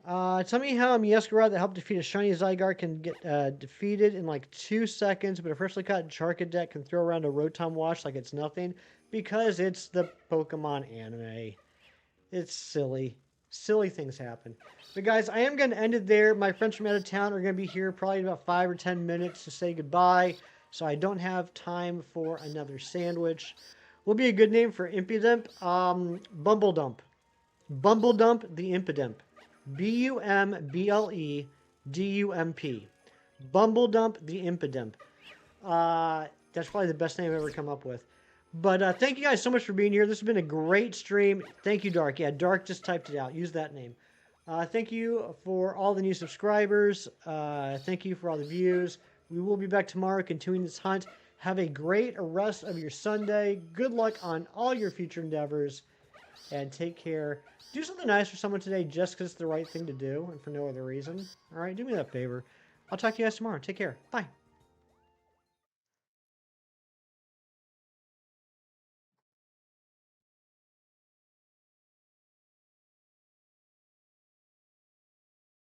Tell me how a Meowscarada that helped defeat a shiny Zygarde can get defeated in like 2 seconds, but a freshly caught Charcadet can throw around a Rotom Wash like it's nothing, because it's the Pokemon anime. It's silly. Silly things happen. But guys, I am going to end it there. My friends from out of town are going to be here probably in about 5 or 10 minutes to say goodbye, so I don't have time for another sandwich. Will be a good name for Impidimp. Bumbledump. Bumbledump the Impidimp. Bumbledump. Bumbledump the Impidimp. That's probably the best name I've ever come up with. But thank you guys so much for being here. This has been a great stream. Thank you, Dark. Yeah, Dark just typed it out. Use that name. Thank you for all the new subscribers. Thank you for all the views. We will be back tomorrow continuing this hunt. Have a great rest of your Sunday. Good luck on all your future endeavors. And take care. Do something nice for someone today just because it's the right thing to do and for no other reason. All right, do me that favor. I'll talk to you guys tomorrow. Take care. Bye.